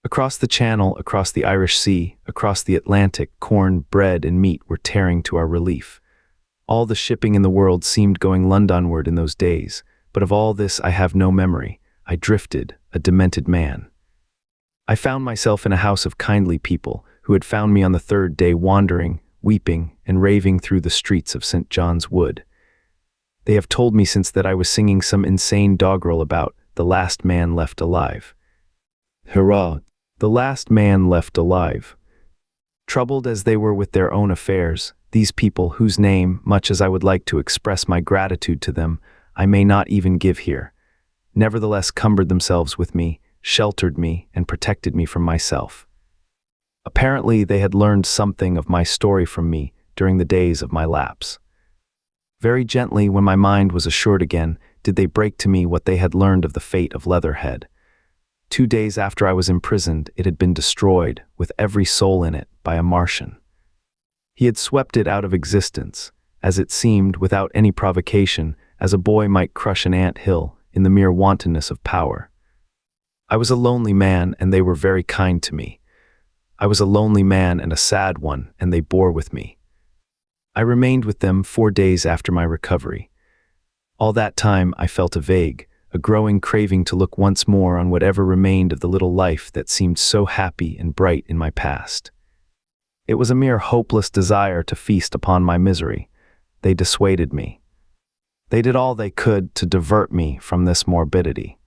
Speaker 1: Across the Channel, across the Irish Sea, across the Atlantic, corn, bread, and meat were tearing to our relief. All the shipping in the world seemed going Londonward in those days, but of all this I have no memory. I drifted, a demented man. I found myself in a house of kindly people, who had found me on the third day wandering, weeping, and raving through the streets of St. John's Wood. They have told me since that I was singing some insane doggerel about the last man left alive. Hurrah! The last man left alive. Troubled as they were with their own affairs, these people, whose name, much as I would like to express my gratitude to them, I may not even give here, nevertheless cumbered themselves with me, sheltered me, and protected me from myself. Apparently they had learned something of my story from me during the days of my lapse. Very gently, when my mind was assured again, did they break to me what they had learned of the fate of Leatherhead. 2 days after I was imprisoned, it had been destroyed, with every soul in it, by a Martian. He had swept it out of existence, as it seemed, without any provocation, as a boy might crush an ant hill, in the mere wantonness of power. I was a lonely man, and they were very kind to me. I was a lonely man and a sad one, and they bore with me. I remained with them 4 days after my recovery. All that time I felt a growing craving to look once more on whatever remained of the little life that seemed so happy and bright in my past. It was a mere hopeless desire to feast upon my misery. They dissuaded me. They did all they could to divert me from this morbidity.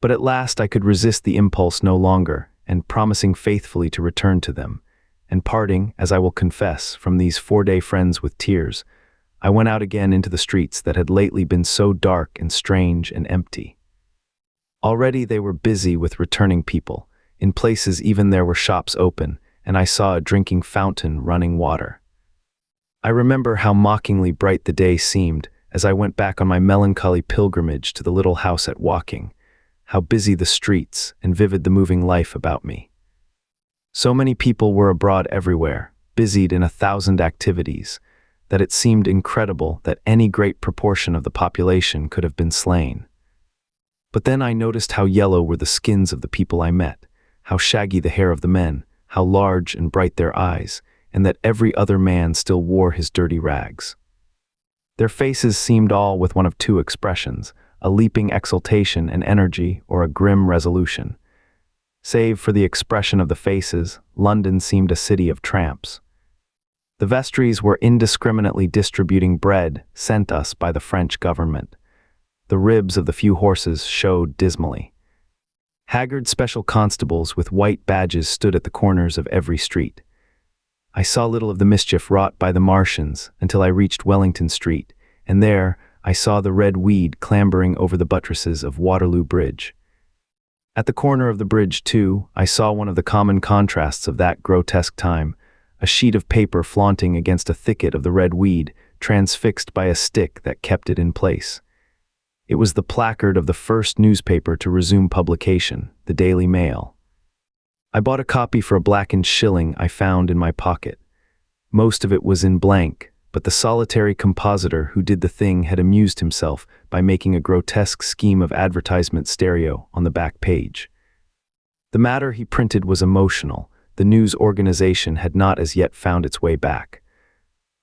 Speaker 1: But at last I could resist the impulse no longer, and promising faithfully to return to them, and parting, as I will confess, from these 4-day friends with tears, I went out again into the streets that had lately been so dark and strange and empty. Already they were busy with returning people. In places even there were shops open, and I saw a drinking fountain running water. I remember how mockingly bright the day seemed as I went back on my melancholy pilgrimage to the little house at Woking, how busy the streets and vivid the moving life about me. So many people were abroad everywhere, busied in 1,000 activities, that it seemed incredible that any great proportion of the population could have been slain. But then I noticed how yellow were the skins of the people I met, how shaggy the hair of the men, how large and bright their eyes, and that every other man still wore his dirty rags. Their faces seemed all with one of two expressions, a leaping exultation and energy or a grim resolution. Save for the expression of the faces, London seemed a city of tramps. The vestries were indiscriminately distributing bread sent us by the French government. The ribs of the few horses showed dismally. Haggard special constables with white badges stood at the corners of every street. I saw little of the mischief wrought by the Martians until I reached Wellington Street, and there I saw the red weed clambering over the buttresses of Waterloo Bridge. At the corner of the bridge, too, I saw one of the common contrasts of that grotesque time, a sheet of paper flaunting against a thicket of the red weed, transfixed by a stick that kept it in place. It was the placard of the first newspaper to resume publication, the Daily Mail. I bought a copy for a blackened shilling I found in my pocket. Most of it was in blank, but the solitary compositor who did the thing had amused himself by making a grotesque scheme of advertisement stereo on the back page. The matter he printed was emotional. The news organization had not as yet found its way back.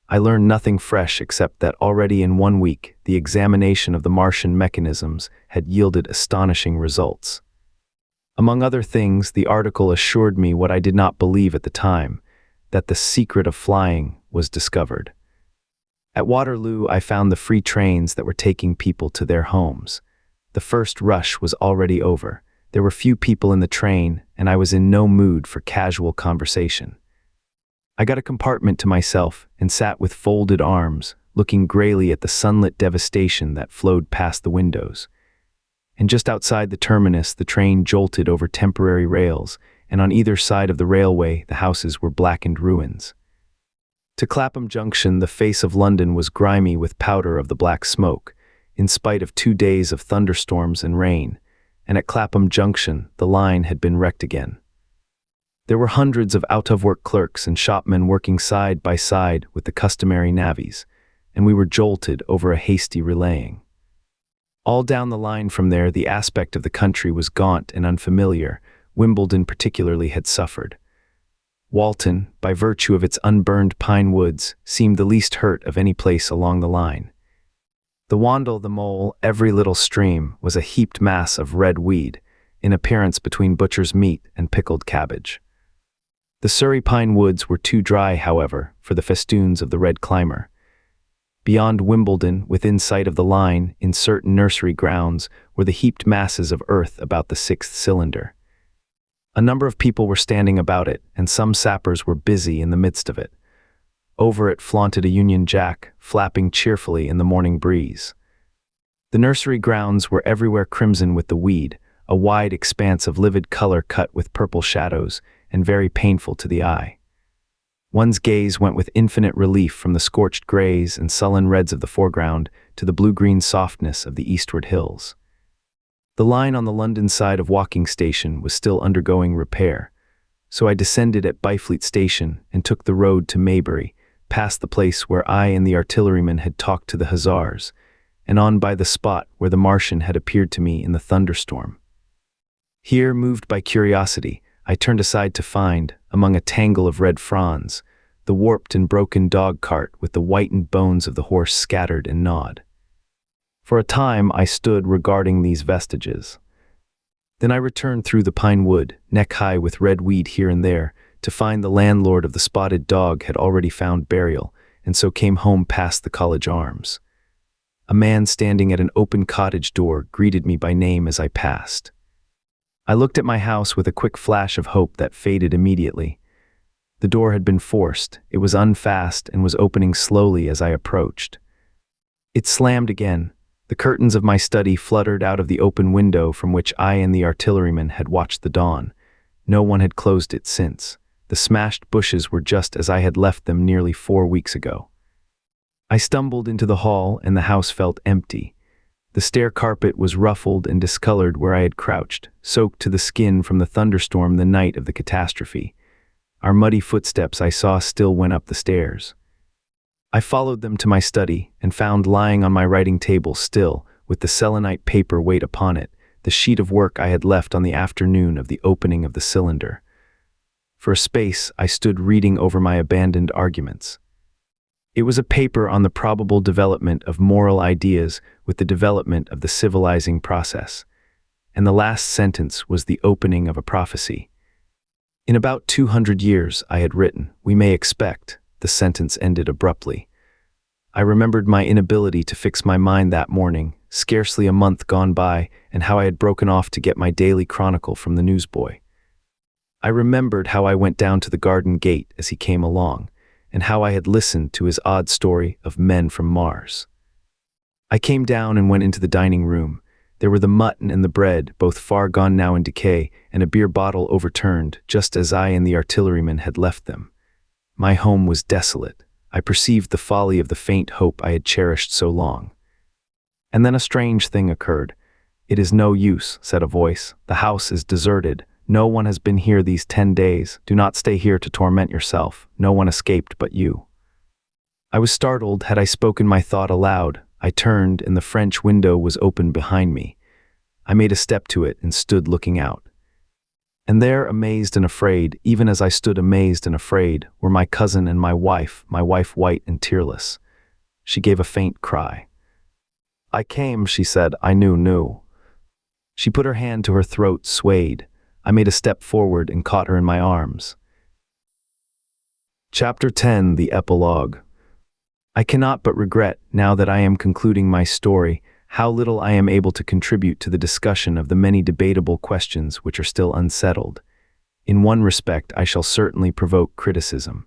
Speaker 1: I learned nothing fresh except that already in 1 week, the examination of the Martian mechanisms had yielded astonishing results. Among other things, the article assured me what I did not believe at the time, that the secret of flying was discovered. At Waterloo, I found the free trains that were taking people to their homes. The first rush was already over. There were few people in the train, and I was in no mood for casual conversation. I got a compartment to myself and sat with folded arms, looking grayly at the sunlit devastation that flowed past the windows. And just outside the terminus, the train jolted over temporary rails, and on either side of the railway, the houses were blackened ruins. To Clapham Junction, the face of London was grimy with powder of the black smoke, in spite of 2 days of thunderstorms and rain, and at Clapham Junction, the line had been wrecked again. There were hundreds of out-of-work clerks and shopmen working side by side with the customary navvies, and we were jolted over a hasty relaying. All down the line from there, the aspect of the country was gaunt and unfamiliar. Wimbledon particularly had suffered. Walton, by virtue of its unburned pine woods, seemed the least hurt of any place along the line. The Wandle, the Mole, every little stream, was a heaped mass of red weed, in appearance between butcher's meat and pickled cabbage. The Surrey pine woods were too dry, however, for the festoons of the red climber. Beyond Wimbledon, within sight of the line, in certain nursery grounds, were the heaped masses of earth about the 6th cylinder. A number of people were standing about it, and some sappers were busy in the midst of it. Over it flaunted a Union Jack, flapping cheerfully in the morning breeze. The nursery grounds were everywhere crimson with the weed, a wide expanse of livid color cut with purple shadows, and very painful to the eye. One's gaze went with infinite relief from the scorched grays and sullen reds of the foreground to the blue-green softness of the eastward hills. The line on the London side of Walking Station was still undergoing repair, so I descended at Byfleet Station and took the road to Maybury, past the place where I and the artilleryman had talked to the hussars, and on by the spot where the Martian had appeared to me in the thunderstorm. Here, moved by curiosity, I turned aside to find, among a tangle of red fronds, the warped and broken dog-cart with the whitened bones of the horse scattered and gnawed. For a time I stood regarding these vestiges. Then I returned through the pine wood, neck-high with red weed here and there, to find the landlord of the spotted dog had already found burial, and so came home past the College Arms. A man standing at an open cottage door greeted me by name as I passed. I looked at my house with a quick flash of hope that faded immediately. The door had been forced, it was unfast and was opening slowly as I approached. It slammed again. The curtains of my study fluttered out of the open window from which I and the artilleryman had watched the dawn. No one had closed it since. The smashed bushes were just as I had left them nearly 4 weeks ago. I stumbled into the hall and the house felt empty. The stair carpet was ruffled and discolored where I had crouched, soaked to the skin from the thunderstorm the night of the catastrophe. Our muddy footsteps I saw still went up the stairs. I followed them to my study and found lying on my writing table still, with the selenite paper weight upon it, the sheet of work I had left on the afternoon of the opening of the cylinder. For a space I stood reading over my abandoned arguments. It was a paper on the probable development of moral ideas with the development of the civilizing process, and the last sentence was the opening of a prophecy. In about 200 years, I had written, we may expect, the sentence ended abruptly. I remembered my inability to fix my mind that morning, scarcely a month gone by, and how I had broken off to get my daily chronicle from the newsboy. I remembered how I went down to the garden gate as he came along, and how I had listened to his odd story of men from Mars. I came down and went into the dining room. There were the mutton and the bread, both far gone now in decay, and a beer bottle overturned, just as I and the artilleryman had left them. My home was desolate. I perceived the folly of the faint hope I had cherished so long. And then a strange thing occurred. "It is no use," said a voice. "The house is deserted. No one has been here these 10 days. Do not stay here to torment yourself. No one escaped but you." I was startled. Had I spoken my thought aloud? I turned, and the French window was open behind me. I made a step to it and stood looking out. And there, amazed and afraid, even as I stood amazed and afraid, were my cousin and my wife white and tearless. She gave a faint cry. "I came," she said. "I knew." She put her hand to her throat, swayed. I made a step forward and caught her in my arms. Chapter 10, the Epilogue. I cannot but regret, now that I am concluding my story, how little I am able to contribute to the discussion of the many debatable questions which are still unsettled. In one respect, I shall certainly provoke criticism.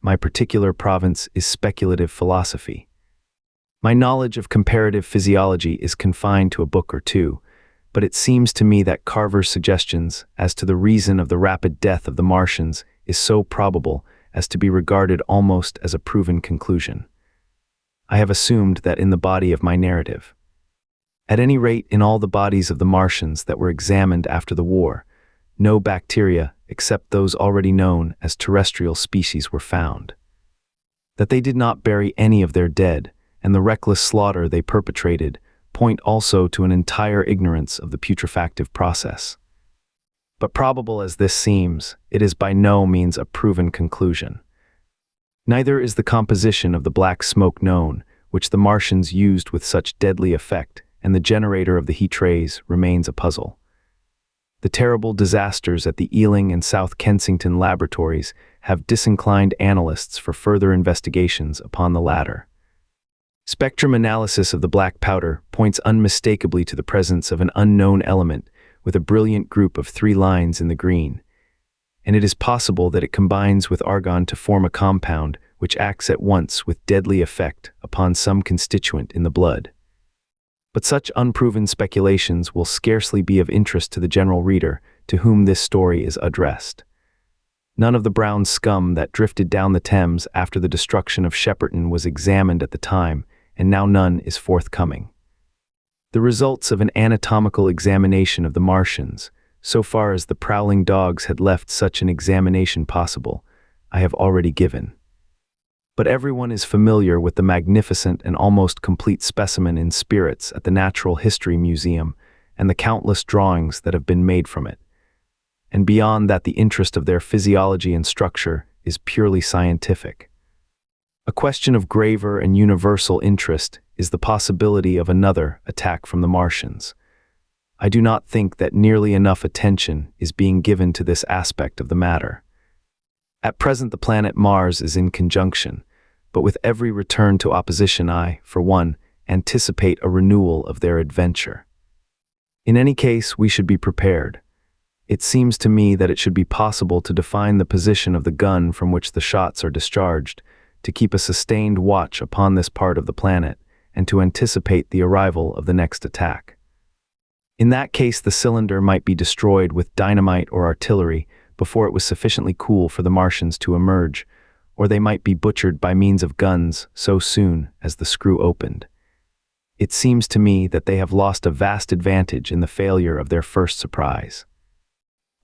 Speaker 1: My particular province is speculative philosophy. My knowledge of comparative physiology is confined to a book or two, but it seems to me that Carver's suggestions as to the reason of the rapid death of the Martians is so probable as to be regarded almost as a proven conclusion. I have assumed that in the body of my narrative. At any rate, in all the bodies of the Martians that were examined after the war, no bacteria except those already known as terrestrial species were found. That they did not bury any of their dead, and the reckless slaughter they perpetrated, point also to an entire ignorance of the putrefactive process. But probable as this seems, it is by no means a proven conclusion. Neither is the composition of the black smoke known, which the Martians used with such deadly effect, and the generator of the heat rays remains a puzzle. The terrible disasters at the Ealing and South Kensington laboratories have disinclined analysts for further investigations upon the latter. Spectrum analysis of the black powder points unmistakably to the presence of an unknown element with a brilliant group of 3 lines in the green, and it is possible that it combines with argon to form a compound which acts at once with deadly effect upon some constituent in the blood. But such unproven speculations will scarcely be of interest to the general reader to whom this story is addressed. None of the brown scum that drifted down the Thames after the destruction of Shepperton was examined at the time, and now none is forthcoming. The results of an anatomical examination of the Martians, so far as the prowling dogs had left such an examination possible, I have already given. But everyone is familiar with the magnificent and almost complete specimen in spirits at the Natural History Museum and the countless drawings that have been made from it. And beyond that, the interest of their physiology and structure is purely scientific. A question of graver and universal interest is the possibility of another attack from the Martians. I do not think that nearly enough attention is being given to this aspect of the matter. At present, the planet Mars is in conjunction, but with every return to opposition I, for one, anticipate a renewal of their adventure. In any case, we should be prepared. It seems to me that it should be possible to define the position of the gun from which the shots are discharged, to keep a sustained watch upon this part of the planet, and to anticipate the arrival of the next attack. In that case, the cylinder might be destroyed with dynamite or artillery before it was sufficiently cool for the Martians to emerge, or they might be butchered by means of guns so soon as the screw opened. It seems to me that they have lost a vast advantage in the failure of their first surprise.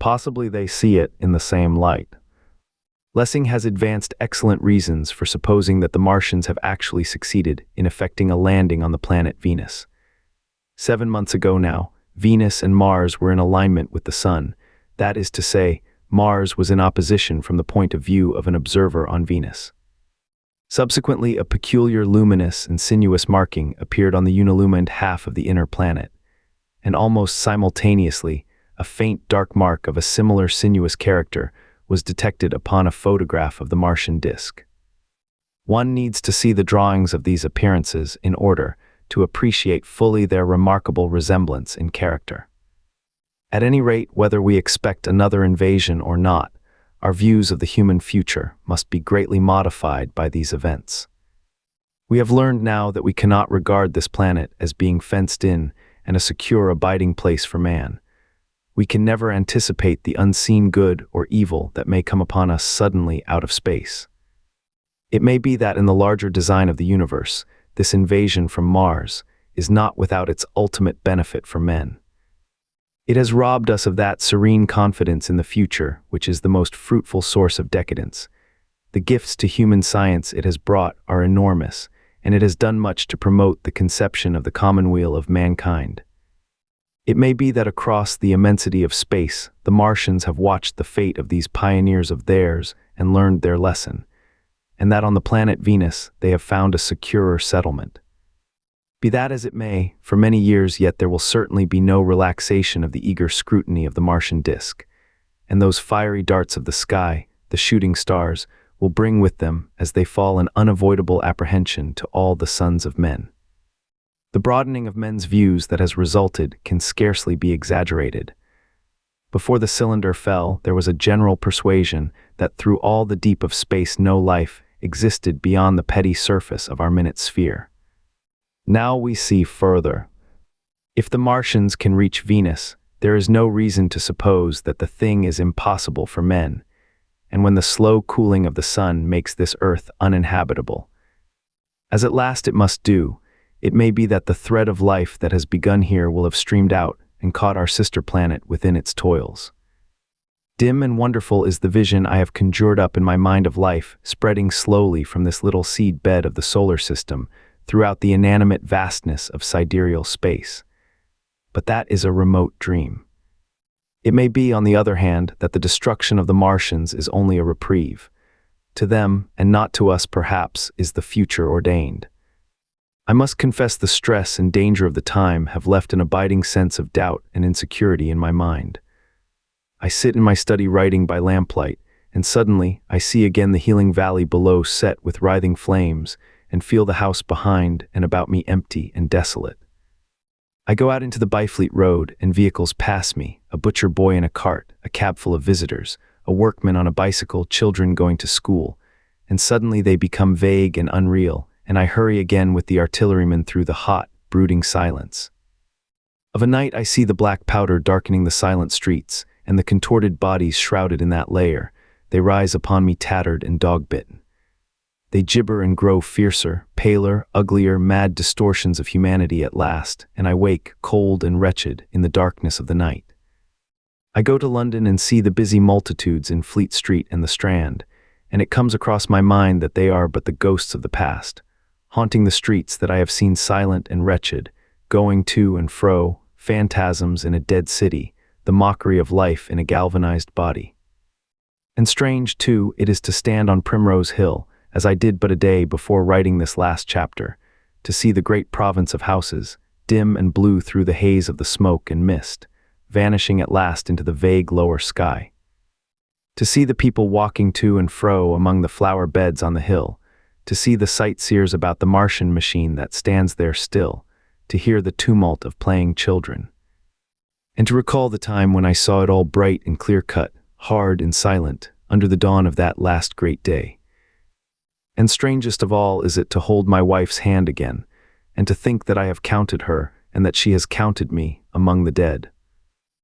Speaker 1: Possibly they see it in the same light. Lessing has advanced excellent reasons for supposing that the Martians have actually succeeded in effecting a landing on the planet Venus. 7 months ago now, Venus and Mars were in alignment with the Sun. That is to say, Mars was in opposition from the point of view of an observer on Venus. Subsequently, a peculiar luminous and sinuous marking appeared on the unilumined half of the inner planet, and almost simultaneously, a faint dark mark of a similar sinuous character was detected upon a photograph of the Martian disk. One needs to see the drawings of these appearances in order to appreciate fully their remarkable resemblance in character. At any rate, whether we expect another invasion or not, our views of the human future must be greatly modified by these events. We have learned now that we cannot regard this planet as being fenced in and a secure abiding place for man. We can never anticipate the unseen good or evil that may come upon us suddenly out of space. It may be that in the larger design of the universe, this invasion from Mars is not without its ultimate benefit for men. It has robbed us of that serene confidence in the future, which is the most fruitful source of decadence. The gifts to human science it has brought are enormous, and it has done much to promote the conception of the commonweal of mankind. It may be that across the immensity of space, the Martians have watched the fate of these pioneers of theirs and learned their lesson, and that on the planet Venus they have found a securer settlement. Be that as it may, for many years yet there will certainly be no relaxation of the eager scrutiny of the Martian disk, and those fiery darts of the sky, the shooting stars, will bring with them, as they fall, an unavoidable apprehension to all the sons of men. The broadening of men's views that has resulted can scarcely be exaggerated. Before the cylinder fell, there was a general persuasion that through all the deep of space no life existed beyond the petty surface of our minute sphere. Now we see further. If the Martians can reach Venus, there is no reason to suppose that the thing is impossible for men, and when the slow cooling of the sun makes this earth uninhabitable, as at last it must do, it may be that the thread of life that has begun here will have streamed out and caught our sister planet within its toils. Dim and wonderful is the vision I have conjured up in my mind of life spreading slowly from this little seed bed of the solar system throughout the inanimate vastness of sidereal space. But that is a remote dream. It may be, on the other hand, that the destruction of the Martians is only a reprieve. To them, and not to us perhaps, is the future ordained. I must confess the stress and danger of the time have left an abiding sense of doubt and insecurity in my mind. I sit in my study writing by lamplight, and suddenly I see again the healing valley below set with writhing flames, and feel the house behind and about me empty and desolate. I go out into the Byfleet Road, and vehicles pass me, a butcher boy in a cart, a cab full of visitors, a workman on a bicycle, children going to school, and suddenly they become vague and unreal, and I hurry again with the artilleryman through the hot, brooding silence. Of a night I see the black powder darkening the silent streets, and the contorted bodies shrouded in that layer. They rise upon me tattered and dog-bitten. They gibber and grow fiercer, paler, uglier, mad distortions of humanity at last, and I wake, cold and wretched, in the darkness of the night. I go to London and see the busy multitudes in Fleet Street and the Strand, and it comes across my mind that they are but the ghosts of the past, haunting the streets that I have seen silent and wretched, going to and fro, phantasms in a dead city, the mockery of life in a galvanized body. And strange, too, it is to stand on Primrose Hill, as I did but a day before writing this last chapter, to see the great province of houses, dim and blue through the haze of the smoke and mist, vanishing at last into the vague lower sky. To see the people walking to and fro among the flower beds on the hill, to see the sightseers about the Martian machine that stands there still, to hear the tumult of playing children, and to recall the time when I saw it all bright and clear-cut, hard and silent, under the dawn of that last great day. And strangest of all is it to hold my wife's hand again, and to think that I have counted her, and that she has counted me, among the dead.